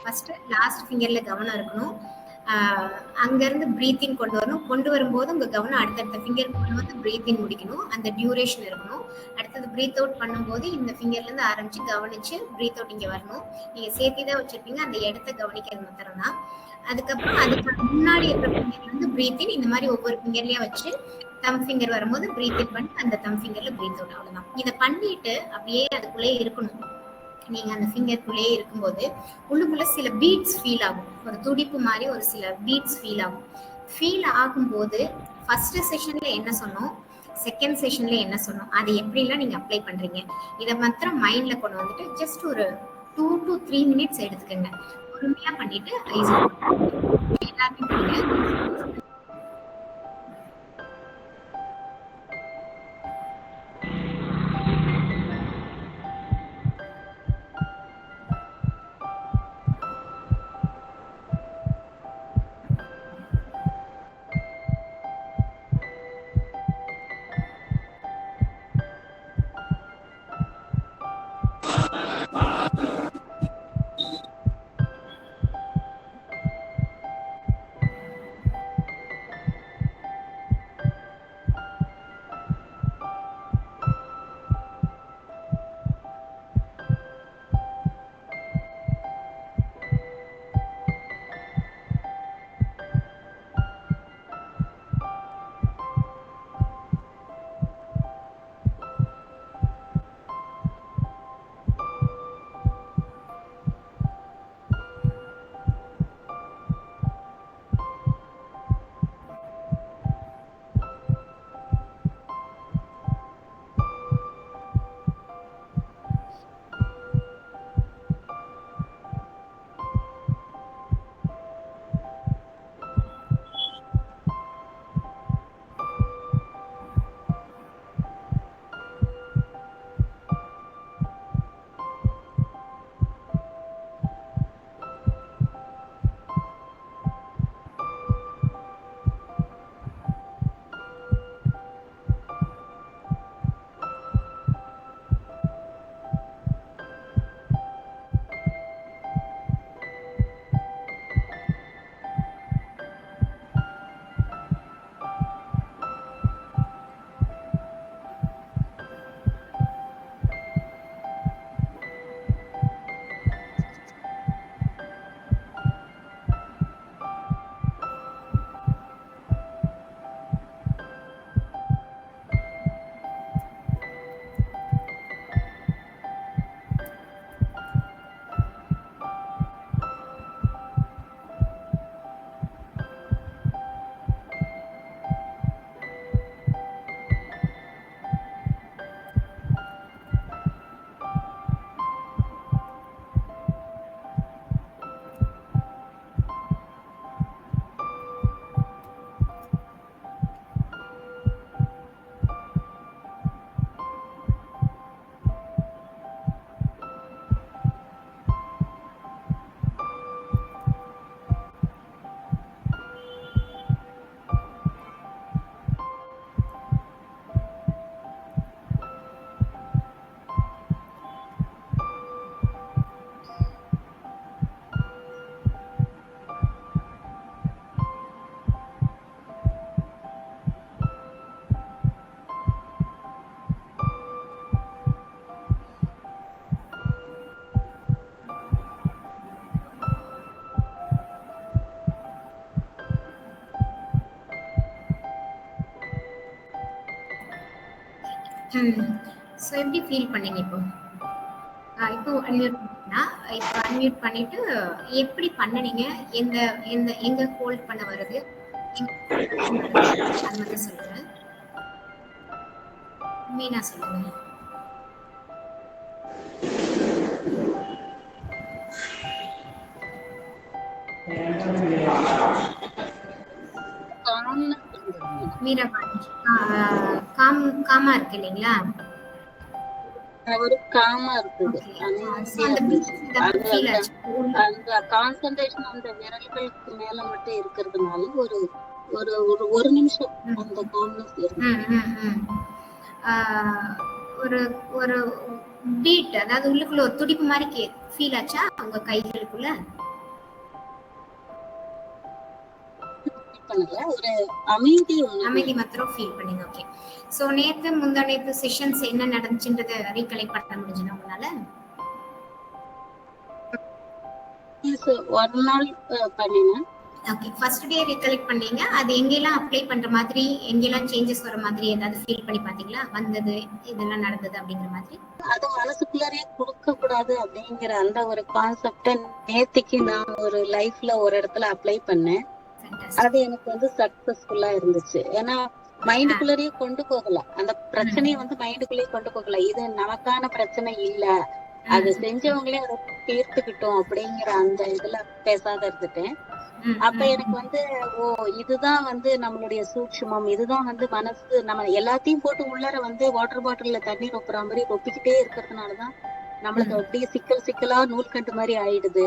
First last ஃபிங்கர்ல கவனம் இருக்கணும். அங்க இருந்து பிரீத்திங் கொண்டு வரணும். கொண்டு வரும்போது உங்க கவனம் அடுத்தடுத்த ஃபிங்கர் கொண்டு வந்து பிரீத்திங் முடிக்கணும். அந்த டியூரேஷன் இருக்கணும். அடுத்தது பிரீத் அவுட் பண்ணும்போது இந்த ஃபிங்கர்ல இருந்து ஆரம்பிச்சு கவனிச்சு பிரீத் அவுட் இங்க வரணும். நீங்க சேர்த்தி தான் வச்சிருப்பீங்க, அந்த இடத்த கவனிக்கிறது மாத்திரம் தான். அதுக்கப்புறம் அதுக்கு முன்னாடி இருக்கிற ஃபிங்கர்ல இருந்து பிரீத் இன், இந்த மாதிரி ஒவ்வொரு ஃபிங்கர்லயா வச்சு தம் ஃபிங்கர் வரும்போது பிரீத் இன் பண்ணி அந்த தம் ஃபிங்கர்ல பிரீத் அவுட். அவ்வளவுதான். இதை பண்ணிட்டு அப்படியே அதுக்குள்ளே இருக்கணும். நீங்க அந்த ஃபிங்கருக்குள்ளேயே இருக்கும்போது உள்ளுக்குள்ள சில பீட்ஸ் ஃபீல் ஆகும். ஒரு துடிப்பு மாதிரி ஒரு சில பீட்ஸ் ஃபீல் ஆகும். ஃபீல் ஆகும்போது ஃபர்ஸ்ட் செஷன்ல என்ன சொன்னோம், செகண்ட் செஷன்ல என்ன சொன்னோம், அதை எப்படிலாம் நீங்க அப்ளை பண்றீங்க, இதை மாத்திரம் மைண்ட்ல கொண்டு வந்துட்டு ஜஸ்ட் ஒரு 2 to 3 minutes எடுத்துக்கங்க. பொறுமையா பண்ணிட்டு ஐஸ் எல்லாமே பண்ணுங்க. ஸோ எப்படி ஃபீல் பண்ணீங்க இப்போ? இப்போ அன்மியூட் பண்ணினா, இப்போ அன்மியூட் பண்ணிட்டு எப்படி பண்ணுனீங்க, எந்த எந்த எங்க ஹோல்ட் பண்ண வருது, அது மட்டும் சொல்லுங்க. மீனா சொல்லுங்க. மீரா காமா இருக்கு இல்லைங்களா? ஒரு காமா இருக்குது. அந்த கான்சென்ட்ரேஷன் அந்த விரல்களுக்கு மேல மட்டும் இருக்கிறதுனால ஒரு ஒரு ஒரு நிமிஷம் அந்த காம்னஸ் இருக்கு. ஒரு ஒரு பீட், அதாவது உள்ளுக்குள்ள ஒரு துடிப்பு மாதிரி ஃபீல் ஆச்சா உங்க கைகளுக்குள்ள? ஃபீல் பண்ணல, ஒரு அமைதி அமைதி மாத்திரம் ஃபீல் பண்ணீங்க. ஓகே. சோ நேத்து முந்தா நேத்து செஷன்ஸ் என்ன நடந்துச்சுன்றத ரீகலெக்ட் பண்ண முடிஞ்சுனா உங்களால? ஒரு நாள் பண்ணினேன். ஓகே. ஃபர்ஸ்ட் டே ரீகலெக்ட் பண்ணீங்க. அது எங்கெல்லாம் அப்ளை பண்ற மாதிரி, எங்கெல்லாம் சேஞ்சஸ் வர மாதிரி ஏதாவது ஃபீல் பண்ணி பாத்தீங்களா? வந்தது, இதெல்லாம் நடந்தது அப்படிங்கிற மாதிரி. அது மனசுக்குள்ளரே கொடுக்க கூடாது அப்படிங்கிற அந்த ஒரு கான்செப்ட நேத்திக்கு நான் ஒரு லைஃப்ல ஒரு இடத்துல அப்ளை பண்ணேன். அது எனக்கு வந்து சக்சஸ்ஃபுல்லா இருந்துச்சு. ஏன்னா மைண்டுக்குள்ளரே கொண்டு போகல, அந்த பிரச்சனையை வந்து மைண்டுக்குள்ளேயே கொண்டு போகல. இது நமக்கான பிரச்சனை இல்ல, அது செஞ்சவங்களே அதை தீர்த்துக்கிட்டோம் அப்படிங்கிற அந்த இதுல பேசாத இருந்துட்டேன். அப்ப எனக்கு வந்து ஓ இதுதான் வந்து நம்மளுடைய சூட்சுமம், இதுதான் வந்து மனசு நம்ம எல்லாத்தையும் போட்டு உள்ளர வந்து வாட்டர் பாட்டில்ல தண்ணி ரொப்புற மாதிரி ரொப்பிக்கிட்டே இருக்கிறதுனாலதான் நம்மளுக்கு அப்படியே சிக்கல் சிக்கலா நூல்கண்டு மாதிரி ஆயிடுது.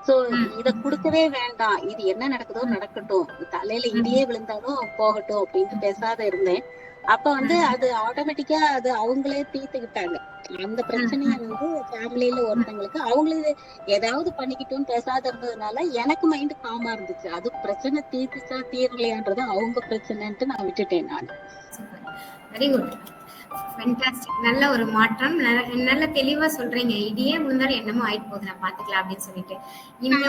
சோ இத குடுக்கவே வேண்டாம், இது என்ன நடக்குதோ நடக்கட்டும், தலையில இடியே விழுந்தாலும் போகட்டும் அப்படின்ட்டு பேசாத இருந்தேன். அப்ப வந்து அது ஆட்டோமேட்டிக்கா அது அவங்களே தீர்த்துக்கிட்டாங்க. அந்த பிரச்சனைய வந்து ஃபேமிலியில ஒருத்தங்களுக்கு அவங்களே ஏதாவது பண்ணிக்கிட்டோம்னு பேசாத இருந்ததுனால எனக்கு மைண்ட் காமா இருந்துச்சு. அது பிரச்சனை தீர்த்துச்சா தீரலையான்றது அவங்க பிரச்சனைன்ட்டு நான் விட்டுட்டேன் நான். Very good, fantastic. நல்ல ஒரு மாற்றம். நல்ல தெளிவா சொல்றீங்க. இடியே முன்னாடி என்னமோ ஆயிட்டு போகுது, நான் பாத்துக்கலாம் அப்படின்னு சொல்லிட்டு. இன்னும்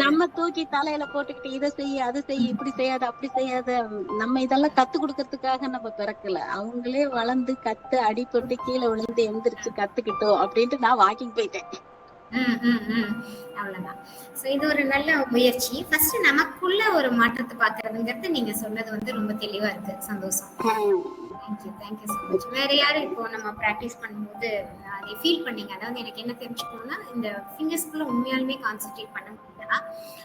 நம்ம தூக்கி தலையில போட்டுக்கிட்டு இதை செய்ய அது செய்ய இப்படி செய்யாத அப்படி செய்யாத, நம்ம இதெல்லாம் கத்து கொடுக்கறதுக்காக நம்ம பிறக்கல. அவங்களே வளர்ந்து கத்து அடிபட்டு கீழே விழுந்து எந்திரிச்சு கத்துக்கிட்டோம் அப்படின்ட்டு நான் வாக்கிங் போயிட்டேன். அவ்வளவுதான். சோ இது ஒரு நல்ல முயற்சி. ஃபர்ஸ்ட் நமக்குள்ள ஒரு மாற்றத்தை பாக்குறதுங்கிறது நீங்க சொன்னது வந்து ரொம்ப தெளிவா இருக்கு. சந்தோஷம். Thank you so much. வேற யாரும் இப்போ நம்ம பிராக்டிஸ் பண்ணும்போது அதை ஃபீல் பண்ணீங்க? அதாவது எனக்கு என்ன தெரிஞ்சுக்கணும்னா, இந்த ஃபிங்கர்ஸ்குள்ள உண்மையாலுமே கான்சென்ட்ரேட் பண்ண முடியுதா?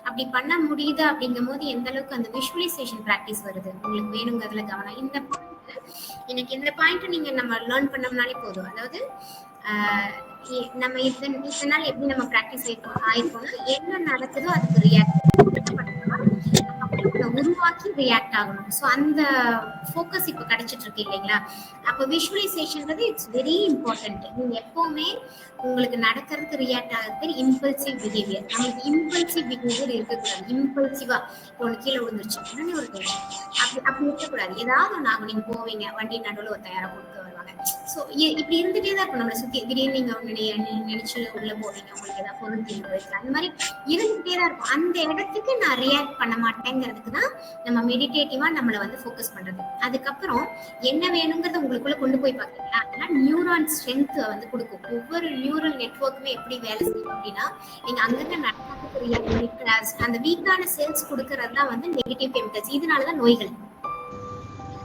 அப்படி பண்ண முடியுது அப்படிங்கும் போது எந்த அளவுக்கு அந்த விஷுவலைசேஷன் பிராக்டிஸ் வருது? உங்களுக்கு வேணுங்கிறதுல கவனம். இந்த எனக்கு இந்த பாயிண்ட் நீங்க நம்ம லேர்ன் பண்ணோம்னாலே போதும். அதாவது நம்ம இத்தனை நாள் எப்படி நம்ம பிராக்டிஸ் ஆயிருக்கோம்னா, என்ன நடக்குதோ அதுக்கு ரியாக்ட் உருவாக்கி ரியாக்ட் ஆகணும். சோ அந்த ஃபோக்கஸ் இப்ப கிடைச்சிட்டு இருக்கு இல்லைங்களா? அப்ப விஷுவலைசேஷன்றது இட்ஸ் வெரி இம்பார்ட்டன்ட். நீங்க எப்பவுமே உங்களுக்கு நடக்கிறதுக்கு ரியாக்ட் ஆகிறது இம்பல்சிவ் பிஹேவியர். நமக்கு இம்பல்சிவ் பிஹேவியர் இருக்கக்கூடாது. இம்பல்சிவா ஒன்று கீழே விழுந்துருச்சு உடனே ஒரு அப்படி இருக்கக்கூடாது. ஏதாவது ஒன்று ஆகும். நீங்க போவீங்க, வண்டி நடுவில் ஒரு தயாரா கொடுக்க வருவாங்க. ஸோ இப்படி இருந்துட்டே தான் இருக்கும் நம்மளை சுத்தி. திடீர்னு நீங்க நினைச்சு உள்ள போவீங்க, உங்களுக்கு ஏதாவது பொருள் தீர்வு போயிருக்கு, அந்த மாதிரி இருந்துட்டே தான் இருக்கும். அந்த இடத்துக்கு நான் ரியாக்ட் பண்ண மாட்டேங்கிறதுக்கு தான் நம்ம மெடிடேட்டிவா நம்மளை வந்து ஃபோக்கஸ் பண்றது. அதுக்கப்புறம் என்ன வேணுங்கிறத உங்களுக்குள்ள கொண்டு போய் பாத்தீங்களா, அதெல்லாம் நியூரான் ஸ்ட்ரென்த் வந்து கொடுக்கும். ஒவ்வொரு நியூரல் நெட்வொர்க்குமே எப்படி வேலை செய்யும் அப்படின்னா, நீங்க அங்கிட்ட நடக்கிறதுக்கு ரியாக்ட் பண்ணி அந்த வீக்கான செல்ஸ் கொடுக்கறது தான் வந்து நெகட்டிவ் கெமிக்கல்ஸ். இதனாலதான் நோய்கள்.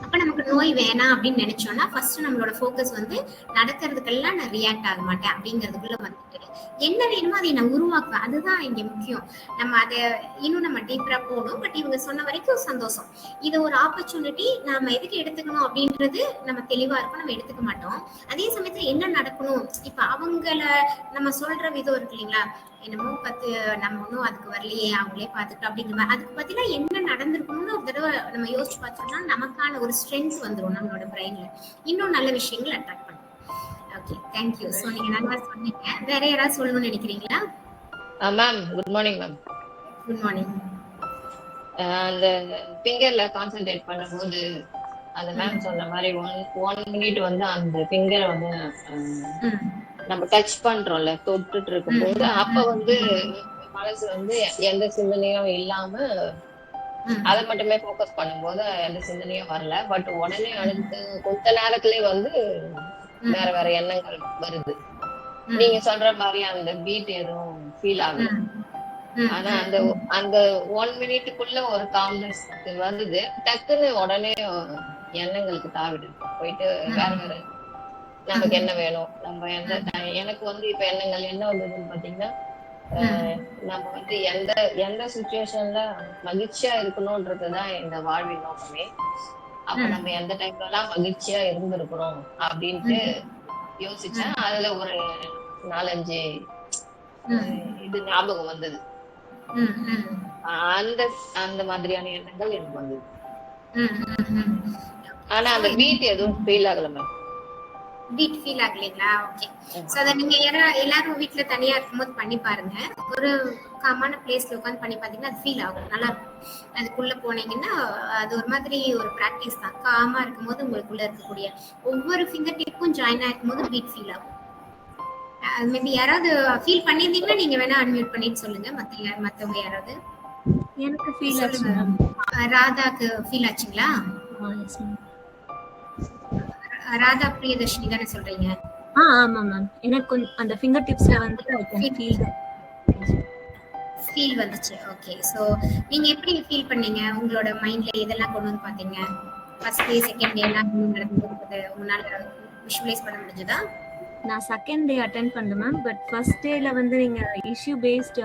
அப்ப நமக்கு நோய் வேணாம் அப்படின்னு நினைச்சோம்னா ஃபர்ஸ்ட் நம்மளோட ஃபோக்கஸ் வந்து நடக்கிறதுக்கெல்லாம் நான் ரியாக்ட் ஆக மாட்டேன் அப்படிங்கிறதுக்குள்ள வந்துட்டு என்ன வேணுமோ அதை நான் உருவாக்குவேன். அதுதான் இங்க முக்கியம். நம்ம அதை இன்னும் நம்ம டீப்பரா போகணும். பட் இவங்க சொன்ன வரைக்கும் சந்தோஷம். இது ஒரு ஆப்பர்ச்சுனிட்டி. நம்ம எதுக்கு எடுத்துக்கணும் அப்படின்றது நம்ம தெளிவா இருக்கும். நம்ம எடுத்துக்க மாட்டோம். அதே சமயத்துல என்ன நடக்கணும், இப்ப அவங்கள நம்ம சொல்ற விதம் இருக்கு இல்லைங்களா, என்னமோ நம்ம ஒன்றும் அதுக்கு வரலையே, அவங்களே பார்த்துக்கிட்டோம் அப்படிங்கிற மாதிரி. அதுக்கு பத்தினா என்ன நடந்திருக்கணும்னு ஒரு தடவை நம்ம யோசிச்சு பார்த்தோம்னா நமக்கான ஒரு ஸ்ட்ரென்த் வந்துடும் நம்மளோட பிரெயின்ல. இன்னும் நல்ல விஷயங்கள் அட்ராக்ட் பண்ணும். Okay, thank you. ஸோ நீங்க நல்லா சொன்னீங்க. வேற யாராவது சொல்லணும்னு நினைக்கிறீங்களா? Ma'am good morning. Ma'am good morning. அந்த ஃபிங்கர்ல கான்சென்ட்ரேட் பண்ணும்போது அந்த மேம் சொன்ன மாதிரி 1 மினிட் வந்து அந்த ஃபிங்கரை வந்து நம்ம டச் பண்றோம்ல, தொட்டுட்டு இருக்கும் போது அப்ப வந்து மனசு வந்து எந்த சிந்தனையும் இல்லாம அதை மட்டுமே ஃபோக்கஸ் பண்ணும்போது எந்த சிந்தனையும் வரல. பட் உடனே அடுத்து கொஞ்ச நேரத்திலேயே வந்து வேற வேற எண்ணங்கள் வருது. நீங்க சொல்ற மாதிரி அந்த பீட் எதுவும் ஃபீல் ஆகல. ஆனா அந்த 1 மினிட்டுக்குள்ள ஒரு காம்னஸ் வருது. டக்குன்னு உடனே எண்ணங்களுக்கு தாவிடுது. போயிட்டு வேற வேற நமக்கு என்ன வேணும், நம்ம எனக்கு வந்து இப்ப எண்ணங்கள் என்ன வந்ததுன்னு பாத்தீங்கன்னா, நம்ம வந்து எந்த சுச்சுவேஷன்ல மகிழ்ச்சியா இருக்கணும்ன்றதுதான் இந்த வாழ்வின் நோக்கமே. அப்ப நம்ம எந்த டைம்ல எல்லாம் மகிழ்ச்சியா இருந்திருக்கிறோம் அப்படின்ட்டு யோசிச்சா அதுல ஒரு 4-5 இது ஞாபகம் வந்தது. அந்த மாதிரியான எண்ணங்கள் எனக்கு வந்தது. ஆனா அந்த பீட் எதுவும் ஃபீல் ஆகல மேம். பீட் ஃபீல் ஆகலைங்களா? ஓகே. ஸோ அதை நீங்க எல்லாரும் வீட்ல தனியா இருக்கும்போது பண்ணி பாருங்க. ஒரு காமான பிளேஸ்ல உட்காந்து பண்ணி பார்த்தீங்கன்னா அது ஃபீல் ஆகும், நல்லா இருக்கும். அதுக்குள்ள போனீங்கன்னா அது ஒரு மாதிரி ஒரு ப்ராக்டிஸ் தான். காமா இருக்கும்போது உங்களுக்குள்ள இருக்கக்கூடிய ஒவ்வொரு ஃபிங்கர் டிப்பும் ஜாயின் ஆகும் போது பீட் ஃபீல் ஆகும். அது மேபி யாராவது ஃபீல் பண்ணியிருந்தீங்கன்னா நீங்க வேணா அன்மியூட் பண்ணிட்டு சொல்லுங்க. மத்தவங்க யாராவது? எனக்கு ஃபீல் ஆச்சு சொல்லுங்க. மேம். ராதாக்கு ஃபீல் ஆச்சுங்களா? Yes ma'am. ராதா பிரியதர்ஷினி தானே சொல்றீங்க? ஆமா மேம். எனக்கு அந்த ஃபிங்கர் டிப்ஸ்ல வந்து ஐ கேன் ஃபீல் வந்துச்சு. ஓகே. சோ நீங்க எப்படி ஃபீல் பண்ணீங்க? உங்களோட மைண்ட்ல எதெல்லாம் கொண்டு வந்து பாத்தீங்க? ஃபர்ஸ்ட் டே செகண்ட் டே எல்லாம் நடந்தது உங்களால விஷுவலைஸ் பண்ண முடிஞ்சதா? நான் செகண்ட் டே அட்டெண்ட் பண்ணேன் மேம். பட் ஃபர்ஸ்ட் டேல வந்து நீங்க இஷ்யூ பேஸ்ட்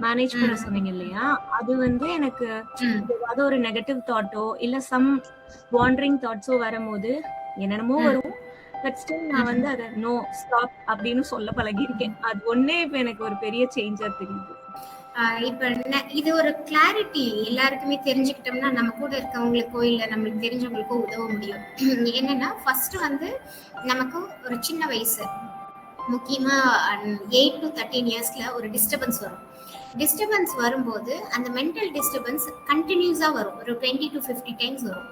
மேனேஜ் பண்ண சொன்னீங்க இல்லையா, அது வந்து எனக்கு ஏதாவது ஒரு நெகட்டிவ் தாட்டோ இல்ல சம் வாண்டரிங் தாட்ஸோ வரும்போது என்னென்னமோ வரும். பட் ஸ்டில் நான் வந்து அதை நோ ஸ்டாப் அப்படின்னு சொல்ல பழகிருக்கேன். அது ஒன்னே இப்ப எனக்கு ஒரு பெரிய சேஞ்சா தெரியுது. இப்ப இது ஒரு கிளாரிட்டி எல்லாருக்குமே தெரிஞ்சுக்கிட்டோம்னா நம்ம கூட இருக்கவங்களுக்கோ இல்ல நம்மளுக்கு தெரிஞ்சவங்களுக்கோ உதவ முடியும். என்னன்னா ஃபர்ஸ்ட் வந்து நமக்கு ஒரு சின்ன வயசு முக்கியமா 8 to 13 இயர்ஸ்ல ஒரு டிஸ்டர்பன்ஸ் வரும். டிஸ்டர்பன்ஸ் வரும்போது அந்த மென்டல் டிஸ்டர்பன்ஸ் கண்டினியூஸா வரும். ஒரு 20 to 50 டைம்ஸ் வரும்.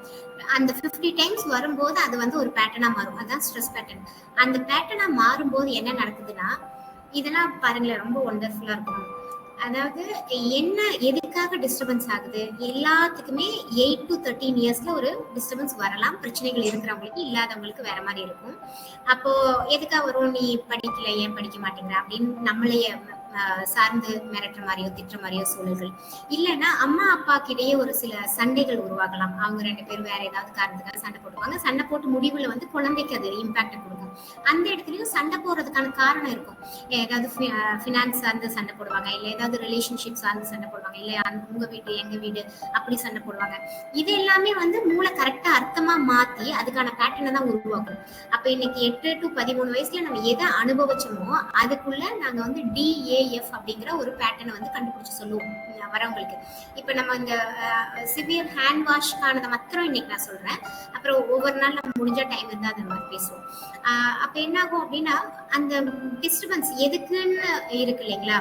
அந்த 50 டைம்ஸ் வரும்போது அது வந்து ஒரு பேட்டர்னா மாறும். அதான் ஸ்ட்ரெஸ் பேட்டர்ன். அந்த பேட்டர்னா மாறும்போது என்ன நடக்குதுன்னா, இதெல்லாம் பாருங்களேன், ரொம்ப ஒண்டர்ஃபுல்லா இருக்கும். அதாவது என்ன எதுக்காக டிஸ்டர்பன்ஸ் ஆகுது? எல்லாத்துக்குமே 8 to 13 இயர்ஸ்ல ஒரு டிஸ்டர்பன்ஸ் வரலாம். பிரச்சனைகள் இருக்கிறவங்களுக்கு, இல்லாதவங்களுக்கு வேற மாதிரி இருக்கும். அப்போ எதுக்கா வரும்? நீ படிக்கல, ஏன் படிக்க மாட்டேங்கிற அப்படின்னு நம்மளையே சார்ந்து மிரட்டுற மாதிரியோ திட்டுற மாதிரியோ சூழல்கள். இல்லைன்னா அம்மா அப்பாக்கிடையே ஒரு சில சண்டைகள் உருவாகலாம். அவங்க 2 பேரும் வேற ஏதாவது காரணத்துக்காக சண்டை போட்டுப்பாங்க. சண்டை போட்டு முடிவுல வந்து குழந்தைக்கு அது இம்பாக்ட் கொடுக்கும். அந்த இடத்துலயும் சண்டை போடுறதுக்கான காரணம் இருக்கும். ஏதாவது ஃபினான்ஸ் சார்ந்து சண்டை போடுவாங்க, இல்ல ஏதாவது ரிலேஷன்ஷிப் சார்ந்து சண்டை போடுவாங்க, இல்ல உங்க வீடு எங்க வீடு அப்படி சண்டை போடுவாங்க. இது எல்லாமே வந்து மூளை கரெக்டா அர்த்தமா மாத்தி அதுக்கான பேட்டர்னை தான் உருவாக்கும். அப்ப இன்னைக்கு 8 to 13 வயசுல நம்ம எதை அனுபவிச்சோமோ அதுக்குள்ள நாங்க வந்து DAF அப்படிங்கிற ஒரு பேட்டர்னை வந்து கண்டுபிடிச்சு சொல்லுவோம் வரவங்களுக்கு. இப்ப நம்ம இந்த சிவியர் ஹேண்ட் வாஷ்க்கானதை மாத்திரம் இன்னைக்கு நான் சொல்றேன். அப்புறம் ஒவ்வொரு நாள் நம்ம முடிஞ்ச டைம் இருந்தா அந்த மாதிரி பேசுவோம். அப்ப என்ன ஆகும் அப்படின்னா, அந்த டிஸ்டர்பன்ஸ் எதுக்குன்னு இருக்கு இல்லைங்களா,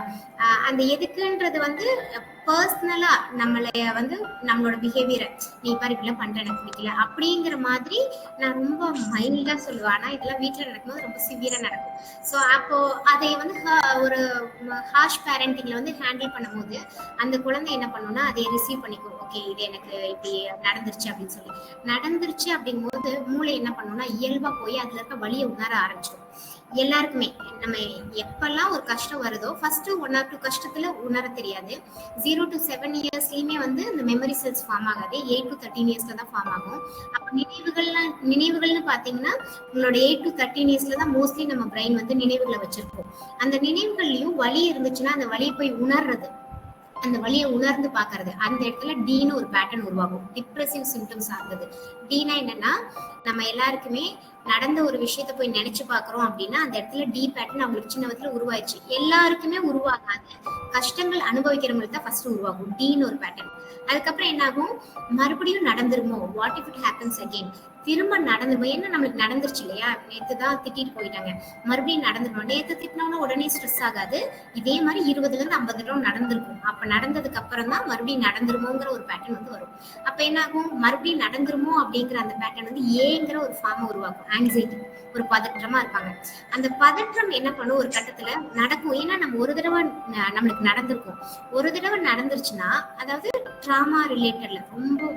அந்த எதுக்குன்றது வந்து பர்சனலா நம்மளைய வந்து நம்மளோட பிஹேவியரை நீ பாரு இப்படிலாம் பண்ற எனக்கு பிடிக்கல அப்படிங்கிற மாதிரி நான் ரொம்ப மைல்டா சொல்லுவேன். ஆனா இதெல்லாம் வீட்டுல நடக்கும்போது ரொம்ப சிவியரா நடக்கும். ஸோ அப்போ அதை வந்து ஒரு ஹார்ஷ் பேரண்டிங்ல வந்து ஹேண்டில் பண்ணும்போது அந்த குழந்தை என்ன பண்ணும்னா அதை ரிசீவ் பண்ணிக்கும். ஓகே, இது எனக்கு இப்படி நடந்துருச்சு அப்படின்னு சொல்லி நடந்துருச்சு அப்படிங்கும்போது மூளை என்ன பண்ணும்னா இயல்பா போய் அதுல இருக்க வலியை உணர ஆரம்பிச்சிடும். எல்லாருக்குமே நம்ம எப்பெல்லாம் ஒரு கஷ்டம் வருதோ ஃபர்ஸ்ட் 1 or 2 கஷ்டத்துல உணர தெரியாது. 0 to 7 இயர்ஸ்லயுமே வந்து இந்த மெமரி செல்ஸ் ஃபார்ம் ஆகாது. 8 to 13 இயர்ஸ்ல தான் ஃபார்ம் ஆகும். அப்ப நினைவுகள்னு பாத்தீங்கன்னா உங்களோட 8 to 13 இயர்ஸ்ல தான் மோஸ்ட்லி நம்ம பிரெயின் வந்து நினைவுகளை வச்சிருக்கோம். அந்த நினைவுகள்லயும் வலி இருந்துச்சுன்னா அந்த வலியை போய் உணர்றது, அந்த வலியை உணர்ந்து பாக்குறது, அந்த இடத்துல டீன்னு ஒரு பேட்டர்ன் உருவாகும். டிப்ரெசிவ் சிம்டம்ஸ் ஆகுது. டீனா என்னன்னா, நம்ம எல்லாருக்குமே நடந்த ஒரு விஷயத்த போய் நினைச்சு பாக்குறோம் அப்படின்னா அந்த இடத்துல டி பேட்டர்ன் அவங்களுக்கு சின்ன வயசுல உருவாயிடுச்சு. எல்லாருக்குமே உருவாகாது. கஷ்டங்கள் அனுபவிக்கிறவங்களுக்கு தான் ஃபர்ஸ்ட் உருவாகும் டீன்னு ஒரு பேட்டர்ன். அதுக்கப்புறம் என்ன ஆகும்? மறுபடியும் நடந்துருமோ, what if it happens again, திரும்ப நடந்துருமோ, ஏன்னா நம்மளுக்கு நடந்துருச்சு இல்லையா, நேத்து தான் திட்டிட்டு போயிட்டாங்க, மறுபடியும் நடந்துருமோ. நேத்து திட்டினோம்னா உடனே ஸ்ட்ரெஸ் ஆகாது. இதே மாதிரி 20 to 50 தடவை நடந்திருக்கும். அப்ப நடந்ததுக்கு அப்புறம் தான் மறுபடியும் நடந்துருமோங்கிற ஒரு பேட்டர்ன் வந்து வரும். அப்ப என்ன ஆகும்? மறுபடியும் நடந்துருமோ அப்படிங்கிற அந்த பேட்டர்ன் வந்து ஏங்கிற ஒரு ஃபார்ம் உருவாக்கும். ஆங்ஸைட்டி, ஒரு பதற்றமா இருப்பாங்க. அந்த பதற்றம் என்ன பண்ணும்? ஒரு கட்டத்துல நடக்கும். ஏன்னா நம்ம ஒரு தடவை நம்மளுக்கு நடந்திருக்கும். ஒரு தடவை நடந்துருச்சுன்னா, அதாவது ட்ராமா ரிலேட்டட்ல ரொம்ப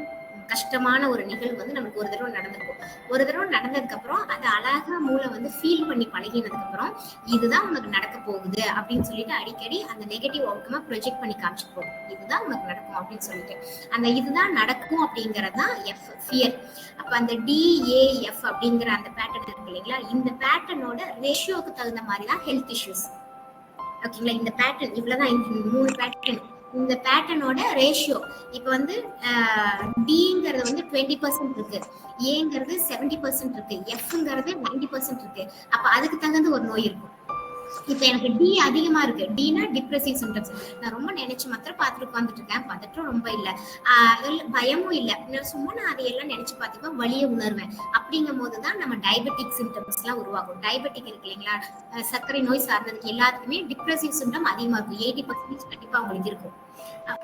கஷ்டமான ஒரு நிகழ்வு வந்து நமக்கு ஒரு தடவை நடந்திருக்கும். ஒரு தடவை நடந்ததுக்கு அப்புறம் அதை அழகா மூளை வந்து ஃபீல் பண்ணி பழகினதுக்கு அப்புறம் இதுதான் உனக்கு நடக்க போகுது அப்படின்னு சொல்லிட்டு அடிக்கடி அந்த நெகட்டிவ் அவுட்கமா ப்ரொஜெக்ட் பண்ணி காமிச்சிட்டு போகும். இதுதான் உனக்கு நடக்கும் அப்படின்னு சொல்லிட்டு அந்த இதுதான் நடக்கும் அப்படிங்கிறது தான் எஃப், ஃபியர். அப்ப அந்த DAF அப்படிங்கிற அந்த பேட்டர்ன் இருக்கு இல்லைங்களா, இந்த பேட்டர்னோட ரேஷியோக்கு தகுந்த மாதிரி தான் ஹெல்த் இஷ்யூஸ். ஓகேங்களா, இந்த பேட்டர்ன் இவ்வளவுதான். இந்த 3 பேட்டர்ன், இந்த பேட்டர்னோட ரேஷியோ இப்ப வந்து டிங்கிறது வந்து 20% இருக்கு, ஏங்கிறது 70% இருக்கு, எஃப்ங்கிறது 90% இருக்கு. அப்ப அதுக்கு தகுந்த ஒரு நோய் இருக்கும். இப்ப எனக்கு டி அதிகமா இருக்கு. Tina depressive symptoms. நான் ரொம்ப நினைச்சு மாத்திரம் பார்த்துட்டு உட்காந்துட்டு இருக்கேன். பதற்றம் ரொம்ப இல்ல, பயமும் இல்ல. சும்மா நான் அதையெல்லாம் நினைச்சு பார்த்துப்பேன், வலியை உணர்வேன். அப்படிங்கும் போதுதான் நம்ம டயபெட்டிக் சிம்டம்ஸ் எல்லாம் உருவாகும். டயபெட்டிக் இருக்கு இல்லைங்களா, சர்க்கரை நோய் சார்ந்ததுக்கு எல்லாத்துக்குமே டிப்ரெசிவ் சிம்டம் அதிகமா இருக்கும். 80% கண்டிப்பா அவங்களுக்கு இருக்கும்.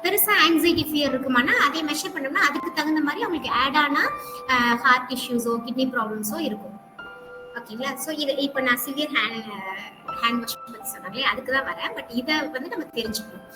பெருசா ஆங்ஸைட்டி ஃபியர் இருக்குமானா அதை மெஷர் பண்ணோம்னா அதுக்கு தகுந்த மாதிரி அவங்களுக்கு ஆட் ஆனா ஹார்ட் இஷ்யூஸோ கிட்னி ப்ராப்ளம்ஸோ இருக்கும். ஓகேங்களா. ஸோ இது இப்போ நான் சிவியர் ஹேண்ட் வாஷ் பற்றி சொன்னாங்களே, அதுக்கு தான் வரேன். பட் இதை வந்து நம்ம தெரிஞ்சுக்கணும்.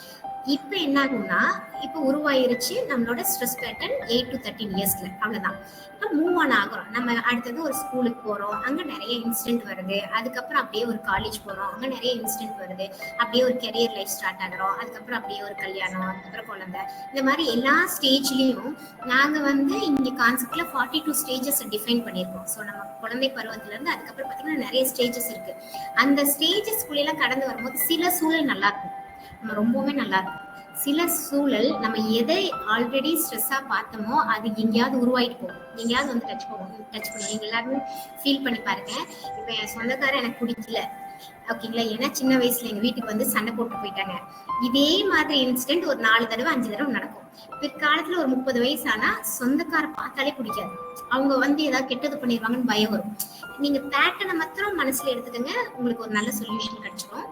இப்போ என்ன ஆகும்னா, இப்போ உருவாயிருச்சு நம்மளோட ஸ்ட்ரெஸ் பேட்டர்ன் 8 to 13 இயர்ஸ்ல, அவ்வளவுதான். இப்போ மூவ் ஆன் ஆகுறோம். நம்ம அடுத்தது ஒரு ஸ்கூலுக்கு போறோம், அங்க நிறைய இன்சிடென்ட் வருது. அதுக்கப்புறம் அப்படியே ஒரு காலேஜ் போறோம், அங்க நிறைய இன்சிடென்ட் வருது. அப்படியே ஒரு கெரியர் லைஃப் ஸ்டார்ட் ஆகுறோம். அதுக்கப்புறம் அப்படியே ஒரு கல்யாணம், அதுக்கப்புறம் குழந்தை. இந்த மாதிரி எல்லா ஸ்டேஜ்லயும் நாங்க வந்து இங்க கான்செப்ட்ல 42 ஸ்டேஜஸ் டிஃபைன் பண்ணியிருக்கோம். ஸோ நம்ம குழந்தை பருவத்துல இருந்து அதுக்கப்புறம் பார்த்தீங்கன்னா நிறைய ஸ்டேஜஸ் இருக்கு. அந்த ஸ்டேஜஸ்குள்ள எல்லாம் கடந்து வரும்போது சில சூழல் நல்லா இருக்கும், நம்ம ரொம்பவுமே நல்லா இருக்கும். சில சூழல் நம்ம எதை ஆல்ரெடி ஸ்ட்ரெஸ்ஸா பார்த்தோமோ அது எங்கேயாவது உருவாயிட்டு போகும், எங்கேயாவது வந்து டச் பண்ணும். நீங்க எல்லாருமே ஃபீல் பண்ணி பாருங்க. இப்ப என் சொந்தக்காரன் எனக்கு பிடிக்கல, ஓகேங்களா, ஏன்னா சின்ன வயசுல எங்க வீட்டுக்கு வந்து சண்டை போட்டு போயிட்டாங்க. இதே மாதிரி இன்சிடென்ட் ஒரு 4 தடவை 5 தடவை நடக்கும். பிற்காலத்துல ஒரு 30 வயசு ஆனா சொந்தக்கார பார்த்தாலே பிடிக்காது, அவங்க வந்து ஏதாவது கெட்டது பண்ணிடுவாங்கன்னு பயம் வரும். நீங்க பேட்டர்னை மாத்திரம் மனசுல எடுத்துக்கங்க, உங்களுக்கு ஒரு நல்ல சொல்யூஷன் கிடைச்சிடும்.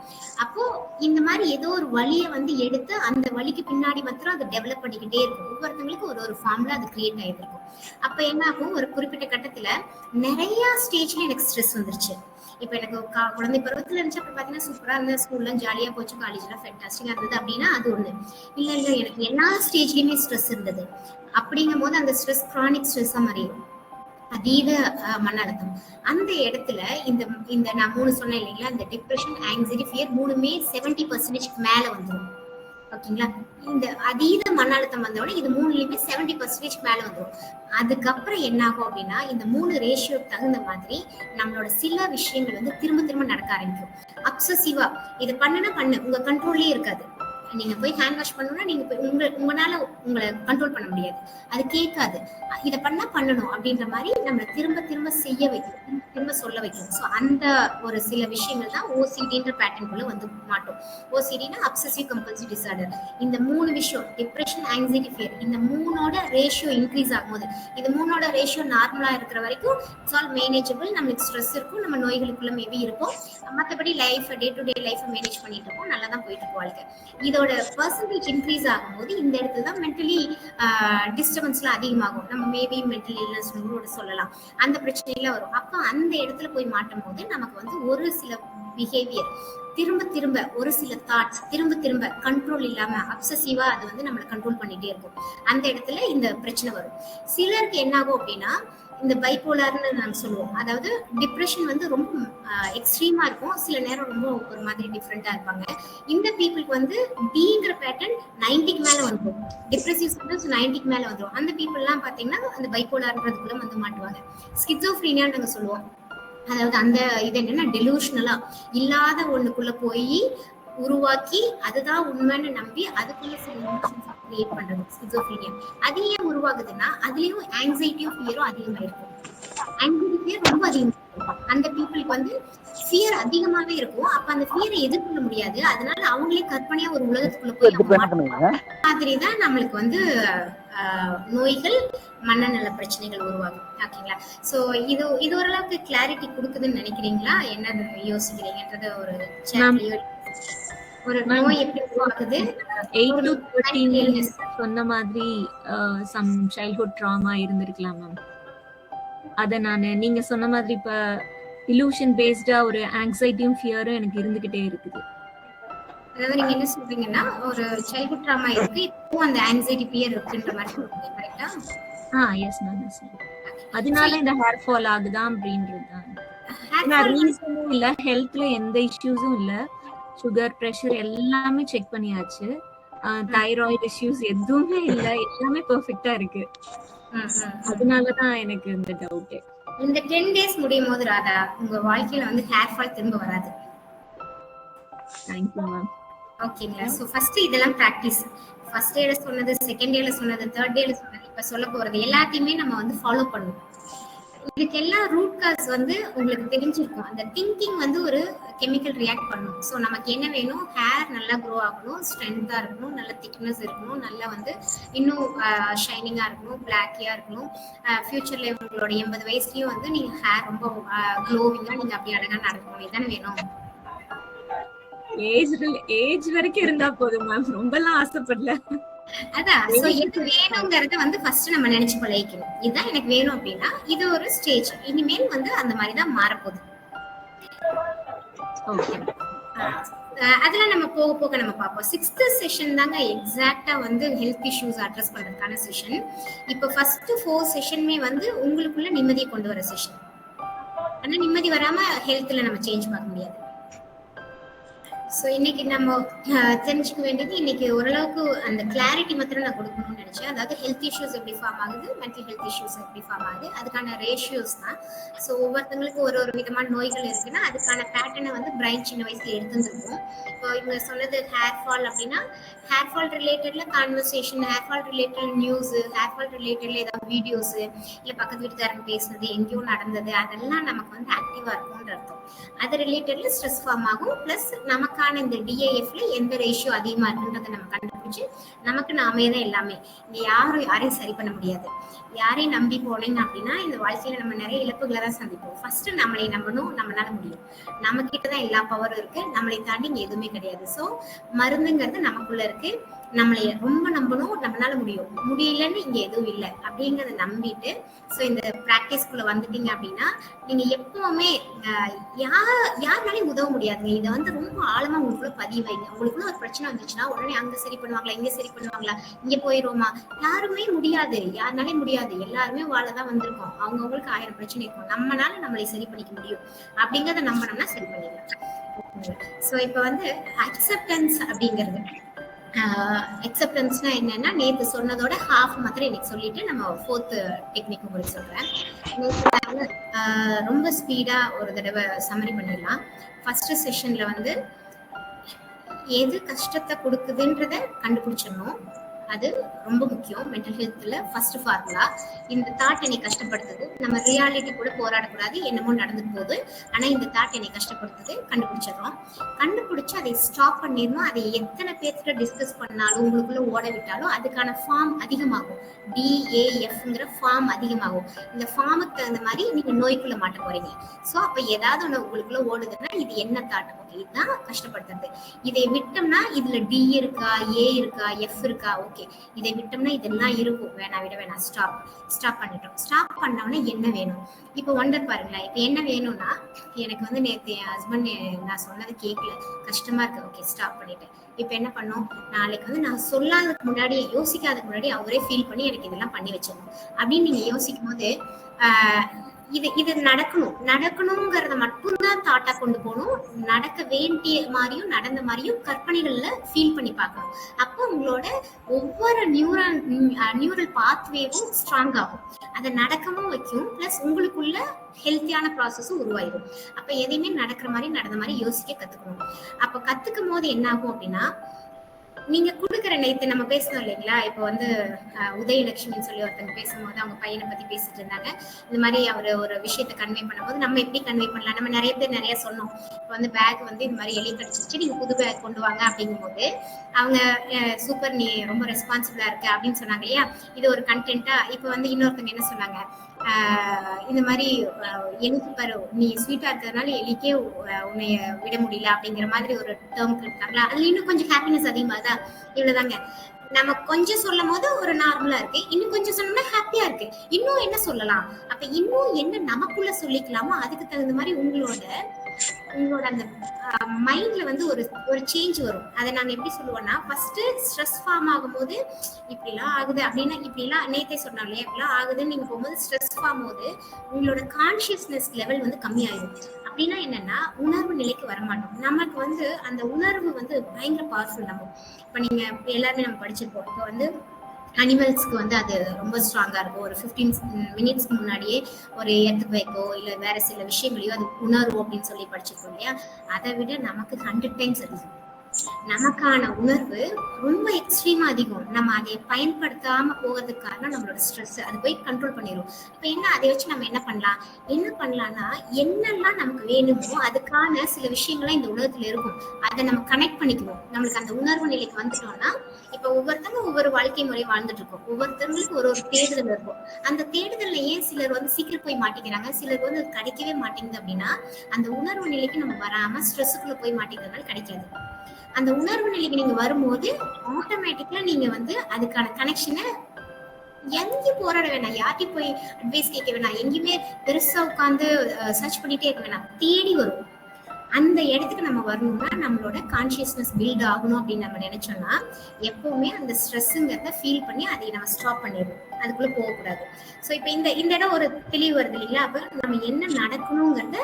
அப்போ இந்த மாதிரி ஏதோ ஒரு வழியை வந்து எடுத்து அந்த வழிக்கு பின்னாடி மாத்திரம் அதை டெவலப் பண்ணிக்கிட்டே இருக்கும். ஒவ்வொருத்தவங்களுக்கு ஒரு ஃபார்ம்ல அது கிரியேட் ஆகிட்டு இருக்கும். அப்ப என்ன ஆகும், ஒரு குறிப்பிட்ட கட்டத்துல நிறைய ஸ்டேஜ்ல எனக்கு ஸ்ட்ரெஸ் வந்துருச்சு. இப்ப எனக்கு குழந்தை பருவத்துல இருந்துச்சு, அப்ப பாத்தீங்கன்னா சூப்பரா இருந்த, ஸ்கூல்ல ஜாலியா போச்சு, காலேஜ்ல ஃபேண்டாஸ்டிக்கா இருந்தது அப்படின்னா அது ஒண்ணு. இல்ல எனக்கு எல்லா ஸ்டேஜ்லயுமே ஸ்ட்ரெஸ் இருந்தது. அப்படிங்கும் போது அந்த ஸ்ட்ரெஸ் கிரானிக் ஸ்ட்ரெஸ்ஸா மாறிடும், அதீத மன அழுத்தம். அந்த இடத்துல இந்த நான் 3 சொன்னேன் இல்லைங்களா, இந்த டிப்ரெஷன், ஆங்ஸைட்டி, ஃபியர் 3மே 70% மேல வந்துடும். ஓகேங்களா. இந்த அதீத மன அழுத்தம் வந்தோடனே இது 3லயுமே 70% மேல வந்துடும். அதுக்கப்புறம் என்ன ஆகும் அப்படின்னா, இந்த 3 ரேஷியோ தகுந்த மாதிரி நம்மளோட சில விஷயங்கள் வந்து திரும்ப திரும்ப நடக்க ஆரம்பிக்கும். அப்சசிவா இதை பண்ணு உங்க கண்ட்ரோல்லே இருக்காது. நீங்க போய் ஹேண்ட் வாஷ் பண்ணணும்னா நீங்க உங்களால உங்களை கண்ட்ரோல் பண்ண முடியாது, அது கேட்காது. இதை பண்ணணும் அப்படின்ற மாதிரி நம்ம திரும்ப திரும்ப செய்ய வைக்கும், திரும்ப சொல்ல வைக்கும். ஸோ அந்த ஒரு சில விஷயங்கள் தான் ஓசிடின்ற பேட்டர்னுக்குள்ள வந்து மாட்டோம். ஓசிடினா அப்சசிவ் கம்பல்சிவ் டிசார்டர். இந்த 3 விஷயம், டிப்ரெஷன், ஆங்ஸைட்டி, ஃபியர், இந்த 3ஓட ரேஷியோ இன்க்ரீஸ் ஆகும்போது, இந்த 3ஓட ரேஷியோ நார்மலா இருக்கிற வரைக்கும் இட்ஸ் ஆல் மேனேஜபிள். நம்மளுக்கு ஸ்ட்ரெஸ் இருக்கும், நம்ம நோய்களுக்குள்ள மேபி இருக்கும், மற்றபடி life day to day life manage பண்ணிட்டு இருக்கோம், நல்லா தான் போயிட்டு இருக்கோம் வாழ்க்கை. இதோட பர்சன்டேஜ் இன்க்ரீஸ் ஆகும்போது இந்த இடத்துல தான் மென்டலி டிஸ்டர்பன்ஸ்லாம் அதிகமாகும். நம்ம மேபி மென்டல் இல்னஸ் சொல்லலாம், அந்த பிரச்சனைலாம் வரும். அப்போ அந்த இடத்துல போய் மாட்டும் போது நமக்கு வந்து ஒரு சில பிஹேவியர் திரும்ப ஒரு சில தாட்ஸ் திரும்ப கண்ட்ரோல் இல்லாம அப்சசிவா அது வந்து நம்மளை கண்ட்ரோல் பண்ணிட்டே இருக்கும். அந்த இடத்துல இந்த பிரச்சனை வரும். சிலருக்கு என்ன ஆகும் அப்படின்னா, இந்த பைபோலார்னு நாங்க சொல்லுவோம். அதாவது டிப்ரெஷன் வந்து ரொம்ப எக்ஸ்ட்ரீமா இருக்கும், சில நேரம் ரொம்ப ஒரு மாதிரி டிஃப்ரெண்டா இருப்பாங்க. இந்த பீப்புளுக்கு வந்து டிங்கிற பேட்டர்ன் 90க்கு மேல வந்துடும், டிப்ரெசிவ் சிம்டம்ஸ் 90க்கு மேல வந்துடும். அந்த பீப்புள் எல்லாம் பாத்தீங்கன்னா அந்த பைபோலார்ன்றதுக்குள்ள வந்து மாட்டுவாங்க. ஸ்கிசோஃப்ரீனியான்னு நாங்க சொல்லுவோம். அதாவது அந்த இது என்னன்னா, டெலூஷனலா இல்லாத ஒண்ணுக்குள்ள போய் உருவாக்கி அதுதான் உண்மைன்னு நம்பி அதுக்குள்ள சில எமோஷன்ஸ் கிரியேட் பண்றது ஸ்கிசோஃப்ரீனியா. அது ஏன் உருவாகுதுன்னா, அதுலயும் ஆங்ஸைட்டியும் ஃபியரும் அதிகமா இருக்கும். ஆங்ஸைட்டி ஃபியர் ரொம்ப அதிகமா இருக்கும். அந்த பீப்புளுக்கு வந்து ஃபியர் அதிகமாவே இருக்கும். அப்ப அந்த ஃபியரை எதிர்கொள்ள முடியாது, அதனால அவங்களே கற்பனையா ஒரு உலகத்துக்குள்ள போய் மாதிரிதான் நம்மளுக்கு வந்து நோய்கள், மனநல பிரச்சனைகள் உருவாகும். ஓகேங்களா. சோ இது ஓரளவுக்கு கிளாரிட்டி கொடுக்குதுன்னு நினைக்கிறீங்களா? என்ன யோசிக்கிறீங்கன்றத ஒரு நோய் எப்படி உருவாகுது, 8 to 13 சொன்ன மாதிரி சம் சைல்ட்ஹுட் ட்ராமா இருந்திருக்கலாம் மேம். அத நீங்க சொன்ன மாதிரி இப்ப இலூஷன் பேஸ்டா ஒரு ஆங்ஸைட்டியும் ஃபியரும் எனக்கு இருந்துகிட்டே இருக்குது. அதாவது நீங்க என்ன சொல்றீங்கன்னா, ஒரு சைல்ட்ஹுட் ட்ராமா இருக்கு, இப்போ அந்த ஆங்ஸைட்டி ஃபியர் இருக்குன்ற மாதிரி சொல்றீங்க, கரெக்ட்டா? Yes ma'am, yes ma'am. அதனால இந்த ஹேர் ஃபால் ஆகுதா அப்படின்றது தான். ரீசனும் இல்ல, ஹெல்த்ல எந்த இஷ்யூஸும் இல்ல, சுகர், பிரஷர் எல்லாமே செக் பண்ணியாச்சு, தைராய்டு இஷ்யூஸ் எதுவுமே இல்ல, எல்லாமே பெர்ஃபெக்ட்டா இருக்கு. அதனாலதான் எனக்கு இந்த டவுட். இந்த 10 days முடியும் போது ராதா, உங்க வாழ்க்கையில வந்து ஹேர் ஃபால் திரும்ப வராது. Thank you ma'am. ஓகேங்களா. சோ ஃபர்ஸ்ட் இதெல்லாம் பிராக்டிஸ். ஃபர்ஸ்ட் டேல சொன்னது, செகண்ட் டேல சொன்னது, தேர்ட் டேல சொன்னது, இப்ப சொல்ல போறது எல்லாத்தையுமே நம்ம வந்து ஃபாலோ பண்ணணும். இதுக்கெல்லாம் ரூட் காஸ் வந்து உங்களுக்கு தெரிஞ்சிருக்கும். அந்த திங்கிங் வந்து ஒரு கெமிக்கல் ரியாக்ட் பண்ணும். ஸோ நமக்கு என்ன வேணும், ஹேர் நல்லா க்ரோ ஆகணும், ஸ்ட்ரென்த்தா இருக்கணும், நல்ல திக்னஸ் இருக்கணும், நல்லா வந்து இன்னும் ஷைனிங்கா இருக்கணும், பிளாக்கியா இருக்கணும். ஃபியூச்சர்ல உங்களோட 80 வயசுலயும் வந்து நீங்க ஹேர் ரொம்ப க்ளோவிங்கா நீங்க அப்படி அழகா நடக்கணும். இதானே வேணும். ஏஜ் வரைக்கும் இருந்தா போதும் மேம், ரொம்ப எல்லாம் ஆசைப்படல. அதான் சோ எது வேணுங்கிறத வந்து ஃபர்ஸ்ட் நம்ம நினைச்சு பழகிக்கணும். இதுதான் எனக்கு வேணும் அப்படின்னா இது ஒரு ஸ்டேஜ். இனிமேல் வந்து அந்த மாதிரி தான் மாறப்போகுது. அதெல்லாம் நம்ம போக போக நம்ம பார்ப்போம். 6th செஷன் தாங்க எக்ஸாக்டா வந்து ஹெல்த் இஷ்யூஸ் அட்ரஸ் பண்றதுக்கான செஷன். இப்போ ஃபர்ஸ்ட் 4 செஷனுமே வந்து உங்களுக்குள்ள நிம்மதியை கொண்டு வர செஷன். ஆனா நிம்மதி வராம ஹெல்த்ல நம்ம சேஞ்ச் பார்க்க முடியாது. ஸோ இன்னைக்கு நம்ம தெரிஞ்சுக்க வேண்டியது, இன்னைக்கு ஓரளவுக்கு அந்த கிளாரிட்டி மாத்திரம் நான் கொடுக்கணும்னு நினைச்சேன். அதாவது ஹெல்த் இஷ்யூஸ் எப்படி ஃபார்ம் ஆகுது, மென்டல் ஹெல்த் இஷ்யூஸ் எப்படி ஃபார்ம் ஆகுது, அதுக்கான ரேஷியோஸ் தான். ஸோ ஒவ்வொருத்தங்களுக்கு ஒரு ஒரு விதமான நோய்கள் இருக்குன்னா அதுக்கான பேட்டர்னை வந்து பிரைன் சின்ன வயசுல எடுத்துருக்கும். இப்போ இவங்க சொன்னது ஹேர் ஃபால் அப்படின்னா ஹேர் ஃபால் ரிலேட்டட்ல conversation, hair fall related news, hair fall ரிலேட்டட்ல ஏதாவது வீடியோஸ், இல்லை பக்கத்து வீட்டுக்காரங்க பேசுனது, எங்கேயும் நடந்தது, அதெல்லாம் நமக்கு வந்து ஆக்டிவா இருக்கும்னு அர்த்தம். அது ரிலேட்டட்ல ஸ்ட்ரெஸ் ஃபார்ம் ஆகும். பிளஸ் நமக்கான இந்த டிஏஎஃப்ல எந்த ரேஷியோ அதிகமா இருக்குன்றதை நம்ம கண்டுபிடிச்சு நமக்கு நாமே தான் எல்லாமே. இங்க யாரையும் சரி பண்ண முடியாது. யாரையும் நம்பி போனீங்க அப்படின்னா இந்த வாழ்க்கையில நம்ம நிறைய இழப்புகளை தான் சந்திப்போம். ஃபர்ஸ்ட் நம்மளை நம்பணும், நம்மளால முடியும். நம்ம கிட்டதான் எல்லா பவரும் இருக்கு, நம்மளை தாண்டி இங்க எதுவுமே கிடையாது. ஸோ மருந்துங்கிறது நமக்குள்ள இருக்கு. நம்மளை ரொம்ப நம்பணும், நம்மளால முடியும். முடியலன்னு இங்க எதுவும் இல்லை அப்படிங்கறத நம்பிட்டு ஸோ இந்த பிராக்டிஸ்குள்ள வந்துட்டீங்க அப்படின்னா நீங்க எப்பவுமே யாருனாலையும் உதவ முடியாதுங்க. இதை வந்து ரொம்ப ஆழமா உங்களுக்குள்ள பதிவு வைங்க. உங்களுக்குள்ள ஒரு பிரச்சனை வந்துச்சுன்னா உடனே அங்க சரி பண்ணுவாங்களா, இங்க சரி பண்ணுவாங்களா, இங்க போயிருவோமா, யாருமே முடியாது, யாருனாலையும் முடியாது. எல்லாருமே வாழதான் வந்திருக்கோம். அவங்கவுங்களுக்கு 1000 பிரச்சனை இருக்கும். நம்மளால நம்மளை சரி பண்ணிக்க முடியும் அப்படிங்கறத நம்பினோம்னா சரி பண்ணிடலாம். ஸோ இப்ப வந்து அக்செப்டன்ஸ் அப்படிங்கிறது, அக்செப்டன்ஸ்னா என்னன்னா நேத்து சொன்னதோட ஹாஃப் மாத்திரம் இன்னைக்கு சொல்லிட்டு நம்ம 4th டெக்னிக் உங்களுக்கு சொல்றேன். ரொம்ப ஸ்பீடா ஒரு தடவை சம்மரி பண்ணிடலாம். ஃபர்ஸ்ட் செஷன்ல வந்து எது கஷ்டத்தை கொடுக்குதுன்றத கண்டுபிடிச்சிடணும். அது ரொம்ப முக்கியம். மென்டல் ஹெல்த்ல ஃபர்ஸ்ட் ஃபார்முலா, இந்த தாட் என்னை கஷ்டப்படுத்துது, நம்ம ரியாலிட்டி கூட போராடக்கூடாது, என்னமோ நடந்து போகுது, ஆனா இந்த தாட் என்னை கஷ்டப்படுத்துது, கண்டுபிடிச்சிடறோம். கண்டுபிடிச்சு அதை ஸ்டாப் பண்ணிடணும். அதை எத்தனை பேர்கிட்ட டிஸ்கஸ் பண்ணாலும் உங்களுக்குள்ள ஓட விட்டாலும் அதுக்கான ஃபார்ம் அதிகமாகும். DAFங்கிற ஃபார்ம் அதிகமாகும். இந்த ஃபார்முக்கு தகுந்த மாதிரி நீங்க நோய்க்குள்ள மாட்ட போறீங்க. ஸோ அப்ப ஏதாவது ஒண்ணு உங்களுக்குள்ள ஓடுதுன்னா இது என்ன தாட், ஓகே இதுதான் கஷ்டப்படுத்துறது. இதை விட்டோம்னா இதுல D இருக்கா, A இருக்கா, F இருக்கா, ஓகே இதை விட்டோம்னா இதெல்லாம் இருக்கும், விட வேணாம், ஸ்டாப் பண்ணிட்டோம். ஸ்டாப் பண்ணோம்னா என்ன வேணும் இப்போ ஒண்டர் பாருங்களேன். இப்போ என்ன வேணும்னா எனக்கு வந்து நேற்று என் ஹஸ்பண்ட் நான் சொன்னது கேட்கல, கஷ்டமா இருக்கு, ஓகே ஸ்டாப் பண்ணிட்டேன். இப்போ என்ன பண்ணோம், நாளைக்கு வந்து நான் சொல்லாததுக்கு முன்னாடி, யோசிக்காததுக்கு முன்னாடி அவரே ஃபீல் பண்ணி எனக்கு இதெல்லாம் பண்ணி வச்சிடணும் அப்படின்னு நீங்க யோசிக்கும் போது இது நடக்கணுங்கிறத மட்டும்தான் தாட்டா கொண்டு போகணும். நடக்க வேண்டிய மாதிரியும் நடந்த மாதிரியும் கற்பனைகள்ல ஃபீல் பண்ணி பார்க்கணும். அப்போ உங்களோட ஒவ்வொரு நியூரல் பாத்வேவும் ஸ்ட்ராங் ஆகும். அதை நடக்கவும் வைக்கும். பிளஸ் உங்களுக்குள்ள ஹெல்த்தியான ப்ராசஸும் உருவாயிடும். அப்ப எதையுமே நடக்கிற மாதிரி நடந்த மாதிரி யோசிக்க கத்துக்கணும். அப்ப கத்துக்கும் போது என்ன ஆகும் அப்படின்னா, நீங்க கொடுக்குற நேத்து நம்ம பேசணும் இல்லைங்களா, இப்போ வந்து உதயலட்சுமின்னு சொல்லி ஒருத்தங்க பேசும்போது அவங்க பையனை பத்தி பேசிட்டு இருந்தாங்க. இந்த மாதிரி அவர் ஒரு விஷயத்த கன்வே பண்ணும்போது நம்ம எப்படி கன்வே பண்ணலாம், நம்ம நிறைய பேர் நிறைய சொன்னோம். இப்போ வந்து பேக் வந்து இந்த மாதிரி எலி கடிச்சிருச்சு, நீங்க புது பேக் கொண்டு வாங்க அப்படிங்கும் போது அவங்க சூப்பர், நீ ரொம்ப ரெஸ்பான்சிபிளா இருக்கு அப்படின்னு சொன்னாங்க இல்லையா. இது ஒரு கண்டென்ட்டா. இப்போ வந்து இன்னொருத்தங்க என்ன சொன்னாங்க, இந்த மாதிரி எலிக்கு பாரு, நீ ஸ்வீட்டா இருக்கிறதுனால எலிக்கே உன்னைய விட முடியல அப்படிங்கிற மாதிரி ஒரு டேர்ம் இருக்காங்களா. அதுல இன்னும் கொஞ்சம் ஹாப்பினஸ் அதிகமாதான். இவ்வளவுதாங்க. நம்ம கொஞ்சம் சொல்லும் போது ஒரு நார்மலா இருக்கு, இன்னும் கொஞ்சம் சொன்னோம்னா ஹாப்பியா இருக்கு. இன்னும் என்ன சொல்லலாம், அப்ப இன்னும் என்ன நமக்குள்ள சொல்லிக்கலாமோ அதுக்கு தகுந்த மாதிரி உங்களோட அந்த மைண்ட்ல வந்து ஒரு சேஞ்ச் வரும். அதை நாங்க எப்படி சொல்லுவோம்னா, ஃபர்ஸ்ட் ஸ்ட்ரெஸ் ஃபார்ம் ஆகும்போது இப்படிலாம் ஆகுது அப்படின்னா, இப்படிலாம் நேத்தே சொன்னோம் இல்லையா, இப்படிலாம் ஆகுதுன்னு நீங்க போகும்போது ஸ்ட்ரெஸ் ஃபார்ம் போது உங்களோட கான்சியஸ்னஸ் லெவல் வந்து கம்மியாயிடும். அப்படின்னா என்னன்னா, உணர்வு நிலைக்கு வரமாட்டோம். நமக்கு வந்து அந்த உணர்வு வந்து பயங்கர பவர்ஃபுல். நம்ம இப்ப நீங்க எல்லாருமே நம்ம படிச்சிருப்போம். இப்போ வந்து அனிமல்ஸ்க்கு வந்து அது ரொம்ப ஸ்ட்ராங்கா இருக்கும். ஒரு 15 மினிட்ஸ்க்கு முன்னாடியே ஒரு எர்த் வைக்கோ இல்ல வேற சில விஷயங்களையோ அது உணர்வு அப்படின்னு சொல்லி படிச்சிருக்கோம் இல்லையா. அதை விட நமக்கு 100 டைம்ஸ் இருக்கு. நமக்கான உணர்வு ரொம்ப எக்ஸ்ட்ரீமா அதிகம். நம்ம அதை பயன்படுத்தாம போகிறதுக்கு காரணம் நம்மளோட ஸ்ட்ரெஸ். அது போய் கண்ட்ரோல் பண்ணிடும். இப்ப என்ன, அதை வச்சு நம்ம என்ன பண்ணலாம்னா என்னெல்லாம் நமக்கு வேணுமோ அதுக்கான சில விஷயங்கள்லாம் இந்த உலகத்துல இருக்கும். அதை நம்ம கனெக்ட் பண்ணிக்கணும். நம்மளுக்கு அந்த உணர்வு நிலைக்கு வந்துட்டோம்னா, இப்ப ஒவ்வொருத்தங்க ஒவ்வொரு வாழ்க்கை முறை வாழ்ந்துட்டு இருக்கோம். ஒவ்வொருத்தவங்களுக்கு ஒரு தேடுதல் இருக்கும். அந்த தேடுதல்ல ஏன் சிலர் சீக்கிரம் போய் மாட்டிக்கிறாங்க, சிலர் கிடைக்கவே மாட்டேங்குது அப்படின்னா, அந்த உணர்வு நிலைக்கு நம்ம வராம ஸ்ட்ரெஸ்ஸுக்குள்ள போய் மாட்டிக்கிறதுனால கிடைக்காது. அந்த உணர்வு நிலைக்கு நீங்க வரும்போது ஆட்டோமேட்டிக்கா நீங்க அதுக்கான கனெக்ஷனை எங்கேயும் போராட வேணாம், யார்கிட்டயும் போய் அட்வைஸ் கேட்க வேணாம், எங்கேயுமே பெருசா உட்காந்து சர்ச் பண்ணிட்டே இருக்க வேணாம், தேடி வரும். அந்த இடத்துக்கு நம்ம வரணும்னா நம்மளோட கான்சியஸ்னஸ் பில்ட் ஆகணும் அப்படின்னு நம்ம நினைச்சோம்னா எப்பவுமே அந்த ஸ்ட்ரெஸ்ஸுங்கிறத ஃபீல் பண்ணி அதை நம்ம ஸ்டாப் பண்ணிடணும், அதுக்குள்ள போகக்கூடாது. ஸோ இப்போ இந்த இடம் ஒரு தெளிவு வருது இல்லைங்களா? அப்போ நம்ம என்ன நடக்கணுங்கிறத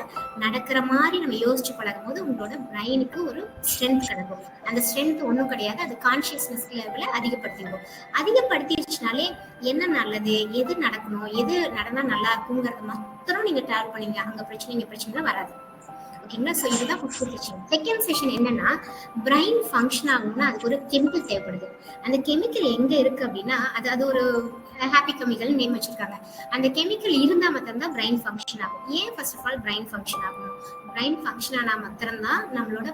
நடக்கிற மாதிரி நம்ம யோசிச்சு பழகும் போது உங்களோட பிரெயினுக்கு ஒரு ஸ்ட்ரென்த் கிடைக்கும். அந்த ஸ்ட்ரென்த் ஒன்றும் கிடையாது, அது கான்சியஸ்னஸ் லெவலை அதிகப்படுத்திடும். அதிகப்படுத்திடுச்சுனாலே என்ன நல்லது, எது நடக்கணும், எது நடந்தா நல்லா இருக்குங்கிறத மாத்திரம் நீங்க டிராவல் பண்ணீங்க, அங்க பிரச்சனை வராது. ஓகேங்களா? ஸோ இதுதான் ஃபர்ஸ்ட் செஷன். செகண்ட் செஷன் என்னன்னா, பிரெயின் ஃபங்க்ஷன் ஆகணும்னா அதுக்கு ஒரு கெமிக்கல் தேவைப்படுது. அந்த கெமிக்கல் எங்க இருக்கு அப்படின்னா, அது ஒரு ஹாப்பி கெமிக்கல் நேம் வச்சிருக்காங்க. அந்த கெமிக்கல் இருந்தா மாத்திரம்தான் பிரெயின் ஃபங்க்ஷன் ஆகும். ஏன் first of all brain function ஆகணும்? பிரெயின் ஃபங்க்ஷன் ஆனா மாத்திரம்தான் நம்மளோட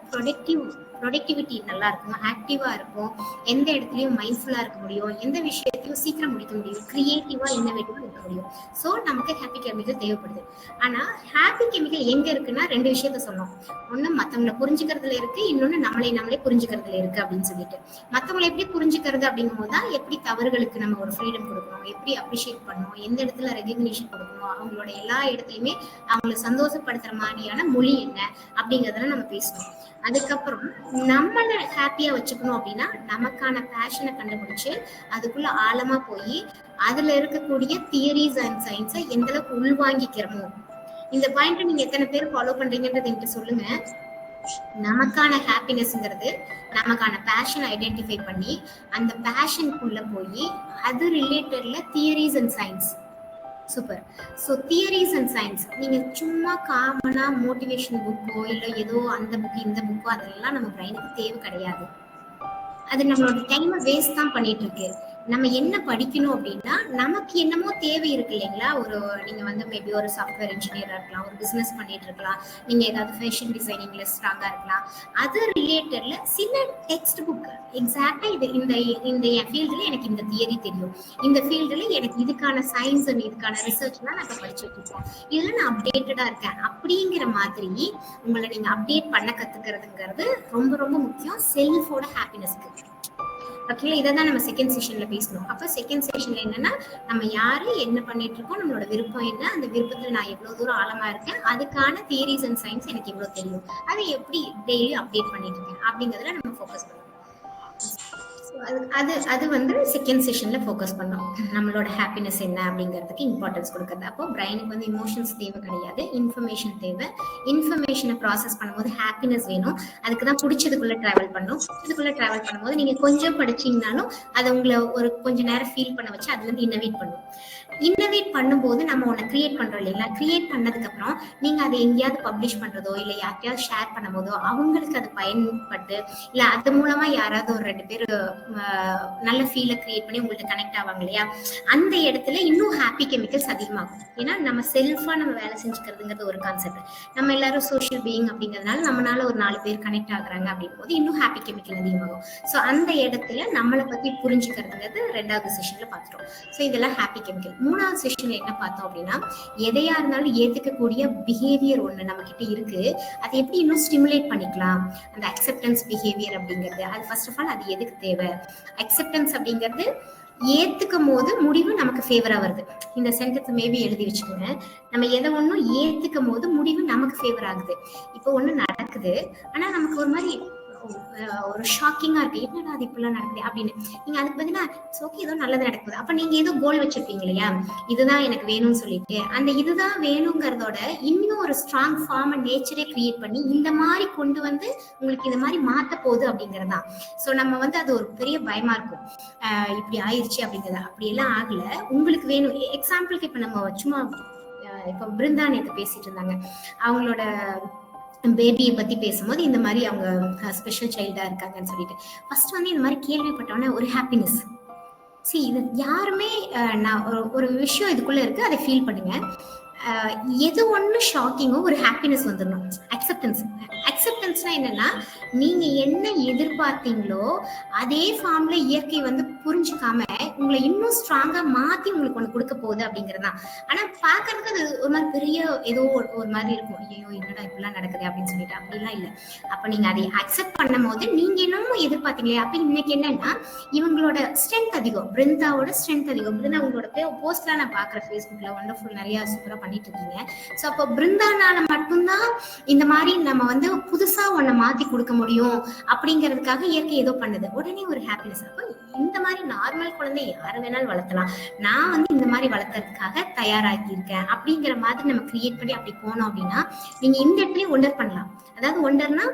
ப்ரொடக்டிவிட்டி நல்லா இருக்கும், ஆக்டிவா இருக்கும், எந்த இடத்துலயும் மைண்ட்ஃபுல்லா இருக்க முடியும், எந்த விஷயத்தையும் சீக்கிரம் முடிக்க முடியும், கிரியேட்டிவா இன்னோவேட்டிவா இருக்க முடியும். ஸோ நமக்கு ஹாப்பி கெமிக்கல் தேவைப்படுது. ஆனா ஹாப்பி கெமிக்கல் எங்க இருக்குன்னா ரெண்டு விஷயத்த சொன்னோம். ஒண்ணு மத்தவங்களை புரிஞ்சுக்கிறதுல இருக்கு, இன்னொன்னு நம்மளே புரிஞ்சுக்கிறதுல இருக்கு அப்படின்னு சொல்லிட்டு. மத்தவங்களை எப்படி புரிஞ்சுக்கிறது அப்படிங்கும் போதுதான் எப்படி தவறுகளுக்கு நம்ம ஒரு ஃப்ரீடம் கொடுக்கணும், எப்படி அப்ரிஷியேட் பண்ணணும், எந்த இடத்துல ரெகக்னிஷன் கொடுக்கணும், அவங்களோட எல்லா இடத்துலயுமே அவங்களை சந்தோஷப்படுத்துற மாதிரியான மொழி என்ன அப்படிங்கறதெல்லாம் நம்ம பேசணும். அதுக்கப்புறம் நம்மளை ஹாப்பியா வச்சுக்கணும் அப்படின்னா நமக்கான பேஷனை கண்டுபிடிச்சு அதுக்குள்ள ஆழமா போய் அதுல இருக்கக்கூடிய தியரிஸ் அண்ட் சயின்ஸை எந்த அளவுக்கு உள்வாங்கிக்கிறோமோ. இந்த பாயிண்ட் நீங்க எத்தனை பேர் ஃபாலோ பண்றீங்கன்றது என்கிட்ட சொல்லுங்க. நமக்கான ஹாப்பினஸ்ங்கிறது நமக்கான பேஷன் ஐடென்டிஃபை பண்ணி அந்த பேஷனுக்குள்ள போய் அது ரிலேட்டட்ல theories and science. Super. So theories and science நீங்க சும்மா காமனா மோட்டிவேஷன் புக்கோ இல்லை ஏதோ அந்த புக்கு இந்த புக்கோ அதெல்லாம் நம்ம பிரெயினுக்கு தேவை கிடையாது. அது நம்மளோட டைமை வேஸ்ட் தான் பண்ணிட்டு இருக்கு. நம்ம என்ன படிக்கணும் அப்படின்னா நமக்கு என்னமோ தேவை இருக்கு இல்லைங்களா? நீங்க மேபி ஒரு சாஃப்ட்வேர் இன்ஜினியரா இருக்கலாம், ஒரு பிசினஸ் பண்ணிட்டு இருக்கலாம், நீங்க ஏதாவது ஃபேஷன் டிசைனிங்ல ஸ்ட்ராங்கா இருக்கலாம். அது ரிலேட்டட்ல சில டெக்ஸ்ட் புக் எக்ஸாக்டா இந்த என் ஃபீல்டுல எனக்கு இந்த தியரி தெரியும், இந்த ஃபீல்டுல எனக்கு இதுக்கான சயின்ஸ் அண்ட் இதுக்கான ரிசர்ச்லாம் நான் படிச்சுட்டு இருக்கேன், இதுல நான் அப்டேட்டடா இருக்கேன் அப்படிங்கிற மாதிரி உங்களை நீங்க அப்டேட் பண்ண கத்துக்கிறதுங்கிறது ரொம்ப ரொம்ப முக்கியம் செல்ஃபோட ஹாப்பினஸ்க்கு. ஓகேங்களா? இதை தான் நம்ம செகண்ட் செஷன்ல பேசணும். அப்போ செகண்ட் செஷன்ல என்னன்னா, நம்ம யாரு என்ன பண்ணிட்டு இருக்கோம், நம்மளோட விருப்பம் என்ன, அந்த விருப்பத்துல நான் எவ்வளவு தூரம் ஆழமா இருக்கேன், அதுக்கான தியரிஸ் அண்ட் சயின்ஸ் எனக்கு எவ்வளவு தெரியும், அதை எப்படி டெய்லி அப்டேட் பண்ணிட்டு இருக்கேன் அப்படிங்கிறதுல நம்ம ஃபோக்கஸ் பண்ணணும். அது செகண்ட் செஷன்ல ஃபோக்கஸ் பண்ணோம். நம்மளோட ஹாப்பினஸ் என்ன அப்படிங்கிறதுக்கு இம்பார்ட்டன்ஸ் கொடுக்கறது. அப்போ பிரெயினுக்கு இமோஷன்ஸ் தேவை கிடையாது, இன்ஃபர்மேஷன் தேவை. இன்ஃபர்மேஷனை ப்ராசஸ் பண்ணும்போது ஹாப்பினஸ் வேணும். அதுக்கு தான் பிடிச்சதுக்குள்ள டிராவல் பண்ணணும். பிடிச்சதுக்குள்ள டிராவல் பண்ணும்போது நீங்க கொஞ்சம் படிச்சீங்கனாலும் அதை உங்களை ஒரு கொஞ்ச நேரம் ஃபீல் பண்ண வச்சு அதுல இருந்து இன்னோவேட் பண்ணும். இன்னோவேட் பண்ணும்போது நம்ம ஒன்று கிரியேட் பண்றோம் இல்லைங்களா? கிரியேட் பண்ணதுக்கு அப்புறம் நீங்க அதை எங்கேயாவது பப்ளிஷ் பண்றதோ இல்லை யார்கிட்டயாவது ஷேர் பண்ணும் போதோ அவங்களுக்கு அது பயன்பட்டு இல்லை அது மூலமா யாராவது ஒரு 2 பேர் நல்ல ஃபீலை கிரியேட் பண்ணி உங்கள்ட்ட கனெக்ட் ஆவாங்க இல்லையா? அந்த இடத்துல இன்னும் ஹாப்பி கெமிக்கல்ஸ் அதிகமாகும். ஏன்னா நம்ம செல்ஃபா நம்ம வேலை செஞ்சுக்கிறதுங்கிறது ஒரு கான்செப்ட். நம்ம எல்லாரும் சோஷியல் பீயிங் அப்படிங்கிறதுனால நம்மளால ஒரு 4 பேர் கனெக்ட் ஆகுறாங்க அப்படின் போது இன்னும் ஹாப்பி கெமிக்கல் அதிகமாகும். ஸோ அந்த இடத்துல நம்மளை பத்தி புரிஞ்சுக்கிறதுங்கிறது 2வது செஷன்ல பார்த்துட்டோம். ஸோ இதெல்லாம் ஹாப்பி கெமிக்கல். 3வது செஷன்ல என்ன பார்த்தோம் அப்படின்னா, எதையா இருந்தாலும் ஏத்துக்கக்கூடிய பிஹேவியர் ஒண்ணு நம்ம கிட்ட இருக்கு, அதை எப்படி இன்னும் ஸ்டிமுலேட் பண்ணிக்கலாம், அந்த அக்செப்டன்ஸ் பிஹேவியர் அப்படிங்கிறது. அது ஃபர்ஸ்ட் ஆஃப் ஆல் அது எதுக்கு தேவை? அக்செப்டன்ஸ் அப்படிங்கிறது ஏத்துக்கும் போது முடிவு நமக்கு ஃபேவரா வருது. இந்த சென்டென்ஸ் மேபி எழுதி வச்சுக்கோங்க. நம்ம எதை ஒன்னும் ஏத்துக்கும் போது முடிவு நமக்கு ஃபேவர் ஆகுது. இப்போ ஒண்ணு நடக்குது, ஆனா நமக்கு ஒரு மாதிரி ஒரு ஷாக்கிங்கா இருக்கு, என்னடா அது இப்பெல்லாம் நடக்குது அப்படின்னு. நீங்க அதுக்கு பதிலா ஓகே ஏதோ நல்லது நடக்குது, அப்ப நீங்க ஏதோ கோல் வச்சிருப்பீங்க இல்லையா, இதுதான் எனக்கு வேணும்னு சொல்லிட்டு, அந்த இதுதான் வேணுங்கிறதோட இன்னும் ஒரு ஸ்ட்ராங் ஃபார்ம் நேச்சரே கிரியேட் பண்ணி இந்த மாதிரி கொண்டு வந்து உங்களுக்கு இந்த மாதிரி மாத்த போகுது அப்படிங்கறதுதான். சோ நம்ம அது ஒரு பெரிய பயமா இருக்கும், இப்படி ஆயிடுச்சு அப்படிங்கிறது. அப்படி எல்லாம் ஆகல, உங்களுக்கு வேணும். எக்ஸாம்பிளுக்கு இப்ப நம்ம சும்மா இப்ப பிருந்தா நேத்து பேசிட்டு இருந்தாங்க, அவங்களோட பேபியை பத்தி பேசும்போது இந்த மாதிரி அவங்க ஸ்பெஷல் சைல்டா இருக்காங்கன்னு சொல்லிட்டு ஃபர்ஸ்ட் வந்து இந்த மாதிரி கேள்விப்பட்டோன்னே ஒரு ஹாப்பினஸ். இது யாருமே நான் ஒரு விஷயம் இதுக்குள்ள இருக்கு, அதை ஃபீல் பண்ணுங்க. எது ஒண்ணு ஷாக்கிங்கோ ஒரு ஹாப்பினஸ் வந்துடணும். அக்செப்டன்ஸ்னா என்னன்னா, நீங்க என்ன எதிர்பார்த்தீங்களோ அதே ஃபார்ம்ல இயற்கை வந்து புரிஞ்சுக்காம உங்களை இன்னும் ஸ்ட்ராங்கா மாத்தி உங்களுக்கு ஒண்ணு கொடுக்க போகுது அப்படிங்கறதுதான். ஆனா பாக்குறதுக்கு அது ஒரு மாதிரி பெரிய ஏதோ ஒரு மாதிரி இருக்கும், ஐயோ என்னடா இப்படிலாம் நடக்குது அப்படின்னு சொல்லிட்டு. அப்படிலாம் இல்ல. அப்ப நீங்க அதை அக்செப்ட் பண்ணும் போது நீங்க என்னமோ எதிர்பார்த்தீங்களே. அப்ப இன்னைக்கு என்னன்னா, இவங்களோட ஸ்ட்ரென்த் அதிகம், பிருந்தாவோட ஸ்ட்ரென்த் அதிகம். பிருந்தா உங்களோட போஸ்ட்லாம் நான் பாக்குறேன் ஃபேஸ்புக்ல, வண்டர்ஃபுல், நிறைய சூப்பரா பண்ணிட்டு இருக்கீங்க. சோ அப்ப பிருந்தானால மட்டும்தான் இந்த மாதிரி நம்ம வந்து புதுசா ஒன்ன மாத்தி கொடுக்க முடியும் அப்படிங்கிறதுக்காக இயற்கை ஏதோ பண்ணுது. உடனே ஒரு ஹாப்பினஸ். அப்ப இந்த மாதிரி நார்மல் குழந்தை யாரு வேணாலும் வளர்த்தலாம், நான் வந்து இந்த மாதிரி வளர்க்கறதுக்காக தயாராகி இருக்கேன் அப்படிங்கிற மாதிரி நம்ம கிரியேட் பண்ணி அப்படி போனோம் அப்படின்னா நீங்க இந்த இடத்துலயும் ஒண்டர் பண்ணலாம். அதாவது ஒண்டர்னா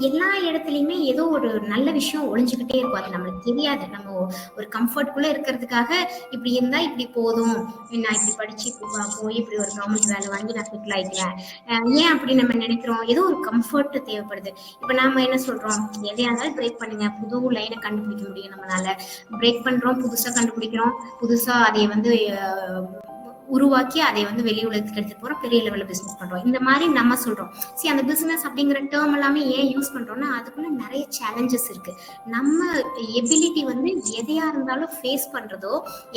எல்லா இடத்துலயுமே ஏதோ ஒரு நல்ல விஷயம் ஒளிஞ்சுக்கிட்டே இருக்கும், அது நம்மளுக்கு தெரியாது. நம்ம ஒரு கம்ஃபர்ட்குள்ள இருக்கிறதுக்காக இப்படி இருந்தா இப்படி போதும், நான் இப்படி படிச்சு இப்படி போய் இப்படி ஒரு கவர்மெண்ட் வேலை வாங்கி நான் செட்டில் ஆயிக்கிறேன், ஏன் அப்படி நம்ம நினைக்கிறோம்? ஏதோ ஒரு கம்ஃபர்ட் தேவைப்படுது. இப்ப நாம என்ன சொல்றோம், எதையா இருந்தாலும் பிரேக் பண்ணுங்க, புது லைனை கண்டுபிடிக்க முடியும் நம்மளால. பிரேக் பண்றோம், புதுசா கண்டுபிடிக்கிறோம், புதுசா அதை வந்து உருவாக்கி அதை வந்து வெளி உலகத்துக்கு எடுத்துட்டு போறோம், பெரிய லெவல்ல பிசினஸ் பண்றோம். இந்த மாதிரி நம்ம சொல்றோம். அந்த பிசினஸ் அப்படிங்கிற டேர்ம் எல்லாமே ஏன் யூஸ் பண்றோம்னா அதுக்குள்ள நிறைய சேலஞ்சஸ் இருக்கு. நம்ம எபிலிட்டி வந்து எதையா இருந்தாலும் ஃபேஸ் பண்றதோ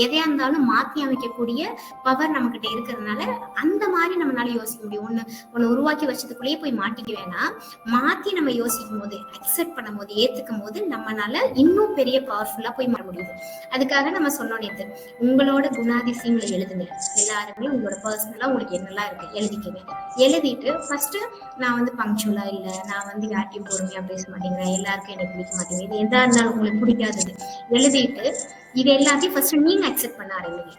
எதையா இருந்தாலும் மாத்தி அமைக்கக்கூடிய பவர் நம்ம கிட்ட இருக்கிறதுனால அந்த மாதிரி நம்மளால யோசிக்க முடியும். ஒண்ணு உருவாக்கி வச்சதுக்குள்ளேயே போய் மாட்டிக்க வேணாம், மாத்தி நம்ம யோசிக்கும் போது, அக்செப்ட் பண்ணும் போது, ஏத்துக்கும் போது நம்மளால இன்னும் பெரிய பவர்ஃபுல்லா போய் மாற முடியுது. அதுக்காக நம்ம சொன்னோம் நேத்து, உங்களோட குணாதிசயங்களை எழுதுங்க. எல்லாருமே உங்களோட பர்சனலா உங்களுக்கு என்னெல்லாம் இருக்கு எழுதிக்கங்க. எழுதிட்டு ஃபர்ஸ்ட் நான் வந்து பங்க்சுவலா இல்ல, நான் வந்து யார்ட்டையும் பொறுமையா பேச மாட்டேங்கிறேன், எல்லாருக்கும் எனக்கு பிடிக்க மாட்டேங்குது, இது எதா இருந்தாலும் உங்களுக்கு பிடிக்காதது எழுதிட்டு இது எல்லாத்தையும் ஃபர்ஸ்ட் நீங்க அக்செப்ட் பண்ண ஆரம்பிங்க.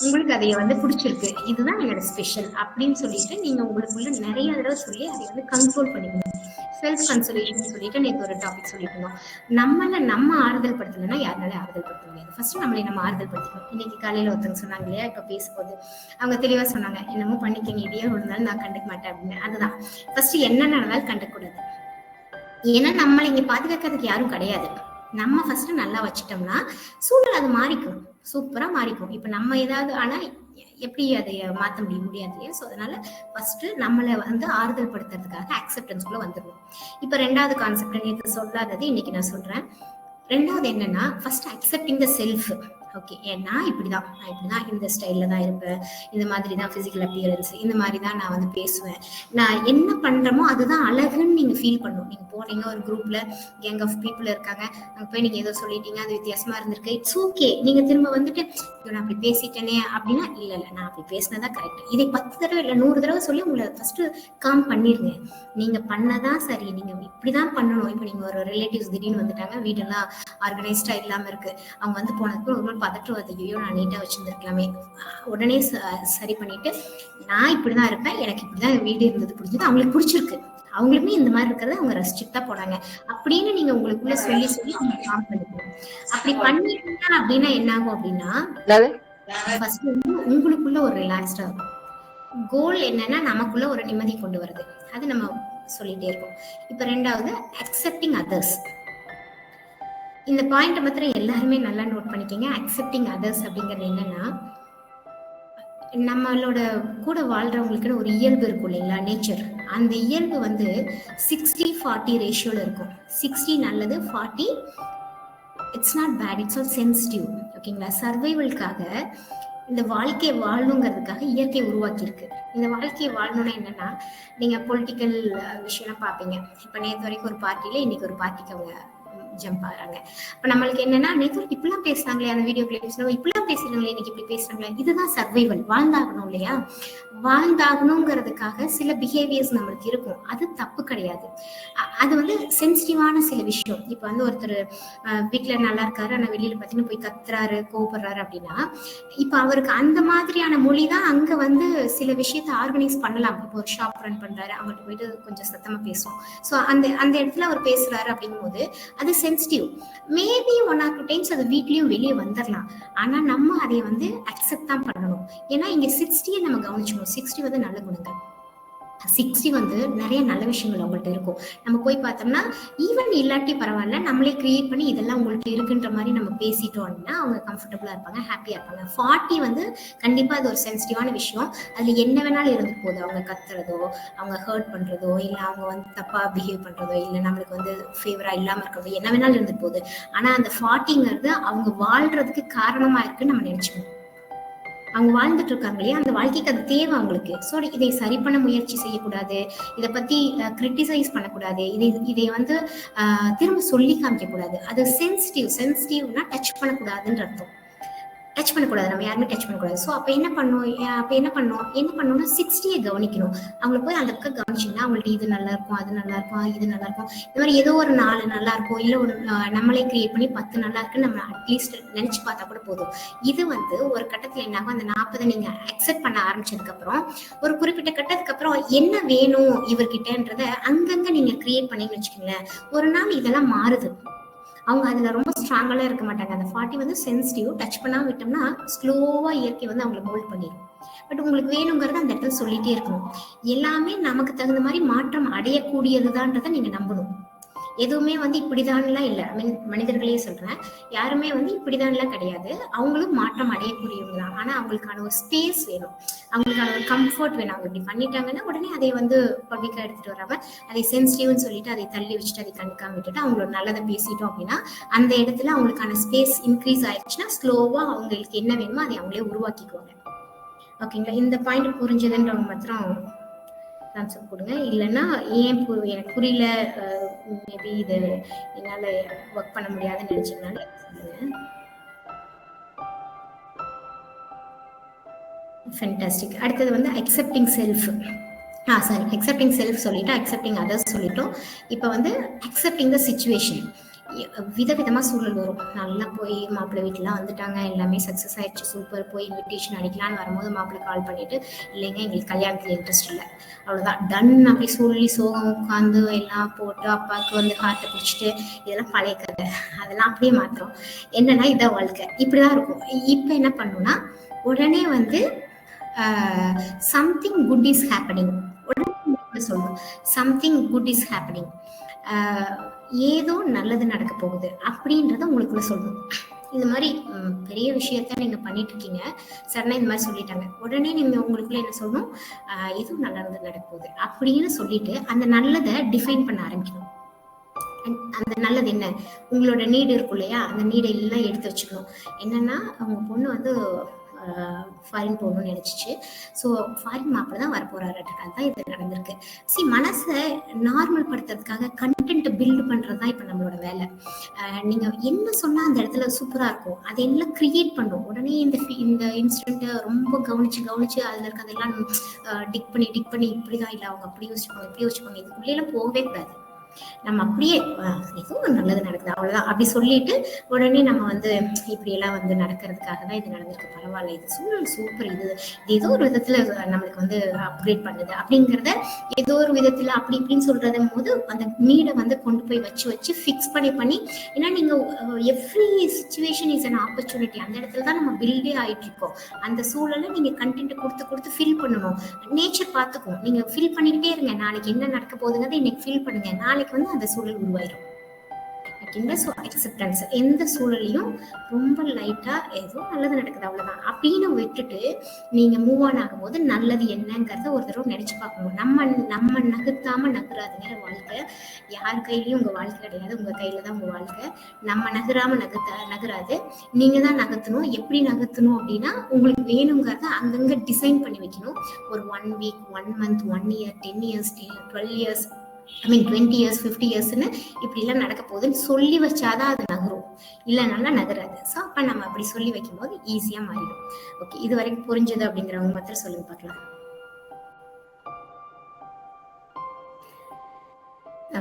உங்களுக்கு அதை வந்து பிடிச்சிருக்கு, இதுதான் என்னோட ஸ்பெஷல் அப்படின்னு சொல்லிட்டு நீங்க உங்களுக்குள்ள நிறைய தடவை சொல்லி அதை வந்து கண்ட்ரோல் பண்ணிக்கணும். செல்ஃப் கன்சோலேஷன் சொல்லிட்டு நேற்று ஒரு டாபிக் சொல்லிட்டு இருந்தோம். நம்ம ஆறுதல் படுத்தலைன்னா யாருனாலே ஆறுதல் படுத்த முடியாது. ஃபர்ஸ்ட் நம்மளே நம்ம ஆறுதல் படுத்திக்கணும். இன்னைக்கு காலையில ஒருத்தவங்க சொன்னாங்க இல்லையா, இப்ப பேசும்போது அவங்க தெளிவா சொன்னாங்க, என்னமோ பண்ணிக்கங்க, இடையே விழுந்தாலும் நான் கண்டுக்க மாட்டேன் அப்படின்னு. அதுதான் ஃபர்ஸ்ட் என்ன நடந்தாலும் கண்டுக்க கூடாது. ஏன்னா நம்மளை இங்க பாதுகாக்கிறதுக்கு யாரும் கிடையாது. நம்ம ஃபர்ஸ்ட் நல்லா வச்சுட்டோம்னா சூழல் அது மாறிக்கும், சூப்பரா மாறிக்கும். இப்ப நம்ம ஏதாவது ஆனா எப்படி அதை மாற்ற முடியாது இல்லையா? ஸோ அதனால ஃபர்ஸ்ட் நம்மளை வந்து ஆறுதல் படுத்துறதுக்காக அக்செப்டன்ஸ்குள்ள வந்துடணும். இப்ப ரெண்டாவது கான்செப்ட் நேற்று சொல்லாதது இன்னைக்கு நான் சொல்றேன். ரெண்டாவது என்னன்னா, ஃபர்ஸ்ட் அக்செப்டிங் த செல்ஃப். ஓகே, நான் இப்படிதான் இந்த ஸ்டைல்ல தான் இருப்பேன், இந்த மாதிரி தான் பிசிக்கல் அப்பியரன்ஸ், இந்த மாதிரி தான் நான் வந்து பேசுவேன், நான் என்ன பண்றேனோ அதுதான் அழகுன்னு நீங்க ஃபீல் பண்ணணும். நீங்க போனீங்க ஒரு குரூப்ல கேங் ஆஃப் பீப்புள் இருக்காங்க, அங்க போய் நீங்க ஏதோ சொல்லிட்டீங்க, அது வித்தியாசமா இருந்திருக்கு, இட்ஸ் ஓகே. நீங்க திரும்ப வந்துட்டு நான் அப்படி பேசிட்டேனே அப்படின்னா இல்ல நான் அப்படி பேசினதான் கரெக்ட், இதை 10 தடவை இல்ல 100 தடவை சொல்லி உங்களை ஃபர்ஸ்ட் காம் பண்ணிருங்க. நீங்க பண்ணதான் சரி, நீங்க இப்படிதான் பண்ணணும். இப்ப நீங்க ஒரு ரிலேட்டிவ்ஸ் திடீர்னு வந்துட்டாங்க, வீடெல்லாம் ஆர்கனைஸ்டா இல்லாம இருக்கு, அவங்க வந்து போனதுக்கு ஒரு பதட்டு வருது, ஐயோ நான் நீட்டா வச்சிருந்திருக்கலாமே, உடனே சரி பண்ணிட்டு நான் இப்படிதான் இருப்பேன், எனக்கு இப்படிதான் வீடு இருந்தது பிடிச்சது, அவங்களுக்கு பிடிச்சிருக்கு, அவங்களுமே இந்த மாதிரி இருக்கிறத அவங்க ரசிச்சுட்டு தான் போனாங்க அப்படின்னு நீங்க உங்களுக்குள்ள சொல்லி அவங்க காம் பண்ணிக்கணும். அப்படி பண்ணிட்டீங்க அப்படின்னா என்ன ஆகும் அப்படின்னா, ஃபர்ஸ்ட் வந்து உங்களுக்குள்ள ஒரு ரிலாக்ஸ்டா இருக்கும். கோல் என்னன்னா நமக்குள்ள ஒரு நிம்மதி கொண்டு வருது, அது நம்ம சொல்லிட்டே இருக்கோம். இப்ப ரெண்டாவது அக்செப்டிங் அதர்ஸ். இந்த பாயிண்ட் மாத்திரம் எல்லாருமே நல்லா நோட் பண்ணிக்கங்க. அக்செப்டிங் அதர்ஸ் அப்படிங்கிறது என்னன்னா, நம்மளோட கூட வாழ்றவங்களுக்குன்னு ஒரு இயல்பு இருக்கும் இல்லைங்களா, நேச்சர். அந்த இயல்பு வந்து 60-40 ரேஷியோல இருக்கும். 60 நல்லது, 40 it's not bad, it's all sensitive. ஓகேங்களா? சர்வைவல்காக இந்த வாழ்க்கையை வாழணுங்கிறதுக்காக இயற்கை உருவாக்கி இருக்கு. இந்த வாழ்க்கையை வாழணும்னா என்னன்னா, நீங்க பொலிட்டிக்கல் விஷயம்லாம் பார்ப்பீங்க. இப்ப நேற்று வரைக்கும் ஒரு பார்ட்டியில இன்னைக்கு ஒரு பார்ட்டிக்கு அவங்க ஜம்ப் ஆகிறாங்க. அப்ப நம்மளுக்கு என்னன்னா, நேற்று இப்படிலாம் பேசுறாங்களே, அந்த வீடியோ கிளிப்ஸ் இப்படிலாம் பேசுறாங்களே, இன்னைக்கு இப்படி பேசுறாங்களே, இதுதான் சர்வைவல். வாழ்ந்தாகணும் இல்லையா? வாழ்ந்தாகணுங்கிறதுக்காக சில பிஹேவியர்ஸ் நம்மளுக்கு இருக்கும், அது தப்பு கிடையாது. அது வந்து சென்சிட்டிவான சில விஷயம். இப்ப வந்து ஒருத்தர் வீட்டுல நல்லா இருக்காரு, ஆனா வெளியில பாத்தீங்கன்னா போய் கத்துறாரு, கோபப்படுறாரு அப்படின்னா, இப்ப அவருக்கு அந்த மாதிரியான மொழி தான் அங்க வந்து சில விஷயத்த ஆர்கனைஸ் பண்ணலாம். இப்போ ஒரு ஷாப் ரன் பண்றாரு, அவங்கள்ட்ட போயிட்டு கொஞ்சம் சத்தமா பேசுவோம். ஸோ அந்த இடத்துல அவர் பேசுறாரு அப்படிங்கும் போது அது சென்சிட்டிவ். மேபி 1 or 2 டைம்ஸ் அது வீட்லயும் வெளியே வந்துடலாம். ஆனா நம்ம அதை வந்து அக்செப்ட் தான் பண்ணணும். ஏன்னா இங்க 60 நம்ம கவனிச்சோம். 60 வந்து நல்ல குணங்கள். 60 வந்து நிறைய நல்ல விஷயங்கள் அவங்கள்ட்ட இருக்கும். நம்ம போய் பார்த்தோம்னா ஈவன் இல்லாட்டி பரவாயில்ல, நம்மளே கிரியேட் பண்ணி இதெல்லாம் உங்கள்ட்ட இருக்குன்ற மாதிரி நம்ம பேசிட்டோம் அப்படின்னா அவங்க கம்ஃபர்டபுளா இருப்பாங்க, ஹாப்பியா இருப்பாங்க. 40 வந்து கண்டிப்பா அது ஒரு சென்சிட்டிவான விஷயம். அதுல என்ன வேணாலும் இருந்து போகுது, அவங்க கத்துறதோ, அவங்க ஹர்ட் பண்றதோ, இல்ல அவங்க வந்து தப்பா பிஹேவ் பண்றதோ, இல்ல நம்மளுக்கு வந்து ஃபேவரா இல்லாம இருக்கிறதோ, என்ன வேணாலும் இருந்து போகுது. ஆனா அந்த 40ங்கிறது அவங்க வாழ்றதுக்கு காரணமா இருக்குன்னு நம்ம நினைச்சுக்கணும். அவங்க வாழ்ந்துட்டு இருக்காங்க இல்லையா, அந்த வாழ்க்கைக்கு அது தேவை அவங்களுக்கு. ஸோ இதை சரி பண்ண முயற்சி செய்யக்கூடாது, இதை பத்தி கிரிட்டிசைஸ் பண்ணக்கூடாது, இதை வந்து திரும்ப சொல்லி காமிக்க கூடாது. அது சென்சிட்டிவ்னா டச் பண்ணக்கூடாதுன்ற அர்த்தம். டச் பண்ணக்கூடாது, நம்ம யாருமே டச் பண்ணக்கூடாது. ஸோ அப்போ என்ன பண்ணோம்னா 60 கவனிக்கணும். அவங்களை போய் அந்த பக்கம் கவனிச்சிங்கன்னா அவங்கள்ட்ட இது நல்லா இருக்கும், அது நல்லா இருக்கும், இது நல்லா இருக்கும், இந்த மாதிரி ஏதோ ஒரு 4 நல்லா இருக்கும், இல்லை ஒரு நம்மளே கிரியேட் பண்ணி 10 நல்லா இருக்குன்னு நம்ம அட்லீஸ்ட் நினைச்சு பார்த்தா கூட போதும். இது வந்து ஒரு கட்டத்தில் என்னாகும், அந்த 40 நீங்க அக்செப்ட் பண்ண ஆரம்பிச்சதுக்கு அப்புறம் ஒரு குறிப்பிட்ட கட்டத்துக்கு அப்புறம் என்ன வேணும் இவர்கிட்டன்றத அங்கங்க நீங்க கிரியேட் பண்ணீங்கன்னு வச்சுக்கோங்களேன், ஒரு நாள் இதெல்லாம் மாறுது. அவங்க அதுல ரொம்ப ஸ்ட்ராங்கெல்லாம் இருக்க மாட்டாங்க. அந்த 40 வந்து சென்சிட்டிவ், டச் பண்ணாம விட்டோம்னா ஸ்லோவா இயற்கை வந்து அவங்களை மோல்ட் பண்ணிடும். பட் உங்களுக்கு வேணுங்கிறத அந்த இடத்துல சொல்லிட்டே இருக்கணும். எல்லாமே நமக்கு தகுந்த மாதிரி மாற்றம் அடையக்கூடியதுதான்றதை நீங்க நம்பணும். எதுவுமே வந்து இப்படிதான்லாம் இல்லை. ஐ மீன் மனிதர்களே சொல்றேன், யாருமே வந்து இப்படிதான்லாம் கிடையாது. அவங்களும் மாற்றம் அடையக்கூடியவங்க தான். ஆனா அவங்களுக்கான ஒரு ஸ்பேஸ் வேணும், அவங்களுக்கான ஒரு கம்ஃபர்ட் வேணும். அவங்க இப்படி பண்ணிட்டாங்கன்னா உடனே அதை வந்து பப்ளிக்கா எடுத்துட்டு வராம அதை சென்சிட்டிவ்னு சொல்லிட்டு அதை தள்ளி வச்சுட்டு அதை கண்டுக்காம விட்டுட்டு அவங்களோட நல்லதை பேசிட்டோம் அப்படின்னா அந்த இடத்துல அவங்களுக்கான ஸ்பேஸ் இன்க்ரீஸ் ஆயிடுச்சுன்னா ஸ்லோவா அவங்களுக்கு என்ன வேணுமோ அதை அவங்களே உருவாக்கிக்குவாங்க. ஓகேங்களா? இந்த பாயிண்ட் புரிஞ்சதுன்றவங்க மாத்திரம் கான்செப்ட் கொடுங்க. இல்லைன்னா ஏன் எனக்கு புரியல, மேபி இது என்னால ஒர்க் பண்ண முடியாதுன்னு நினைச்சீங்கனால சொல்லுங்க. ஃபேண்டாஸ்டிக். அடுத்தது வந்து அக்செப்டிங் செல்ஃப். அக்செப்டிங் செல்ஃப் சொல்லிட்டு அக்செப்டிங் அதர்ஸ் சொல்லிட்டோம். இப்போ வந்து அக்செப்டிங் த சிச்சுவேஷன். விதவிதமா சூழல் வரும். நல்லா போய் மாப்பிள்ளை வீட்டுலாம் வந்துட்டாங்க, எல்லாமே சக்ஸஸ் ஆயிடுச்சு, சூப்பர், போய் இன்விடேஷன் அடிக்கலான்னு வரும்போது மாப்பிள்ளை கால் பண்ணிட்டு இல்லைங்க எங்களுக்கு கல்யாணத்துல இன்ட்ரெஸ்ட் இல்லை, அவ்வளோதான் டன் அப்படி சொல்லி சோகம் உட்காந்து எல்லாம் போட்டு அப்பாவுக்கு வந்து ஹார்ட்டை பிடிச்சிட்டு இதெல்லாம் பழைய கதை, அதெல்லாம் அப்படியே மாத்திரம். என்னன்னா இதான் வாழ்க்கை, இப்படிதான் இருக்கும். இப்போ என்ன பண்ணணும்னா உடனே வந்து சம்திங் குட் இஸ் ஹேப்பனிங், உடனே சொல்லணும் சம்திங் குட் இஸ் ஹேப்பனிங், ஏதோ நல்லது நடக்க போகுது அப்படின்றத உங்களுக்குள்ள சொல்லணும். இந்த மாதிரி பெரிய விஷயத்த நீங்க பண்ணிட்டு இருக்கீங்க, சடனா இந்த மாதிரி சொல்லிட்டாங்க, உடனே நீங்க உங்களுக்குள்ள என்ன சொல்லணும், ஏதோ நல்லது நடக்க போகுது அப்படின்னு சொல்லிட்டு அந்த நல்லதை டிஃபைன் பண்ண ஆரம்பிக்கணும். அந்த நல்லது என்ன, உங்களோட நீடு இருக்கும் இல்லையா, அந்த நீடை எல்லாம் எடுத்து வச்சுக்கணும். என்னன்னா அவங்க பொண்ணு வந்து ஃபாரின் போகணும்னு நினைச்சிச்சு, ஸோ ஃபாரின் மாப்பிள்ள தான் வரப்போறாரு, அதுதான் இது நடந்திருக்கு. மனசை நார்மல் படுத்துறதுக்காக கண்டென்ட் பில்டு பண்றது தான் இப்போ நம்மளோட வேலை. நீங்க என்ன சொன்னா அந்த இடத்துல சூப்பரா இருக்கும் அதை எல்லாம் கிரியேட் பண்ணும். உடனே இந்த இன்சிடென்ட்டை ரொம்ப கவனிச்சு அதுல இருக்கிறதெல்லாம் டிக் பண்ணி இப்படிதான் இல்லை அவங்க அப்படி யோசிச்சுப்பாங்க இதுக்குள்ளேலாம் போகவே கூடாது. நம்ம அப்படியே எதுவும் நல்லது நடக்குது அவ்வளவுதான் அப்படி சொல்லிட்டு உடனே நம்ம வந்து இப்படி எல்லாம் வந்து நடக்கிறதுக்காக தான் இது நடந்திருக்கு, பரவாயில்ல, இது சூழல் சூப்பர், இது ஏதோ ஒரு விதத்துல நம்மளுக்கு வந்து அப்கிரேட் பண்ணுது அப்படிங்கிறத ஏதோ ஒரு விதத்துல அப்படி இப்படின்னு சொல்றதும் போது அந்த நீடை வந்து கொண்டு போய் வச்சு ஃபிக்ஸ் பண்ணி ஏன்னா நீங்க every situation is an opportunity, அந்த இடத்துல தான் நம்ம பில்டே ஆயிட்டு இருக்கோம். அந்த சூழலை நீங்க கண்டென்ட் கொடுத்து ஃபில் பண்ணணும். நேச்சர் பார்த்துக்கும், நீங்க ஃபில் பண்ணிக்கிட்டே இருங்க, நாளைக்கு என்ன நடக்க போகுதுங்கிறத இன்னைக்கு ஃபில் பண்ணுங்க, நாளைக்கு வந்து அந்த சூழல் உருவாயிடும். ஸோ அக்செப்டன்ஸ், எந்த சூழலையும் ரொம்ப லைட்டா ஏதோ நல்லது நடக்குது அவ்வளவுதான் அப்படின்னு விட்டுட்டு நீங்க மூவ் ஆன் ஆகும்போது நல்லது என்னங்கிறத ஒரு தடவை நினைச்சு பார்க்கணும். நம்ம நகர்த்தாம நகராதுங்க வாழ்க்கை, யார் கையிலயும் உங்க வாழ்க்கை கிடையாது, உங்க கையில தான் உங்க வாழ்க்கை. நம்ம நகராம நகராது, நீங்க தான் நகர்த்தணும். எப்படி நகர்த்தணும் அப்படின்னா உங்களுக்கு வேணுங்கிறத அங்கங்க டிசைன் பண்ணி வைக்கணும். ஒரு 1 week 1 month 1 year 10 years 12 years 20 years 50 yearsன்னு இப்படி எல்லாம் நடக்க போகுதுன்னு சொல்லி வச்சாதான் அது நகரும், இல்லைனால நகராது. ஸோ அப்ப நம்ம அப்படி சொல்லி வைக்கும் போது ஈஸியா மாறிடும். ஓகே, இது வரைக்கும் புரிஞ்சது அப்படிங்கிறவங்க மாத்திரம் சொல்லுங்க பார்க்கலாம்.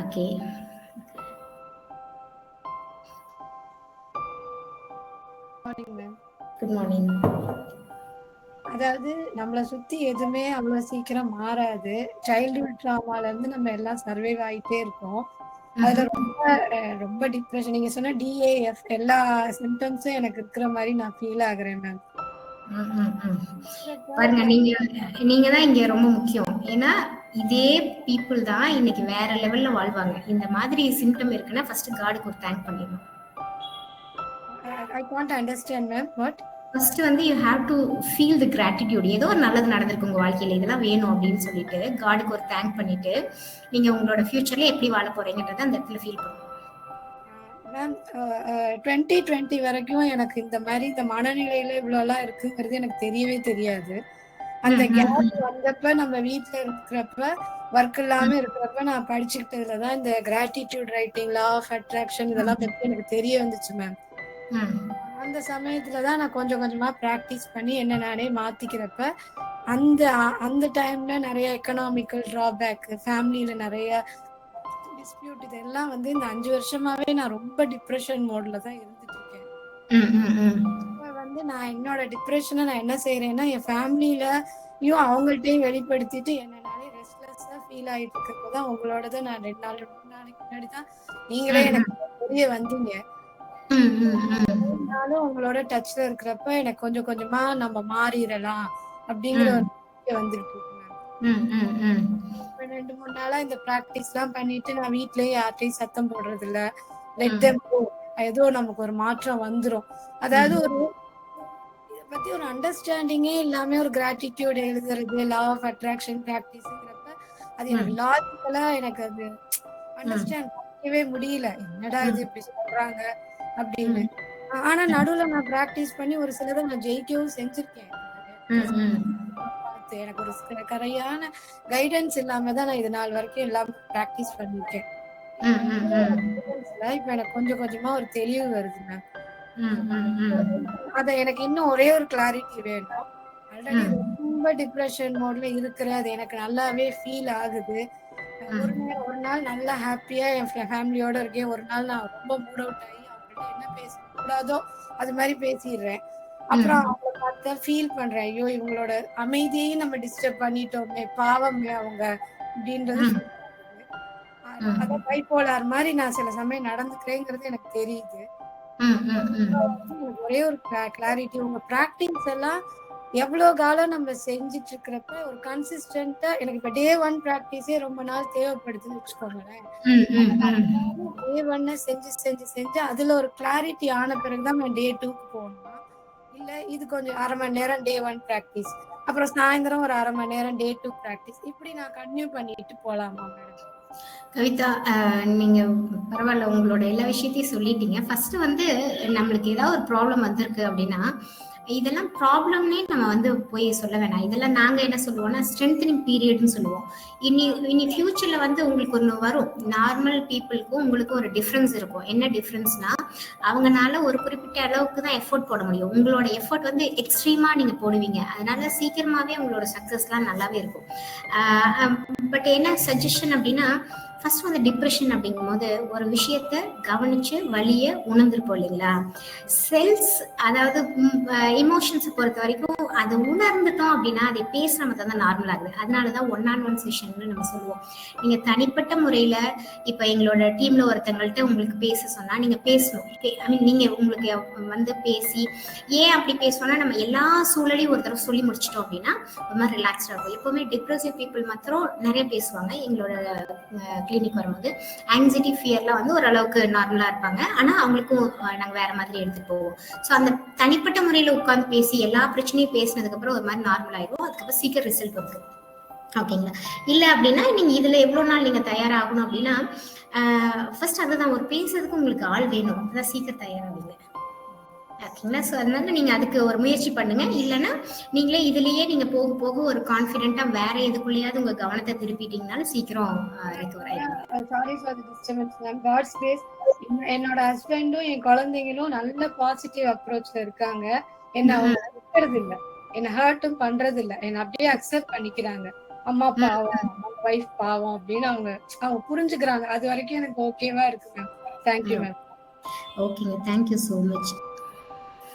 Okay, good morning. அதாவது நம்மளை சுத்தி எதுவுமே அவ்வளவு சீக்கிரம் மாறாது. சைல்ட்ஹுட் ட்ராமால இருந்து நம்ம எல்லாம் சர்வைவ் ஆயிட்டே இருக்கோம். அதுல ரொம்ப டிப்ரெஷன், நீங்க சொன்ன DAF எல்லா சிம்டம்ஸும் எனக்கு இருக்கிற மாதிரி நான் ஃபீல் ஆகுறேன் மேம். பாருங்க, நீங்க தான் இங்க ரொம்ப முக்கியம். ஏன்னா இதே பீப்புள் தான் இன்னைக்கு வேற லெவல்ல வாழ்வாங்க. இந்த மாதிரி சிம்டம் இருக்குன்னா ஃபர்ஸ்ட் காடுக்கு ஒரு தேங்க் பண்ணிடணும். I can't understand ma'am. What? First வந்து you have to feel the gratitude. ஏதோ ஒரு நல்லது நடந்திருக்கு உங்க வாழ்க்கையில, இதெல்லாம் வேணும் அப்படின்னு சொல்லிட்டு காடுக்கு ஒரு தேங்க் பண்ணிட்டு நீங்க உங்களோட ஃபியூச்சர்ல எப்படி வாழ போறீங்கன்றத அந்த இடத்துல ஃபீல் பண்ணுங்க. மேம் 2020 வரைக்கும் எனக்கு இந்த மாதிரி இந்த மனநிலையில இவ்வளோலாம் இருக்குங்கிறது எனக்கு தெரியவே தெரியாது. அந்த கேப் வந்தப்ப நம்ம வீட்டுல இருக்கிறப்ப ஒர்க் இல்லாம இருக்கிறப்ப நான் படிச்சுக்கிட்டதுலதான் இந்த gratitude writing, law of attraction இதெல்லாம் பத்தி எனக்கு தெரிய வந்துச்சு மேம். அந்த சமயத்துலதான் நான் கொஞ்சம் கொஞ்சமா பிராக்டிஸ் பண்ணி என்ன நானே மாத்திக்கிறப்ப அந்த டைம்ல நிறைய எக்கனாமிக்கல் டிராபேக், ஃபேமிலியில நிறைய டிஸ்பியூட், இதெல்லாம் வந்து இந்த 5 வருஷமாவே நான் ரொம்ப டிப்ரெஷன் மோட்ல தான் இருந்துட்டு இருக்கேன். வந்து நான் என்னோட டிப்ரெஷனை நான் என்ன செய்யறேன்னா என் ஃபேமிலியிலயும் அவங்கள்ட்டையும் வெளிப்படுத்திட்டு என்னனாலே ரெஸ்ட்லெஸ்ஸா ஃபீல் ஆயிட்டு இருக்கப்பதான் உங்களோடத நான் 2 நாளைக்கு முன்னாடி தான் நீங்களே எனக்கு தெரிய வந்தீங்க. உங்களோட டச்ல இருக்கிறப்ப எனக்கு கொஞ்சம் கொஞ்சமா நம்ம மாறிடலாம் அப்படிங்கிற ஒரு நம்பிக்கை வந்துட்டு இருக்கு. 2-3 நாளா இந்த பிராக்டிஸ் எல்லாம் பண்ணிட்டு நான் வீட்லயே யார்ட்டையும் சத்தம் போடுறது இல்ல. Let them go. ஏதோ நமக்கு ஒரு மாற்றம் வந்துரும். அதாவது ஒரு இத பத்தி ஒரு அண்டர்ஸ்டாண்டிங்கே இல்லாம ஒரு கிராட்டிடியூட் எழுதுறது, லா ஆஃப் அட்ராக்ஷன் பிராக்டிஸ்ங்கிறப்ப அது எனக்கு லாஜிக்கலா எனக்கு அது அண்டர்ஸ்டாண்ட் பண்ணவே முடியல. என்னடா இது இப்படி சொல்றாங்க அப்படின்னு. ஆனா நடுவுல நான் பிராக்டிஸ் பண்ணி ஒரு சிலதை நான் ஜெயிக்கவும் செஞ்சிருக்கேன். எனக்கு ஒரு கரையான கைடன்ஸ் இல்லாம தான் நான் இது நாள் வரைக்கும் எல்லாம் பிராக்டிஸ் பண்ணிருக்கேன். இப்ப எனக்கு கொஞ்சம் கொஞ்சமா ஒரு தெளிவு வருது மேம். அத எனக்கு இன்னும் ஒரே ஒரு கிளாரிட்டி வேணும். ஆல்ரெடி ரொம்ப டிப்ரெஷன் மோட்ல இருக்கிற அது எனக்கு நல்லாவே ஃபீல் ஆகுது. ஒரு நாள் நல்லா ஹாப்பியா என் ஃபேமிலியோட இருக்கேன், ஒரு நாள் நான் ரொம்ப மூட் அவுட் ஆகி அவங்கள்ட்ட என்ன பேசக்கூடாதோ அது மாதிரி பேசிடுறேன். அப்புறம் அவங்கள பார்த்து ஃபீல் பண்றேன், ஐயோ இவங்களோட அமைதியையும் நம்ம டிஸ்டர்ப் பண்ணிட்டோமே, பாவமே அவங்க அப்படின்றது. அதான் பைபோலார் மாதிரி நான் சில சமயம் நடந்துக்கிறேங்கிறது எனக்கு தெரியுது. ஒரே ஒரு கிளாரிட்டி, உங்க பிராக்டிஸ் எல்லாம் எவ்வளவு காலம் நம்ம செஞ்சிட்டு இருக்கிறப்ப ஒரு கன்சிஸ்டன்டா எனக்கு இப்ப டே 1 பிராக்டிஸே ரொம்ப நாள் தேவைப்படுதுன்னு வச்சுக்கோங்களேன். டே 1 செஞ்சு செஞ்சு செஞ்சு அதுல ஒரு கிளாரிட்டி ஆன பிறகுதான் நான் டே 2க்கு போகணுமா, இல்ல இது கொஞ்சம் 1/2 மணி நேரம் டே 1 பிராக்டிஸ், அப்புறம் சாயந்தரம் ஒரு 1/2 மணி நேரம் டே 2 பிராக்டிஸ், இப்படி நான் கன்டினியூ பண்ணிட்டு போலாமா மேடம்? கவிதா, நீங்க பரவாயில்ல, உங்களோட எல்லா விஷயத்தையும் சொல்லிட்டீங்க. ஃபர்ஸ்ட் வந்து நம்மளுக்கு ஏதாவது ஒரு ப்ராப்ளம் வந்திருக்கு அப்படின்னா இதெல்லாம் ப்ராப்ளம்னே நம்ம வந்து போய் சொல்ல வேணாம். இதெல்லாம் நாங்க என்ன சொல்லுவோம்னா ஸ்ட்ரென்தனிங் பீரியட்னு சொல்லுவோம். இனி ஃபியூச்சர்ல வந்து உங்களுக்கு ஒன்று வரும். நார்மல் பீப்புளுக்கும் உங்களுக்கும் ஒரு டிஃப்ரென்ஸ் இருக்கும். என்ன டிஃப்ரென்ஸ்னா, அவங்கனால ஒரு குறிப்பிட்ட அளவுக்கு தான் எஃபோர்ட் போட முடியும். உங்களோட எஃபோர்ட் வந்து எக்ஸ்ட்ரீமா நீங்க போடுவீங்க. அதனால சீக்கிரமாவே உங்களோட சக்சஸ்லாம் நல்லாவே இருக்கும். பட் என்ன சஜஷன் அப்படின்னா, ஃபர்ஸ்ட் வந்து டிப்ரெஷன் அப்படிங்கும் போது ஒரு விஷயத்த கவனிச்சு வலிய உணர்ந்துருப்போம் இல்லைங்களா. செல்ஸ், அதாவது இமோஷன்ஸை பொறுத்த வரைக்கும் அதை உணர்ந்துட்டோம் அப்படின்னா அதை பேசுற மாதிரி தான் நார்மல் ஆகுது. அதனாலதான் 1-on-1 செஷன் நம்ம சொல்லுவோம். நீங்க தனிப்பட்ட முறையில இப்ப எங்களோட டீம்ல ஒருத்தங்கள்ட்ட உங்களுக்கு பேச சொன்னா நீங்க பேசணும். ஐ மீன் நீங்க உங்களுக்கு வந்து பேசி, ஏன் அப்படி பேசணும்னா நம்ம எல்லா சூழலையும் ஒரு தடவை சொல்லி முடிச்சிட்டோம் அப்படின்னா ஒரு மாதிரி ரிலாக்ஸ்டா இருக்கும். எப்பவுமே டிப்ரெசிவ் பீப்புள் மாத்திரம் நிறைய பேசுவாங்க. எங்களோட கிளினிக் வரும்போது ஆங்ஸைட்டி, ஃபியர்லாம் வந்து ஓரளவுக்கு நார்மலா இருப்பாங்க. ஆனா அவங்களுக்கும் நாங்க வேற மாதிரி எடுத்துட்டு போவோம். ஸோ அந்த தனிப்பட்ட முறையில உட்காந்து பேசி எல்லா பிரச்சனையும் பேசினதுக்கு அப்புறம் ஒரு மாதிரி நார்மல் ஆயிடும். அதுக்கப்புறம் சீக்கிரம் ரிசல்ட் வந்துடும். ஓகேங்களா. இல்ல அப்படின்னா நீங்க இதுல எவ்வளவு நாள் நீங்க தயாராகணும் அப்படின்னா ஃபர்ஸ்ட் அதுதான், ஒரு பேசுறதுக்கு உங்களுக்கு ஆள் வேணும், அதான் சீக்கிரம் தயாராகுங்க. ஓகேங்களா. ஸோ அதனால நீங்க அதுக்கு ஒரு முயற்சி பண்ணுங்க. இல்லைன்னா நீங்களே இதுலயே நீங்க போக போக ஒரு கான்ஃபிடென்ட்டா வேற எதுக்குள்ளேயாவது உங்க கவனத்தை திருப்பிட்டீங்கனாலும் சீக்கிரம் ரெக்கவர் ஆயிடும். Sorry for the disturbance ma'am. God's grace, என்னோட ஹஸ்பண்டும் என் குழந்தைங்களும் நல்ல பாசிட்டிவ் அப்ரோச்ல இருக்காங்க. என்ன அவங்க விட்டுறது இல்ல, என்ன ஹர்ட்டும் பண்றது இல்ல, என்ன அப்படியே அக்செப்ட் பண்ணிக்கிறாங்க. அம்மா பாவம், வைஃப் பாவம் அப்படின்னு அவங்க புரிஞ்சுக்கிறாங்க. அது வரைக்கும் எனக்கு ஓகேவா இருக்கு மேம். Thank you ma'am. ஓகேங்க, தேங்க்யூ ஸோ மச்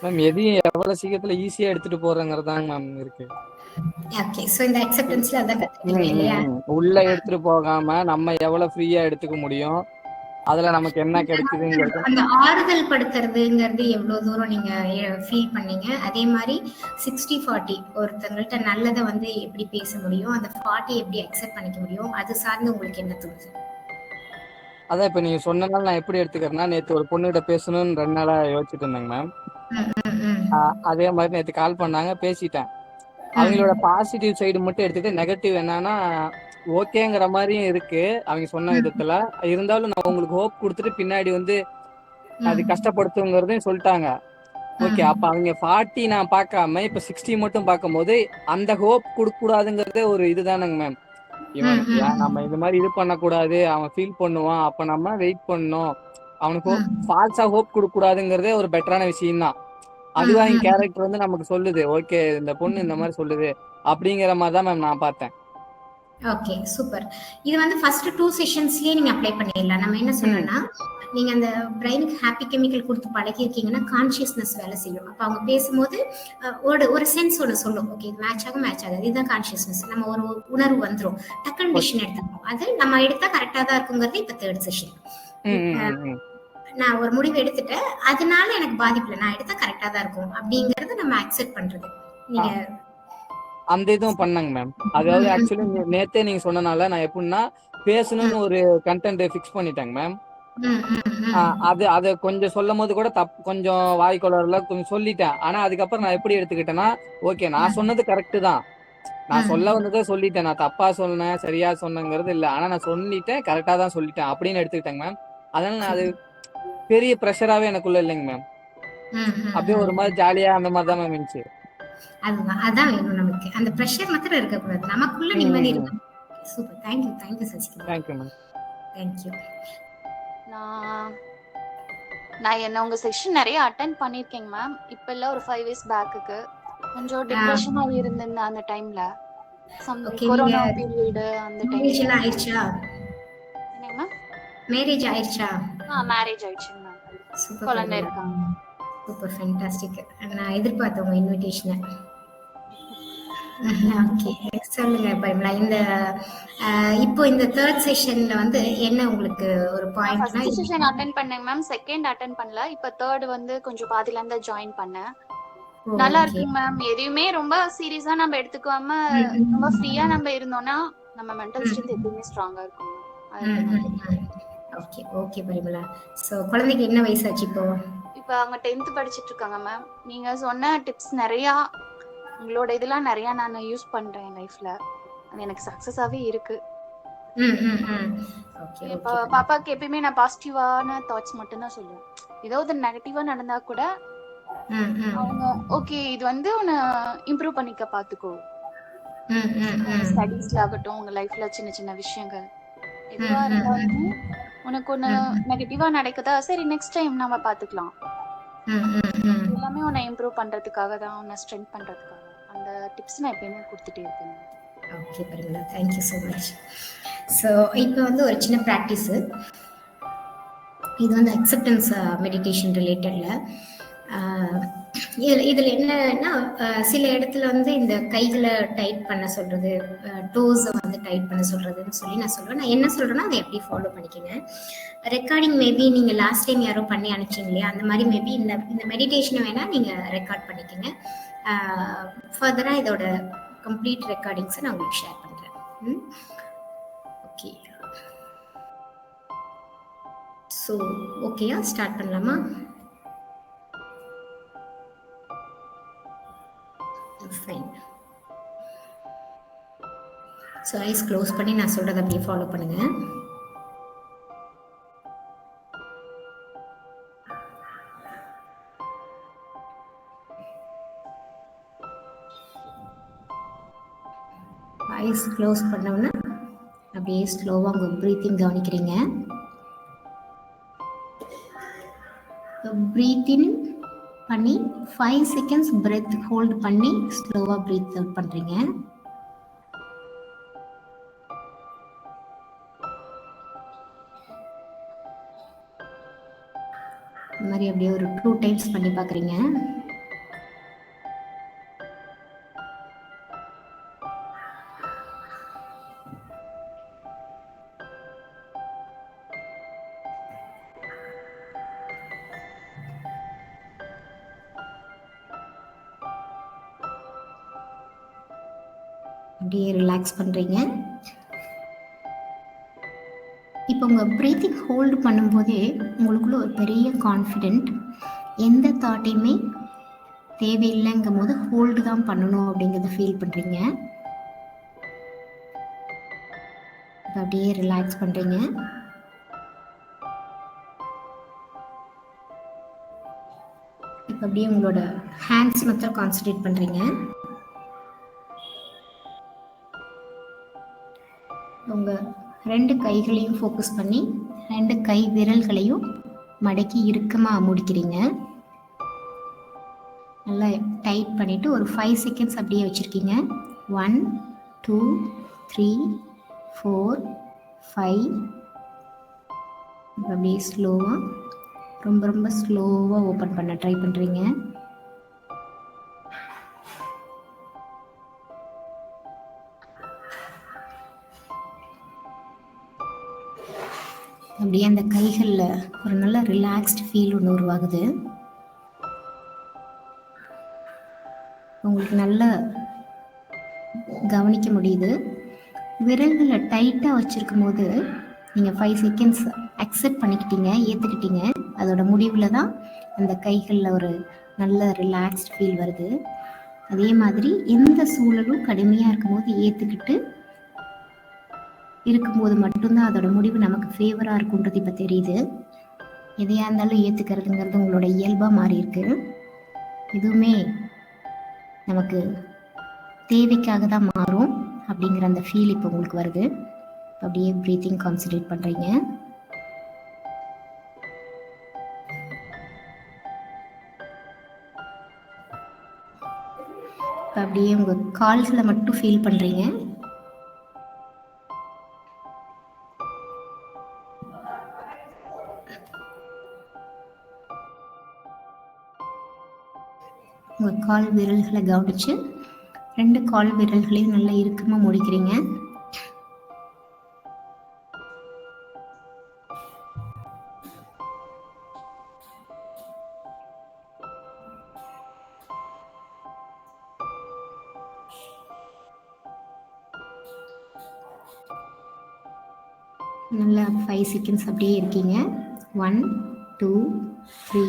மேம். எதையும் எவ்வளவு சீக்கிரத்துல ஈஸியா எடுத்துட்டு போறதுங்கிறதாங்க மேம் இருக்கு. ஓகே. சோ இந்த அக்செப்டன்ஸ்ல அத கத்துக்கிட்டீங்க இல்லையா. உள்ள எடுத்துட்டு போகாம நம்ம எவ்வளவு ஃப்ரீயா எடுத்துக்க முடியும், அதுல நமக்கு என்ன கிடைக்குதுங்கிறது. அந்த ஆறுதல் படுத்துறதுங்கிறது எவ்வளவு தூரம் நீங்க ஃபீல் பண்ணீங்க? அதே மாதிரி 60-40 ஒருத்தங்கள்ட்ட நல்லதை வந்து எப்படி பேச முடியும், அந்த 40 எப்படி அக்செப்ட் பண்ணிக்க முடியும், அது சார்ந்து உங்களுக்கு என்ன தோணுது? அதான் இப்ப நீங்க சொன்னனால நான் எப்படி எடுத்துக்கிறேன்னா, நேத்து ஒரு பொண்ணுகிட்ட பேசணும்னு 2 நாளா யோசிச்சுட்டு இருந்தேங்க மேம். அதே மாதிரி நேத்து கால் பண்ணாங்க, பேசிட்டேன். அவங்களோட பாசிட்டிவ் சைடு மட்டும் எடுத்துட்டு நெகட்டிவ் என்னன்னா ஓகேங்கிற மாதிரியும் இருக்கு அவங்க சொன்ன விதத்துல. இருந்தாலும் நான் உங்களுக்கு ஹோப் கொடுத்துட்டு பின்னாடி வந்து அது கஷ்டப்படுத்துங்கிறதையும் சொல்லிட்டாங்க. ஓகே, அப்ப அவங்க 40 நான் பார்க்காம இப்ப 60 மட்டும் பார்க்கும்போது அந்த ஹோப் கொடுக்க கூடாதுங்கிறதே ஒரு இதுதானங்க மேம். இவன் நம்ம இந்த மாதிரி இது பண்ணக்கூடாது, அவன் ஃபீல் பண்ணுவான், அப்ப நம்ம வெயிட் பண்ணணும், அவனுக்கு ஃபால்ஸா ஹோப் கொடுக்க கூடாதுங்கிறதே ஒரு பெட்டரான விஷயம் தான். அதுவும் அவங்க கேரக்டர் வந்து நமக்கு சொல்லுது, ஓகே இந்த பொண்ணு இந்த மாதிரி சொல்லுது அப்படிங்கிற மாதிரி தான் மேம் நான் பார்த்தேன். Okay, super. இது வந்து ஃபர்ஸ்ட் 2 செஷன்ஸ்லயே நீங்க அப்ளை பண்ணிடலாம். நம்ம என்ன சொன்னோம்னா, நீங்க அந்த பிரெயினுக்கு ஹாப்பி கெமிக்கல் கொடுத்து பழகி இருக்கீங்கன்னா கான்சியஸ்னஸ் வேலை செய்யும். அப்ப அவங்க பேசும்போது ஒரு சென்ஸ் ஒன்று சொல்லும், ஓகே இது மேட்ச் ஆகும் மேட்ச் ஆகாது, இதுதான் கான்சியஸ்னஸ். நம்ம ஒரு உணர்வு வந்துடும், டக்குன்னு டிசிஷன் எடுத்துக்கணும். அது நம்ம எடுத்தா கரெக்டா தான் இருக்குங்கிறது இப்ப 3rd செஷன். நான் ஒரு முடிவு எடுத்துட்டேன், அதனால எனக்கு பாதிப்பு இல்லை, நான் எடுத்தா கரெக்டா தான் இருக்கும் அப்படிங்கறது நம்ம அக்செப்ட் பண்றது. நீங்க அந்த இதுவும் பண்ணாங்க மேம். அதாவது ஆக்சுவலி நேத்தே நீங்க சொன்னனால நான் எப்படின்னா பேசணும்னு ஒரு கண்டென்ட் ஃபிக்ஸ் பண்ணிட்டேங்க மேம். அது கொஞ்சம் சொல்லும் போது கூட கொஞ்சம் வாய்க்குளர்ல கொஞ்சம் சொல்லிட்டேன். ஆனா அதுக்கப்புறம் நான் எப்படி எடுத்துக்கிட்டேன்னா, ஓகே நான் சொன்னது கரெக்ட் தான், நான் சொல்ல வந்ததை சொல்லிட்டேன், நான் தப்பா சொன்னேன் சரியா சொன்னேங்கிறது இல்ல, ஆனா நான் சொல்லிட்டேன் கரெக்டா தான் சொல்லிட்டேன் அப்படின்னு எடுத்துக்கிட்டேங்க மேம். அதனால நான் அது பெரிய ப்ரெஷராவே எனக்குள்ள இல்லைங்க மேம். அப்படியே ஒரு மாதிரி ஜாலியா அந்த மாதிரி தான் மேம் இருந்துச்சு. அதான் வேணும் நமக்கு, அந்த பிரஷர் மாத்திரம் இருக்க கூடாது, நமக்குள்ள நிம்மதி இருக்கு. Super, thank you Sasikala. Thank you ma'am. Thank you. நான் என்ன உங்க செஷன் நிறைய அட்டெண்ட் பண்ணிருக்கேங்க மேம். இப்ப இல்ல, ஒரு 5 இயர்ஸ் பேக்குக்கு கொஞ்சம் டிப்ரெஷனா இருந்தேன் அந்த டைம்ல. கொரோனா பீரியட் அந்த டைம்ல. ஆயிடுச்சா? என்னங்க மேம்? மேரேஜ் ஆயிடுச்சா? மேரேஜ் ஆயிடுச்சுங்க மேம். குழந்தை இருக்காங்க. Super, fantastic. நான் எதிர்பார்த்தேன் உங்க இன்விடேஷனை. ஓகே, சொல்லுங்க பரிமளா. இந்த இப்போ இந்த 3rd செஷன்ல வந்து என்ன உங்களுக்கு ஒரு பாயிண்ட்னா, ஃபர்ஸ்ட் செஷன் அட்டெண்ட் பண்ணேங்க மேம், செகண்ட் அட்டெண்ட் பண்ணல. இப்போ 3rd வந்து கொஞ்சம் பாதில இருந்து ஜாயின் பண்ணேன். நல்லா இருக்குங்க மேம். எதையுமே ரொம்ப சீரியஸா நம்ம எடுத்துக்காம ரொம்ப ஃப்ரீயா நம்ம இருந்தோம்னா நம்ம மென்டல் ஸ்ட்ரென்த் எப்பவுமே ஸ்ட்ராங்கா இருக்கும். Okay okay Parimala. சோ குழந்தைக்கு என்ன வயசாச்சு இப்போ? இப்போ அவங்க 10th படிச்சிட்டு இருக்காங்க மேம். நீங்க சொன்ன டிப்ஸ் நிறைய, உங்களோட இதெல்லாம் நிறைய நான் யூஸ் பண்றேன் என் லைஃப்ல. அது எனக்கு சக்சஸாவே இருக்கு. இப்போ பாப்பாக்கு எப்பயுமே நான் பாசிட்டிவான தாட்ஸ் மட்டும் தான் சொல்லுவேன். ஏதாவது நெகட்டிவா நடந்தா கூட அவங்க ஓகே இது வந்து உன்னை இம்ப்ரூவ் பண்ணிக்க பாத்துக்கோ, ஸ்டடீஸ்ல ஆகட்டும் உங்க லைஃப்ல சின்ன சின்ன விஷயங்கள் எதுவா இருந்தாலும் உனக்கு ஒண்ணு நெகட்டிவா நடக்குதா, சரி நெக்ஸ்ட் டைம் நாம பாத்துக்கலாம், எல்லாமே உன்னை இம்ப்ரூவ் பண்றதுக்காக தான், உன்னை ஸ்ட்ரென்த் பண்றதுக்காக. அந்த டிப்ஸ் நான் எப்பயுமே கொடுத்துட்டே இருக்கேன். Okay Parimala, thank you so much. So இப்போ வந்து ஒரு சின்ன ப்ராக்டிஸ். இது வந்து அக்செப்டன்ஸ் மெடிடேஷன் ரிலேட்டட்ல. இதில் என்னன்னா சில இடத்துல வந்து இந்த கைகளை டைட் பண்ண சொல்றது, டோஸை வந்து டைட் பண்ண சொல்றதுன்னு சொல்லி நான் சொல்றேன். நான் என்ன சொல்றேன்னா அதை எப்படி ஃபாலோ பண்ணிக்கங்க. ரெக்கார்டிங் மேபி நீங்கள் லாஸ்ட் டைம் யாரோ பண்ணி அனுப்பிச்சிங்க இல்லையா, அந்த மாதிரி மேபி இந்த மெடிடேஷனை வேணா நீங்கள் ரெக்கார்ட் பண்ணிக்கோங்க. ஃபர்தராக இதோட கம்ப்ளீட் ரெக்கார்டிங்ஸை நான் உங்களுக்கு ஷேர் பண்ணுறேன். ஓகே, ஸோ ஓகேயா, ஸ்டார்ட் பண்ணலாமா? ஃபைன். ஸோ ஐஸ் க்ளோஸ் பண்ணி நான் சொல்கிறத அப்படியே ஃபாலோ பண்ணுங்க. ஐஸ் க்ளோஸ் பண்ணோம்னா அப்படியே ஸ்லோவாக உங்கள் ப்ரீத்திங் கவனிக்கிறீங்க. ப்ரீத்தின் பண்ணி 5 செகண்ட்ஸ் பிரெத் ஹோல்ட் பண்ணி ஸ்லோவாக ப்ரீத் அவுட் பண்ணுறீங்க. இந்த மாதிரி அப்படியே ஒரு 2 டைம்ஸ் பண்ணி பார்க்குறீங்க. அப்படியே ரிலாக்ஸ் பண்ணுறீங்க. இப்போ உங்கள் ப்ரீத்திங் ஹோல்டு பண்ணும்போதே உங்களுக்குள்ள ஒரு பெரிய கான்ஃபிடென்ட், எந்த தாட்டையுமே தேவையில்லைங்கும் போது ஹோல்டு தான் பண்ணணும் அப்படிங்கிறத ஃபீல் பண்ணுறீங்க. இப்போ அப்படியே ரிலாக்ஸ் பண்ணுறீங்க. இப்போ அப்படியே உங்களோட ஹேண்ட்ஸ் மாத்திரம் கான்சன்ட்ரேட் பண்ணுறீங்க. உங்கள் 2 கைகளையும் ஃபோக்கஸ் பண்ணி 2 கை விரல்களையும் மடக்கி இறுக்கமாக முடிக்கிறீங்க. நல்லா டைட் பண்ணிவிட்டு ஒரு 5 செகண்ட்ஸ் அப்படியே வச்சுருக்கீங்க. 1 2 3 4 5. அப்படியே ஸ்லோவாக ரொம்ப ஸ்லோவாக ஓப்பன் பண்ண ட்ரை பண்ணுறீங்க. அப்படியே அந்த கைகளில் ஒரு நல்ல ரிலாக்ஸ்டு ஃபீல் ஒன்று உருவாகுது. உங்களுக்கு நல்லா கவனிக்க முடியுது. விரல்களை டைட்டாக வச்சுருக்கும் போது நீங்கள் 5 செகண்ட்ஸ் அக்செப்ட் பண்ணிக்கிட்டீங்க, ஏற்றுக்கிட்டீங்க. அதோட முடிவில் தான் அந்த கைகளில் ஒரு நல்ல ரிலாக்ஸ்டு ஃபீல் வருது. அதே மாதிரி எந்த சூழலும் கடுமையாக இருக்கும்போது ஏற்றுக்கிட்டு இருக்கும்போது மட்டும்தான் அதோட முடிவு நமக்கு ஃபேவராக இருக்குன்றது இப்போ தெரியுது. எதையாக இருந்தாலும் ஏற்றுக்கிறதுங்கிறது உங்களோட இயல்பாக மாறி இருக்கு. எதுவுமே நமக்கு தேவைக்காக தான் மாறும் அப்படிங்கிற அந்த ஃபீல் இப்போ உங்களுக்கு வருது. அப்படியே ப்ரீத்திங் கான்சன்ட்ரேட் பண்ணுறீங்க. அப்படியே உங்கள் கால்களை மட்டும் ஃபீல் பண்ணுறீங்க. உங்கள் கால் விரல்களை கவனிச்சு 2 கால் விரல்களையும் நல்லா இறுக்கமாக முடிக்கிறீங்க. நல்லா 5 செகண்ட்ஸ் அப்படியே இருக்கீங்க. 1 2 3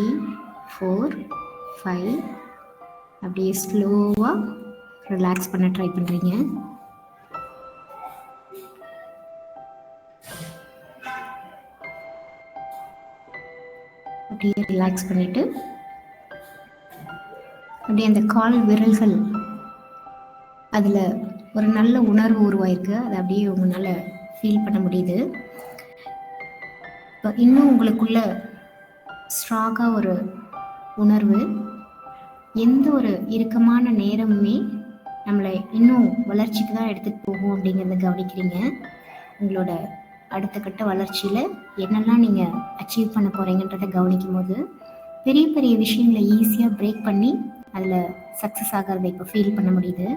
4 5. அப்படியே ஸ்லோவாக ரிலாக்ஸ் பண்ண ட்ரை பண்ணுறீங்க. அப்படியே ரிலாக்ஸ் பண்ணிவிட்டு அப்படியே அந்த கால் விரல்கள் அதில் ஒரு நல்ல உணர்வு உருவாயிருக்கு. அதை அப்படியே உங்களால் ஃபீல் பண்ண முடியுது. இப்போ இன்னும் உங்களுக்குள்ள ஸ்ட்ராங்காக ஒரு உணர்வு, எந்த ஒரு இறுக்கமான நேரமுமே நம்மளை இன்னும் வளர்ச்சிக்கு தான் எடுத்துகிட்டு போகும் அப்படிங்கிறத கவனிக்கிறீங்க. உங்களோட அடுத்த கட்ட வளர்ச்சியில் என்னெல்லாம் நீங்கள் அச்சீவ் பண்ண போகிறீங்கன்றதை கவனிக்கும் போது பெரிய பெரிய விஷயங்களை ஈஸியாக பிரேக் பண்ணி அதில் சக்ஸஸ் ஆகிறத இப்போ ஃபீல் பண்ண முடியுது.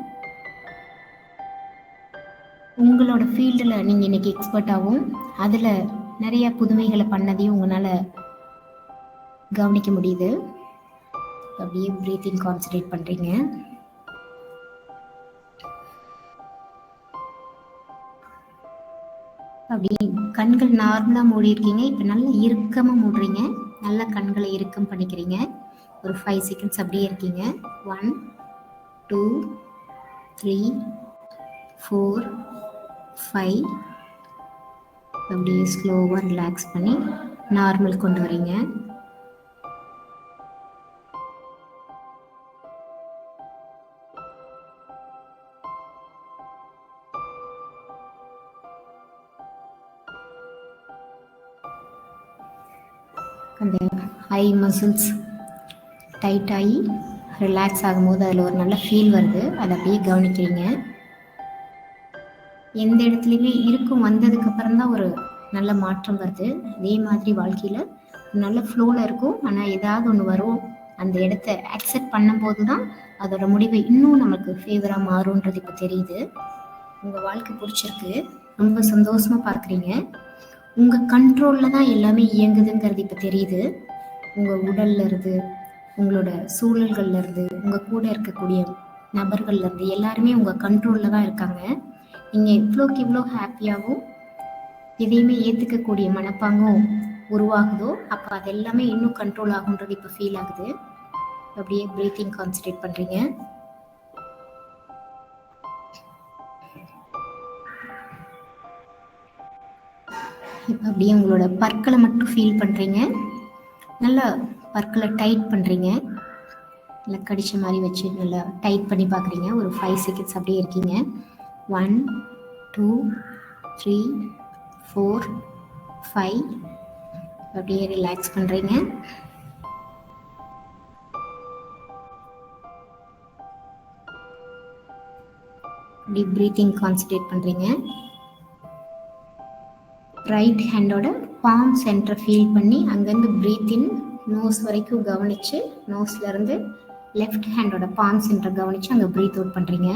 உங்களோட ஃபீல்டில் நீங்கள் இன்றைக்கி எக்ஸ்பர்ட்டாகவும் அதில் நிறைய புதுமைகளை பண்ணதையும் உங்களால் கவனிக்க முடியுது. அப்படியே ப்ரீத்திங் கான்சன்ட்ரேட் பண்ணுறீங்க. அப்படியே கண்கள் நார்மலாக மூடி இருக்கீங்க. இப்போ நல்லா இறுக்கமாக மூடுறீங்க. நல்லா கண்களை இறுக்கம் பண்ணிக்கிறீங்க. ஒரு 5 செகண்ட்ஸ் அப்படியே இருக்கீங்க. 1 2 3 4 5. அப்படியே ஸ்லோவாக ரிலாக்ஸ் பண்ணி நார்மல் கொண்டு வரீங்க. அந்த ஐ மசில்ஸ் டைட் ஆகி ரிலாக்ஸ் ஆகும்போது அதில் ஒரு நல்ல ஃபீல் வருது. அதை அப்படியே கவனிக்கிறீங்க. எந்த இடத்துலையுமே இருக்கும் வந்ததுக்கப்புறம் தான் ஒரு நல்ல மாற்றம் வருது. அதே மாதிரி வாழ்க்கையில் நல்ல ஃப்ளோவில் இருக்கும். ஆனால் ஏதாவது ஒன்று வரும், அந்த இடத்த அக்செப்ட் பண்ணும்போது தான் அதோட முடிவு இன்னும் நமக்கு ஃபேவராக மாறும்ன்றது இப்போ தெரியுது. உங்கள் வாழ்க்கை பிடிச்சிருக்கு, ரொம்ப சந்தோஷமாக பார்க்குறீங்க. உங்கள் கண்ட்ரோலில் தான் எல்லாமே இயங்குதுங்கிறது இப்போ தெரியுது. உங்கள் உடல்ல இருந்து, உங்களோட சூழல்கள்ல இருந்து, உங்கள் கூட இருக்கக்கூடிய நபர்கள்ல இருந்து எல்லாருமே உங்க கண்ட்ரோல்ல தான் இருக்காங்க. நீங்க எவ்வளோக்கு இவ்வளோ ஹாப்பியாகவும் எதையுமே ஏத்துக்கக்கூடிய மனப்பாங்கும் உருவாகுதோ அப்போ அது எல்லாமே இன்னும் கண்ட்ரோல் ஆகுன்றது இப்போ ஃபீல் ஆகுது. அப்படியே பிரீத்திங் கான்சன்ட்ரேட் பண்றீங்க. இப்போ அப்படியே உங்களோட பற்களை மட்டும் ஃபீல் பண்றீங்க. நல்லா பற்களை டைட் பண்றீங்க. நல்லா கடிச்ச மாதிரி வச்சு நல்லா டைட் பண்ணி பார்க்குறீங்க. ஒரு 5 செகண்ட்ஸ் அப்படியே இருக்கீங்க. 1 2 3 4 5 அப்படியே ரிலாக்ஸ் பண்றீங்க. டீப் பிரீத்திங் கான்சன்ட்ரேட் பண்றீங்க. ரைட் ஹேண்டோட பாம் சென்டரை ஃபீல் பண்ணி அங்கேருந்து பிரீத் இன் நோஸ் வரைக்கும் கவனிச்சு நோஸ்ல இருந்து லெஃப்ட் ஹேண்டோட பாம் சென்டரை கவனிச்சு அங்கே பிரீத் அவுட் பண்றீங்க.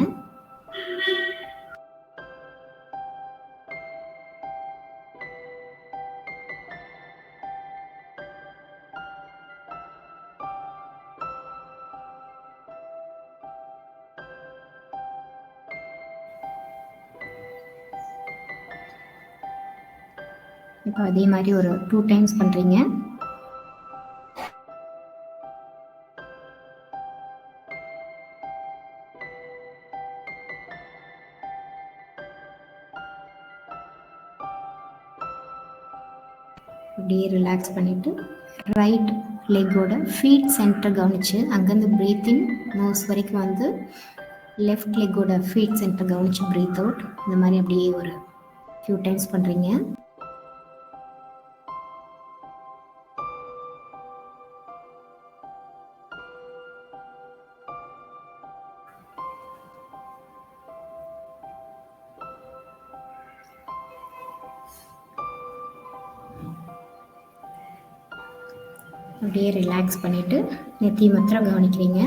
இப்போ அதே மாதிரி ஒரு 2 டைம்ஸ் பண்றீங்க. அப்படியே ரிலாக்ஸ் பண்ணிட்டு ரைட் லெக்கோட ஃபீட் சென்டர் கவனிச்சு அங்கேருந்து பிரீத் இன் நோஸ் வரைக்கும் வந்து லெஃப்ட் லெக்கோட ஃபீட் சென்டர் கவனிச்சு பிரீத் அவுட். இந்த மாதிரி அப்படியே ஒரு ஃபியூ டைம்ஸ் பண்றீங்க. அப்படியே ரிலாக்ஸ் பண்ணிட்டு நெத்தி மாத்திரம் கவனிக்கிறீங்க.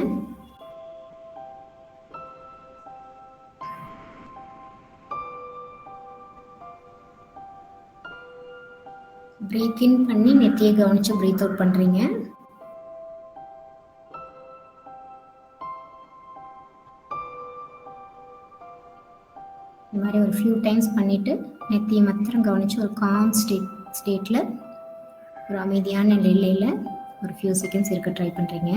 பிரீத் இன் பண்ணி நெத்தியை கவனிச்சு பிரீத் அவுட் பண்றீங்க. இந்த மாதிரி ஒரு ஃபியூ டைம்ஸ் பண்ணிட்டு நெத்தியை மாத்திரம் கவனிச்சு ஒரு காம் ஸ்டேட்ல ஒரு அமைதியான நிலையில ஒரு ஃபியூ செகண்ட்ஸ் இருக்க ட்ரை பண்றீங்க.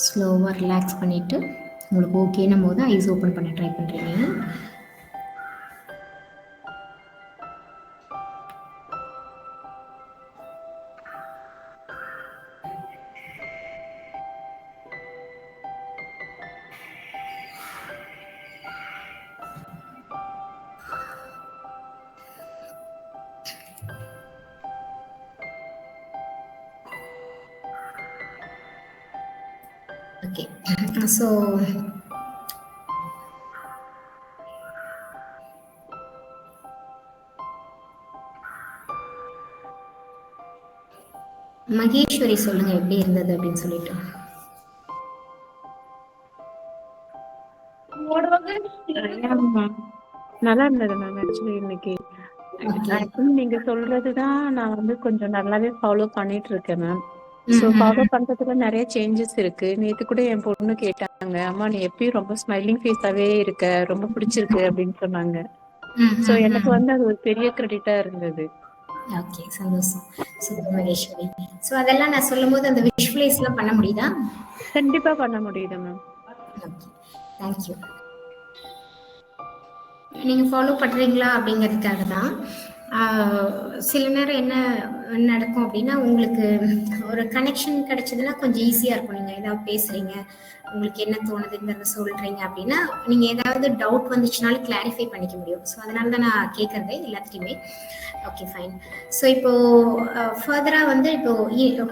ஸ்லோவா ரிலாக்ஸ் பண்ணிட்டு உங்களுக்கு ஓகேனும் போது ஐஸ் ஓப்பன் பண்ண ட்ரை பண்றீங்க. Okay, so மகேஸ்வரி சொல்லுங்க எப்படி இருந்தது அப்படின்னு சொல்லிட்டு. நல்லா இருந்தது மேம். ஆக்சுவலி இன்னைக்கு நீங்க சொல்றதுதான் நான் வந்து கொஞ்சம் நல்லாவே ஃபாலோ பண்ணிட்டு இருக்கேன் மேம். சோ ஃபாலோ பண்றதுல நிறைய சேஞ்சஸ் இருக்கு. நேத்து கூட என் பொண்ணு கேட்டாங்க, அம்மா நீ எப்பயும் ரொம்ப ஸ்மைலிங் ஃபேஸாவே இருக்க, ரொம்ப பிடிச்சிருக்கு அப்படின்னு சொன்னாங்க. சோ எனக்கு வந்து அது ஒரு பெரிய கிரெடிட்டா இருந்தது. ஓகே, சந்தோஷம். சூப்பர் மகேஸ்வரி. சோ அதெல்லாம் நான் சொல்லும்போது அந்த விஷுவலைஸ்லாம் பண்ண முடியுதா? கண்டிப்பா பண்ண முடியுது மேம். Okay, thank you. நீங்க ஃபாலோ பண்றீங்களா அப்படிங்கிறதுக்காக தான். சில நேரம் என்ன நடக்கும் அப்படின்னா, உங்களுக்கு ஒரு கனெக்ஷன் கிடைச்சதுன்னா கொஞ்சம் ஈஸியா இருக்கும். நீங்க ஏதாவது பேசுறீங்க, உங்களுக்கு என்ன தோணுதுங்கிறத சொல்றீங்க அப்படின்னா நீங்க ஏதாவது டவுட் வந்துச்சுனாலும் கிளாரிஃபை பண்ணிக்க முடியும். ஸோ அதனால தான் நான் கேட்கறது எல்லாத்துலேயுமே. Okay, fine. ஸோ இப்போ ஃபர்தரா வந்து இப்போ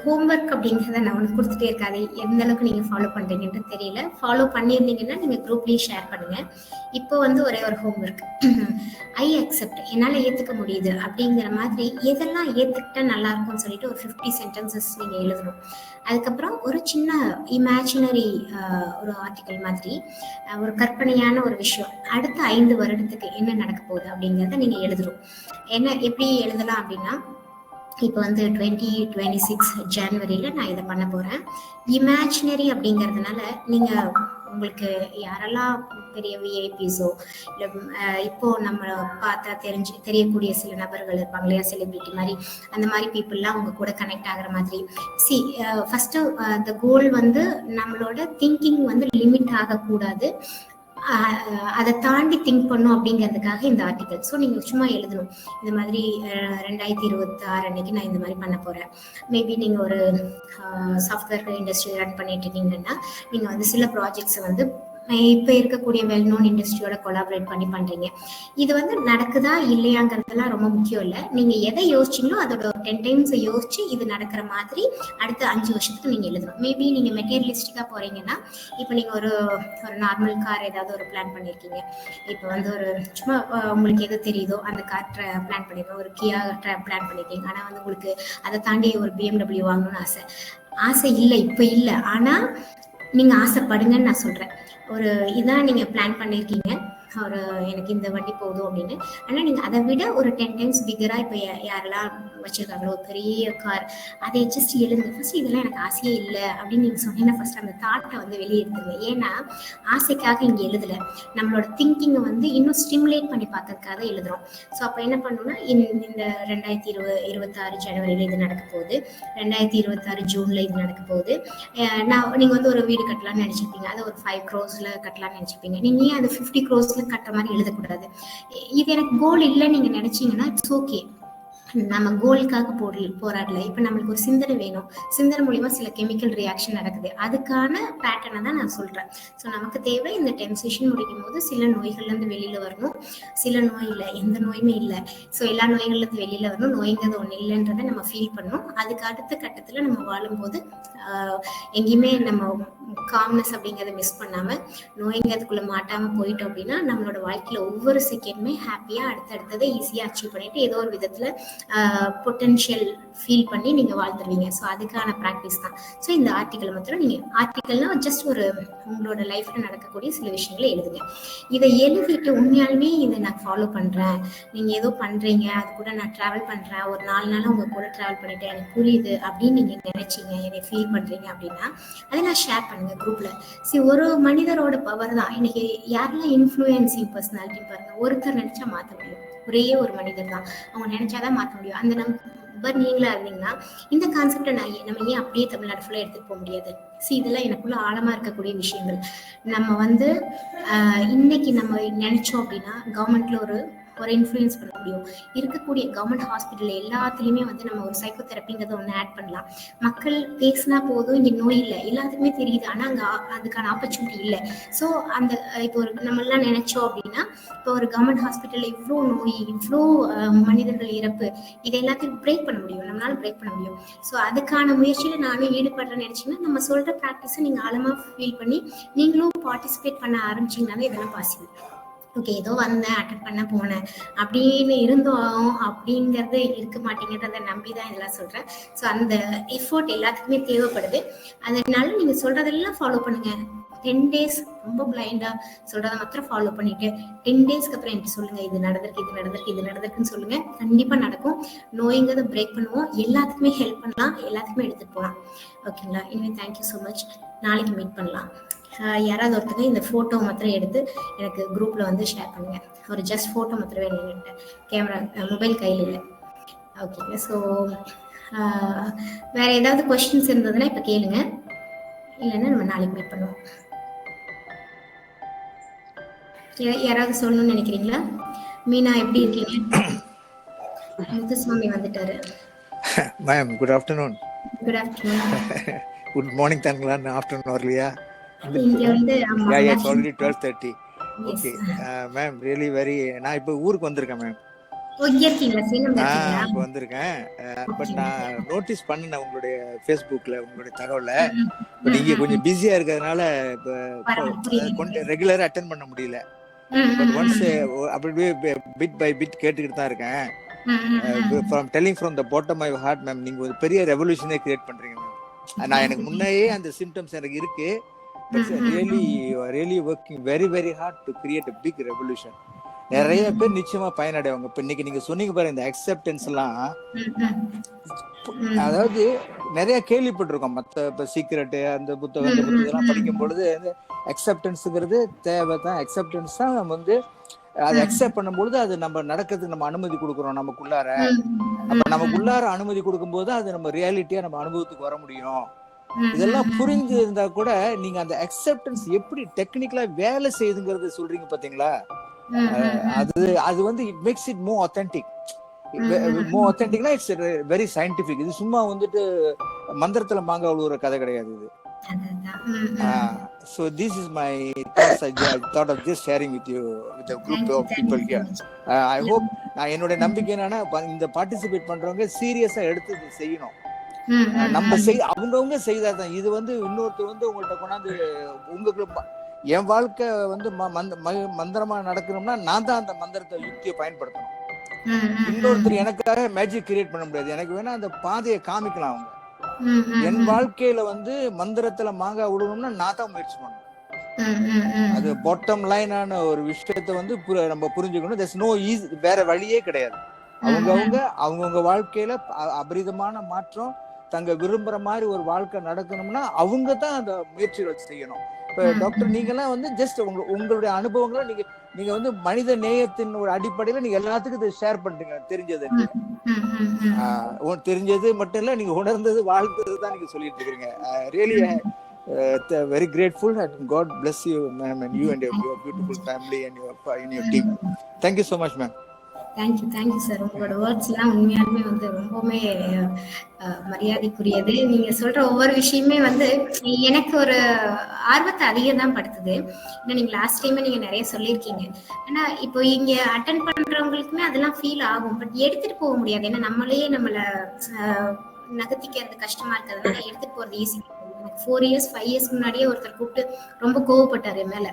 ஹோம்ஒர்க் அப்படிங்கிறத நான் ஒன்று கொடுத்துட்டே இருக்காது, எந்த அளவுக்கு நீங்க ஃபாலோ பண்றீங்கன்னு தெரியல. ஃபாலோ பண்ணியிருந்தீங்கன்னா நீங்க குரூப்லயே ஷேர் பண்ணுங்க. இப்போ வந்து ஒரே ஒரு ஹோம்ஒர்க், ஐ அக்செப்ட், என்னால் ஏற்றுக்க முடியுது அப்படிங்கிற மாதிரி எதெல்லாம் ஏற்றுக்கிட்டா நல்லா இருக்கும்னு சொல்லிட்டு ஒரு 50 சென்டென்சஸ் நீங்கள் எழுதணும். அதுக்கப்புறம் ஒரு சின்ன இமேஜினரி ஒரு ஆர்டிக்கல் மாதிரி ஒரு கற்பனையான ஒரு விஷயம் அடுத்த 5 வருடத்துக்கு என்ன நடக்க போகுது அப்படிங்கிறத நீங்கள் எழுதணும். என்ன எப்படி எழுதலாம் அப்படின்னா, இப்போ வந்து 2026 ஜனவரியில் நான் இதை பண்ண போகிறேன். இமேஜினரி அப்படிங்கிறதுனால நீங்கள் உங்களுக்கு யாரெல்லாம் பெரிய விஐபிஸோ இல்லை இப்போ நம்ம பார்த்தா தெரியக்கூடிய சில நபர்கள் இருப்பாங்க இல்லையா, செலிபிரிட்டி மாதிரி, அந்த மாதிரி பீப்புளெலாம் உங்க கூட கனெக்ட் ஆகிற மாதிரி. ஃபஸ்ட்டு த கோல் வந்து நம்மளோட திங்கிங் வந்து லிமிட் ஆகக்கூடாது, அதை தாண்டி திங்க் பண்ணும் அப்படிங்கிறதுக்காக இந்த ஆர்டிக்கல். ஸோ நீங்கள் சும்மா எழுதணும், இந்த மாதிரி 2026 அன்னைக்கு நான் இந்த மாதிரி பண்ண போகிறேன். மேபி நீங்கள் ஒரு சாஃப்ட்வேர் இண்டஸ்ட்ரி ரன் பண்ணிட்டு இருக்கீங்கன்னா நீங்கள் வந்து சில ப்ராஜெக்ட்ஸை வந்து இப்போ இருக்கக்கூடிய வெல் நோன் இண்டஸ்ட்ரியோட கொலாபரேட் பண்ணி பண்ணுறீங்க. இது வந்து நடக்குதா இல்லையாங்கிறதுலாம் ரொம்ப முக்கியம் இல்லை. நீங்கள் எதை யோசிச்சிங்களோ அதோட 10 டைம்ஸ் யோசிச்சு இது நடக்கிற மாதிரி அடுத்த 5 வருஷத்துக்கு நீங்கள் எழுதணும். மேபி நீங்கள் மெட்டீரியலிஸ்டிக்காக போகிறீங்கன்னா, இப்போ நீங்கள் ஒரு நார்மல் கார் ஏதாவது ஒரு பிளான் பண்ணியிருக்கீங்க. இப்போ வந்து ஒரு சும்மா உங்களுக்கு எது தெரியுதோ அந்த கார் பிளான் பண்ணியிருக்கோம், ஒரு கியா பிளான் பண்ணியிருக்கீங்க. ஆனால் வந்து உங்களுக்கு அதை தாண்டி ஒரு BMW வாங்கணும்னு ஆசை இல்லை, இப்போ இல்லை. ஆனால் நீங்கள் ஆசைப்படுங்கன்னு நான் சொல்கிறேன். ஒரு இதான் நீங்கள் பிளான் பண்ணியிருக்கீங்க, ஒரு எனக்கு இந்த வண்டி போதும் அப்படின்னு. ஆனால் நீங்கள் அதை விட ஒரு 10 டைம்ஸ் பிகராக இப்போ யாரெல்லாம் வச்சுருக்காங்களோ ஒரு பெரிய கார், அதை ஜஸ்ட் எழுதுங்க. ஃபர்ஸ்ட் இதெல்லாம் எனக்கு ஆசையே இல்லை அப்படின்னு நீங்கள் சொன்னீங்கன்னா ஃபர்ஸ்ட் அந்த தாட்டை வந்து வெளியே எடுத்துங்க. ஏன்னா ஆசைக்காக இங்கே எழுதலை, நம்மளோட திங்கிங்கை வந்து இன்னும் ஸ்டிமுலேட் பண்ணி பார்க்கறதுக்காக எழுதுகிறோம். ஸோ அப்போ என்ன பண்ணணும்னா, இந்த 2026 ஜனவரியில் இது நடக்க போகுது, 2026 ஜூனில் இது நடக்க போகுது. நீங்கள் வந்து ஒரு வீடு கட்டலாம்னு நினச்சிருப்பீங்க, அதை ஒரு 5 crores கட்டலாம்னு நினச்சிப்பீங்க. நீங்கள் ஏன் அது 50 crores கட்டுற மாதிரி எழுதக்கூடாது? இது எனக்கு கோல் இல்லைன்னு நீங்கள் நினச்சிங்கன்னா இட்ஸ் ஓகே, நம்ம கோலுக்காக போராடல. இப்போ நம்மளுக்கு ஒரு சிந்தனை வேணும், சிந்தனை மூலியமா சில கெமிக்கல் ரியாக்ஷன் நடக்குது, அதுக்கான பேட்டர்னை தான் நான் சொல்றேன். ஸோ நமக்கு தேவை இந்த 10 செஷன் முடிக்கும் போது சில நோய்கள்லேருந்து வெளியில வரணும், சில நோய் இல்லை, எந்த நோயுமே இல்லை. ஸோ எல்லா நோய்கள்லேருந்து வெளியில வரணும், நோய்ங்கிறது ஒன்று இல்லைன்றதை நம்ம ஃபீல் பண்ணணும். அதுக்கு அடுத்த கட்டத்தில் நம்ம வாழும்போது எங்கேயுமே நம்ம காம்னஸ் அப்படிங்கிறத மிஸ் பண்ணாம நோய்ங்கிறதுக்குள்ள மாட்டாம போயிட்டோம் அப்படின்னா நம்மளோட வாழ்க்கையில ஒவ்வொரு செகண்டுமே ஹாப்பியா அடுத்தடுத்ததை ஈஸியா அச்சீவ் பண்ணிட்டு ஏதோ ஒரு விதத்துல பொட்டன்ஷியல் ஃபீல் பண்ணி நீங்க வாழ்ந்துருவீங்க. ஸோ அதுக்கான ப்ராக்டிஸ் தான். ஸோ இந்த ஆர்டிக்கல் மாத்திரம் நீங்க ஆர்டிக்கல்னா ஜஸ்ட் ஒரு உங்களோட லைஃப்ல நடக்கக்கூடிய சில விஷயங்களை எழுதுங்க. இதை எழுதிட்டு உண்மையாலுமே இதை நான் ஃபாலோ பண்றேன், நீங்க ஏதோ பண்றீங்க, அது கூட நான் டிராவல் பண்றேன், ஒரு 4 நாள் உங்க கூட டிராவல் பண்ணிட்டேன், எனக்கு புரியுது அப்படின்னு நீங்க நினைச்சீங்க, என்னை ஃபீல் பண்றீங்க அப்படின்னா அதை நான் ஷேர் பண்ணுங்க குரூப்ல. ஒரு மனிதரோட பவர் தான். இன்னைக்கு யாரெல்லாம் இன்ஃப்ளூயன்சிங் பர்சனாலிட்டி பாருங்க, ஒருத்தர் நினைச்சா மாற்ற முடியும், ஒரே ஒரு மனிதர் தான், அவங்க நினைச்சாதான் மாற்ற முடியும். அந்த நம்பர் நீங்களா இருந்தீங்கன்னா இந்த கான்செப்டை நம்ம ஏன் அப்படியே தமிழ்நாடு ஃபுல்லாக எடுத்துட்டு போக முடியாது? இதெல்லாம் எனக்குள்ள ஆழமா இருக்கக்கூடிய விஷயங்கள். நம்ம வந்து இன்னைக்கு நம்ம நினைச்சோம் அப்படின்னா கவர்மெண்ட்ல ஒரு இன்ஃப்ளூயன்ஸ் பண்ண முடியும். இருக்கக்கூடிய கவர்மெண்ட் ஹாஸ்பிட்டல் எல்லாத்துலேயுமே வந்து நம்ம ஒரு சைக்கோதெரப்பிங்கிறத ஒன்று ஆட் பண்ணலாம். மக்கள் பேசினா போதும், இங்கே நோய் இல்லை எல்லாத்துக்குமே தெரியுது, ஆனால் அங்கே அதுக்கான ஆப்பர்ச்சுனிட்டி இல்லை. ஸோ அந்த இப்போ ஒரு நம்மளாம் நினைச்சோம் அப்படின்னா இப்போ ஒரு கவர்மெண்ட் ஹாஸ்பிட்டலில் இவ்வளோ நோய், இவ்வளோ மனிதர்கள் இறப்பு, இதை எல்லாத்தையும் பிரேக் பண்ண முடியும், நம்மளால பிரேக் பண்ண முடியும். ஸோ அதுக்கான முயற்சியில் நானும் ஈடுபடுறேன்னு நினைச்சீங்கன்னா நம்ம சொல்கிற ப்ராக்டிஸை நீங்கள் ஆழமாக ஃபீல் பண்ணி நீங்களும் பார்ட்டிசிபேட் பண்ண ஆரம்பிச்சிங்கனாலே இதெல்லாம் பாசிபிள். ஓகே, ஏதோ வந்தேன், அட்டெண்ட் பண்ண போனேன் அப்படின்னு இருந்தோம் அப்படிங்கிறது இருக்க மாட்டேங்கிறத நம்பி தான் இதெல்லாம் சொல்கிறேன். ஸோ அந்த எஃபோர்ட் எல்லாத்துக்குமே தேவைப்படுது. அதனால நீங்கள் சொல்கிறதெல்லாம் ஃபாலோ பண்ணுங்க. 10 days ரொம்ப பிளைண்டா சொல்றத மாத்திரம் ஃபாலோ பண்ணிட்டு 10 daysக்கு அப்புறம் எனக்கு சொல்லுங்க, இது நடந்திருக்குன்னு சொல்லுங்க. கண்டிப்பா நடக்கும். நோய்ங்கிறத பிரேக் பண்ணுவோம், எல்லாத்துக்குமே ஹெல்ப் பண்ணலாம், எல்லாத்துக்குமே எடுத்துட்டு போகலாம். ஓகேங்களா? இனிமே தேங்க்யூ ஸோ மச். நாளைக்கு மீட் பண்ணலாம். யாராவது ஒருத்தங்க இந்த ஃபோட்டோ மாத்திரம் எடுத்து எனக்கு குரூப்ல வந்து ஷேர் பண்ணுங்க. ஒரு ஜஸ்ட் ஃபோட்டோ மாத்திரம் வேணும், கேமரா மொபைல் கையில் இல்லை. ஓகேங்க. ஸோ வேற ஏதாவது கொஸ்டின்ஸ் இருந்ததுன்னா இப்போ கேளுங்க, இல்லைன்னா நம்ம நாளைக்கு மீட் பண்ணுவோம். யாராவது சொல்லணும்னு நினைக்கிறீங்களா? மீனா எப்படி இருக்கீங்க? முத்துசுவாமி வந்துட்டாரு. Ma'am good afternoon. Good afternoon. Good morning தாங்களா? ஆஃப்டர்நூன் வரலையா? இங்க வந்து it's already 12:30. Okay ma'am, really very. நான் இப்போ ஊருக்கு வந்திருக்கேன் மேம். இப்போ வந்திருக்கேன். பட் நான் நோட்டீஸ் பண்ணேன் உங்களுடைய ஃபேஸ்புக்ல உங்களுடைய தகவலை. பட் இங்கே கொஞ்சம் பிஸியா இருக்கிறதுனால இப்போ கொஞ்சம் ரெகுலரா அட்டென்ட் பண்ண முடியல. பட் ஒன்ஸ் அப்படியே பிட் பை பிட் கேட்டுக்கிட்டு தான் இருக்கேன். From telling from the bottom of heart ma'am, நீங்க ஒரு பெரிய ரெவல்யூஷனே கிரியேட் பண்றீங்க மேம். நான் எனக்கு முன்னையே அந்த சிம்டம்ஸ் எனக்கு இருக்கு. But really working very very hard to create a big revolution. நிறைய பேர் நிச்சயமா பயனடைவாங்க. இப்ப இன்னைக்கு நீங்க சொன்னீங்க பாருங்க, இந்த அக்செப்டன்ஸ் எல்லாம், அதாவது நிறைய கேள்விப்பட்டிருக்கோம். மத்த இப்ப சீக்ரெட் அந்த புத்தகம் படிக்கும் பொழுது அக்செப்டன்ஸ்ங்கிறது தேவைதான். அக்செப்டன்ஸ் தான் நம்ம வந்து அதை அக்செப்ட் பண்ணும்பொழுது அது நம்ம நடக்கிறதுக்கு நம்ம அனுமதி கொடுக்குறோம் நமக்குள்ளார. அப்ப நமக்குள்ளார அனுமதி கொடுக்கும்போது அது நம்ம ரியாலிட்டியா நம்ம அனுபவத்துக்கு வர முடியும். இதெல்லாம் புரிஞ்சு இருந்தா கூட நீங்க அந்த அக்செப்டன்ஸ் எப்படி டெக்னிக்கலா வேலை செய்யுதுங்கிறது சொல்றீங்க பாத்தீங்களா, அது வந்து it makes it more authentic. More ஆத்தென்டிக்னா இட்ஸ் வெரி சயின்டிபிக். இது சும்மா வந்துட்டு மந்திரத்துல மாங்காய் உழுவுற கதை கிடையாது இது. So this is my thoughts. I thought of just sharing with you, with a group of people here. I hope நான் என்னோட நம்பிக்கை என்னன்னா, இந்த பார்ட்டிசிபேட் பண்றவங்க சீரியஸா எடுத்து செய்யணும். நம்ம அவங்கவுங்க செய்தாதான் இது வந்து இன்னொருத்தர் வந்து உங்கள்ட்ட கொண்டாந்து உங்களுக்கு என் வாழ்க்கை வந்து மந்திரமா நடக்கணும்னா நான் தான் அந்த மந்திரத்தை யுக்தியை பயன்படுத்தணும். இன்னொருத்தர் எனக்காக மேஜிக் கிரியேட் பண்ண முடியாது. எனக்கு வேணா அந்த பாதையை காமிக்கலாம். அவங்க என் வாழ்க்கையில வந்து மந்திரத்துல மாங்காய் விடணும்னா நான் தான் முயற்சி பண்ணணும். அது பாட்டம் லைனான ஒரு விஷயத்த வந்து நம்ம புரிஞ்சுக்கணும். there's no easy, வேற வழியே கிடையாது. அவங்கவுங்க வாழ்க்கையில அபரிதமான மாற்றம், தங்க விரும்புற மாதிரி ஒரு வாழ்க்கை நடக்கணும்னா அவங்க தான் அந்த முயற்சிகளை செய்யணும். இப்ப டாக்டர் நீங்க எல்லாம் வந்து ஜஸ்ட் உங்களுடைய அனுபவங்களை நீங்க வந்து மனித நேயத்தின் ஒரு அடிப்படையில நீங்க எல்லாத்துக்கும் இதை ஷேர் பண்றீங்க. தெரிஞ்சது மட்டும் இல்ல, நீங்க உணர்ந்தது வாழ்ந்தது தான் நீங்க சொல்லிட்டு இருக்கீங்க. Really very grateful and God bless you ma'am, and you and your beautiful family and your team. Thank you so much ma'am. Thank you sir. உங்களோட வேர்ட்ஸ் எல்லாம் உண்மையாலுமே வந்து ரொம்பவுமே மரியாதைக்குரியது. நீங்க சொல்ற ஒவ்வொரு விஷயமே வந்து எனக்கு ஒரு ஆர்வத்தை அதிகம் தான் படுத்துது. ஏன்னா நீங்க லாஸ்ட் டைமே நீங்க நிறைய சொல்லியிருக்கீங்க. ஆனா இப்போ இங்க அட்டென்ட் பண்றவங்களுக்குமே அதெல்லாம் ஃபீல் ஆகும். பட் எடுத்துட்டு போக முடியாது. ஏன்னா நம்மளே நம்மள நகர்த்திக்கிறது கஷ்டமா இருக்கிறதுனால எடுத்துட்டு போறது ஈஸி. எனக்கு 4 years 5 years முன்னாடியே ஒருத்தர் கூப்பிட்டு ரொம்ப கோவப்பட்டாரு மேல.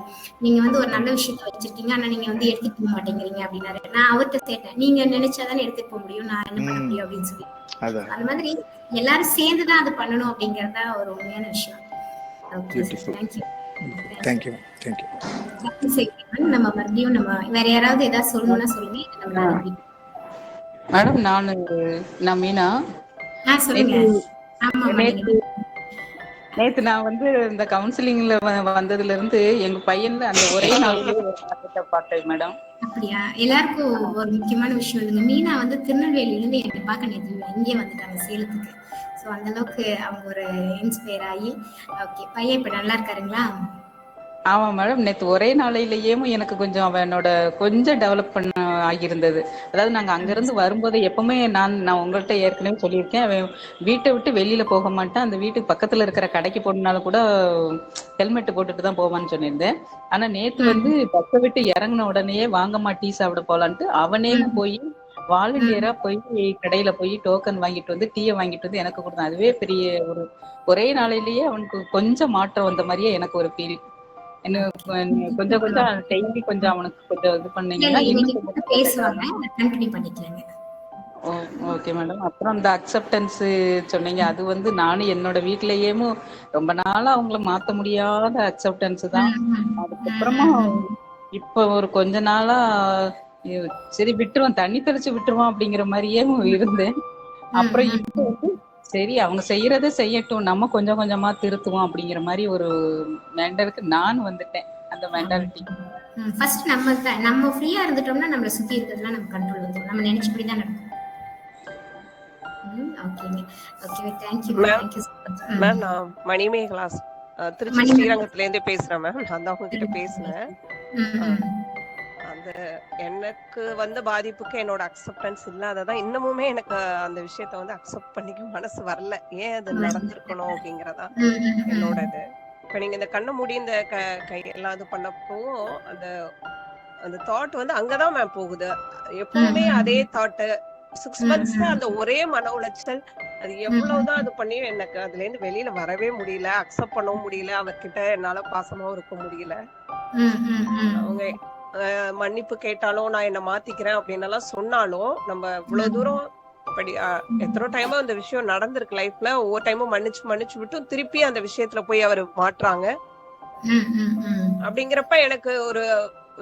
நீங்க வந்து ஒரு நல்ல விஷயத்த வச்சிருக்கீங்க, ஆனா நீங்க வந்து எடுத்துட்டு போக மாட்டேங்கிறீங்க அப்படின்னாரு. நான் அவர்கிட்ட கேட்டேன், நீங்க நினைச்சாதானே எடுத்துட்டு போக முடியும், நான் என்ன பண்ண முடியும் அப்படின்னு சொல்லி. அந்த மாதிரி எல்லாரும் சேர்ந்துதான் அது பண்ணணும் அப்படிங்கறதா ஒரு உண்மையான விஷயம். நம்ம மறுபடியும் நம்ம வேற யாராவது ஏதாவது சொல்லணும்னா சொல்லுங்க மேடம். நான் மீனா. சொல்லுங்க. நேத்து நான் வந்து இந்த கவுன்சிலிங்ல வந்ததுல இருந்து எங்க பையன்ல அந்த ஒரே நாள்லயே பார்த்தேன் மேடம். அப்படியா? எல்லாருக்கும் ஒரு முக்கியமான விஷயம் இல்லைங்க, மீனா வந்து திருநெல்வேலியில இருந்து என்னை பார்க்க நேற்று இங்கே வந்துட்டாங்க சேலத்துக்கு. ஸோ அந்த அளவுக்கு அவங்க ஒரு இன்ஸ்பயர் ஆகி. ஓகே, பையன் இப்ப நல்லா இருக்காருங்களா? ஆமா மேடம். நேற்று ஒரே நாளையிலேயே எனக்கு கொஞ்சம் அவனோட கொஞ்சம் டெவலப் பண்ண ஆகியிருந்தது. அதாவது நாங்க அங்கிருந்து வரும்போது எப்பவுமே நான் உங்கள்கிட்ட ஏற்கனவே சொல்லியிருக்கேன், அவன் வீட்டை விட்டு வெளியில போக மாட்டான். அந்த வீட்டுக்கு பக்கத்துல இருக்கிற கடைக்கு போனாலும் கூட ஹெல்மெட் போட்டுட்டு தான் போவான்னு சொல்லியிருந்தேன். ஆனா நேற்று வந்து பஸ்ஸை விட்டு இறங்கின உடனே வாங்கம்மா டீ சாப்பிட போலான்ட்டு அவனே போய் வாலண்டியரா போய் கடையில போய் டோக்கன் வாங்கிட்டு வந்து டீயை வாங்கிட்டு வந்து எனக்கு கொடுத்தான். அதுவே பெரிய ஒரே நாளையிலேயே அவனுக்கு கொஞ்சம் மாற்றம் வந்த மாதிரியே எனக்கு ஒரு ஃபீல். கொஞ்சம் டெய்லி கொஞ்சம் அவனுக்கு கொஞ்சம் இது பண்ணீங்கன்னா ஓகே மேடம். அப்புறம் அந்த அக்செப்டன்ஸ் சொன்னீங்க, அது வந்து நானும் என்னோட வீட்லயே ரொம்ப நாளா அவங்கள மாத்த முடியாத அக்செப்டன்ஸ் தான். அதுக்கப்புறமா இப்ப ஒரு கொஞ்ச நாளா சரி விட்டுருவோம், தண்ணி தெளிச்சு விட்டுருவோம் அப்படிங்கிற மாதிரியே இருந்தேன். அப்புறம் இப்ப வந்து சரி அவங்க செய்யறதை செய்யட்டும், நம்ம கொஞ்சம் கொஞ்சமா திருத்துவோம் அப்படிங்கிற மாதிரி ஒரு மெண்டலுக்கு நான் வந்துட்டேன். அந்த மெண்டாலிட்டி ஃபர்ஸ்ட் நம்ம ஃப்ரீயா இருந்துட்டோம்னா நம்மள சுத்தி இருக்கிறதுலாம் நம்ம கண்ட்ரோல் வந்துரும். நம்ம நினைச்சபடி தான் நடக்கும். ஓகேங்க. Okay, thank you ma'am. நான் மணிமேகலா திருச்சி ஸ்ரீரங்கத்துல இருந்து பேசுறேன் மேம். நான் தான் உங்ககிட்ட பேசினேன். அந்த எனக்கு வந்த பாதிப்புக்கு என்னோட அக்செப்டன்ஸ் இல்லாததான் இன்னமுமே எனக்கு அந்த விஷயத்த வந்து அக்செப்ட் பண்ணிக்க மனசு வரல. ஏன் அது நடந்திருக்கணும் அப்படிங்கறதா என்னோட இது. இப்ப நீங்க இந்த கண்ணை மூடி இந்த கையெல்லாம் இது பண்ணப்போ அந்த தாட் வந்து அங்கதான் மேம் போகுது. எப்பவுமே அதே தாட்டு 6 months அந்த ஒரே மன உளைச்சல். அது எவ்வளவுதான் அது பண்ணியும் எனக்கு அதுல இருந்து வெளியில வரவே முடியல, அக்செப்ட் பண்ணவும் முடியல. அவர்கிட்ட என்னால பாசமாவும் இருக்க முடியல. அவங்க மன்னிப்பு கேட்டாலும் நான் என்ன மாத்திக்கிறேன் அப்படின்னு எல்லாம் சொன்னாலும் நம்ம இவ்வளவு தூரம் எத்தனை டைமும் அந்த விஷயம் நடந்திருக்கு லைஃப்ல. ஒவ்வொரு டைமும் மன்னிச்சு விட்டும் திருப்பி அந்த விஷயத்துல போய் அவர் மாட்டுறாங்க. அப்படிங்கிறப்ப எனக்கு ஒரு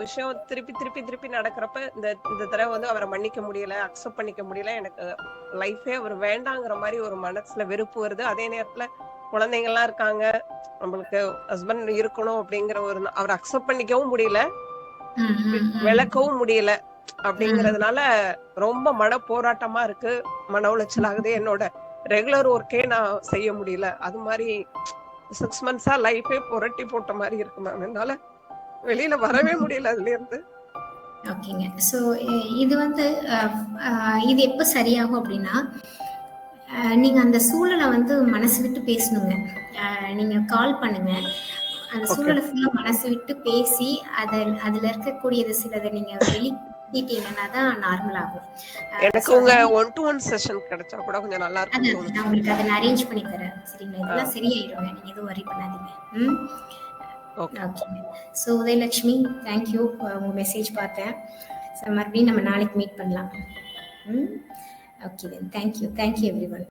விஷயம் திருப்பி நடக்கிறப்ப இந்த தடவை வந்து அவரை மன்னிக்க முடியல, அக்செப்ட் பண்ணிக்க முடியல. எனக்கு லைஃபே அவர் வேண்டாங்கிற மாதிரி ஒரு மனசுல வெறுப்பு வருது. அதே நேரத்துல குழந்தைங்க எல்லாம் இருக்காங்க, நம்மளுக்கு ஹஸ்பண்ட் இருக்கணும் அப்படிங்கிற ஒரு அவரை அக்செப்ட் பண்ணிக்கவும் முடியல, விளக்கவும் முடியல. அப்படிங்கறதுனால ரொம்ப மன போராட்டமா இருக்கு, மன உளைச்சல் ஆகுது. என்னோட ரெகுலர் ஒர்க்கே நான் செய்ய முடியல. அது மாதிரி 6 months லைஃபே புரட்டி போட்ட மாதிரி இருக்கு மேம். என்னால வெளியில வரவே முடியல அதுல இருந்து. ஓகேங்க. ஸோ இது வந்து இது எப்போ சரியாகும் அப்படின்னா, நீங்க அந்த சூழலை வந்து மனசு விட்டு பேசணுங்க. நீங்க கால் பண்ணுங்க, அந்த சூழலை ஃபுல்லா மனசு விட்டு பேசி அதுல இருக்கக்கூடியது சிலதை நீங்க வெளியிட்டீங்கன்னா தான் நார்மல் ஆகும். எனக்கு உங்க 1-to-1 செஷன் கிடைச்சா கூட கொஞ்சம் நல்லா இருக்கும். நான் உங்களுக்கு அதை அரேஞ்ச் பண்ணி தரேன். சரிங்களா? இதெல்லாம் சரியாயிடுங்க, நீங்க எதுவும் வரி பண்ணாதீங்க. ஓகே. So Udayalakshmi, thank you. உங்க மெசேஜ் பார்த்தேன். ஸோ மறுபடியும் நம்ம நாளைக்கு மீட் பண்ணலாம். Okay then. Thank you every one.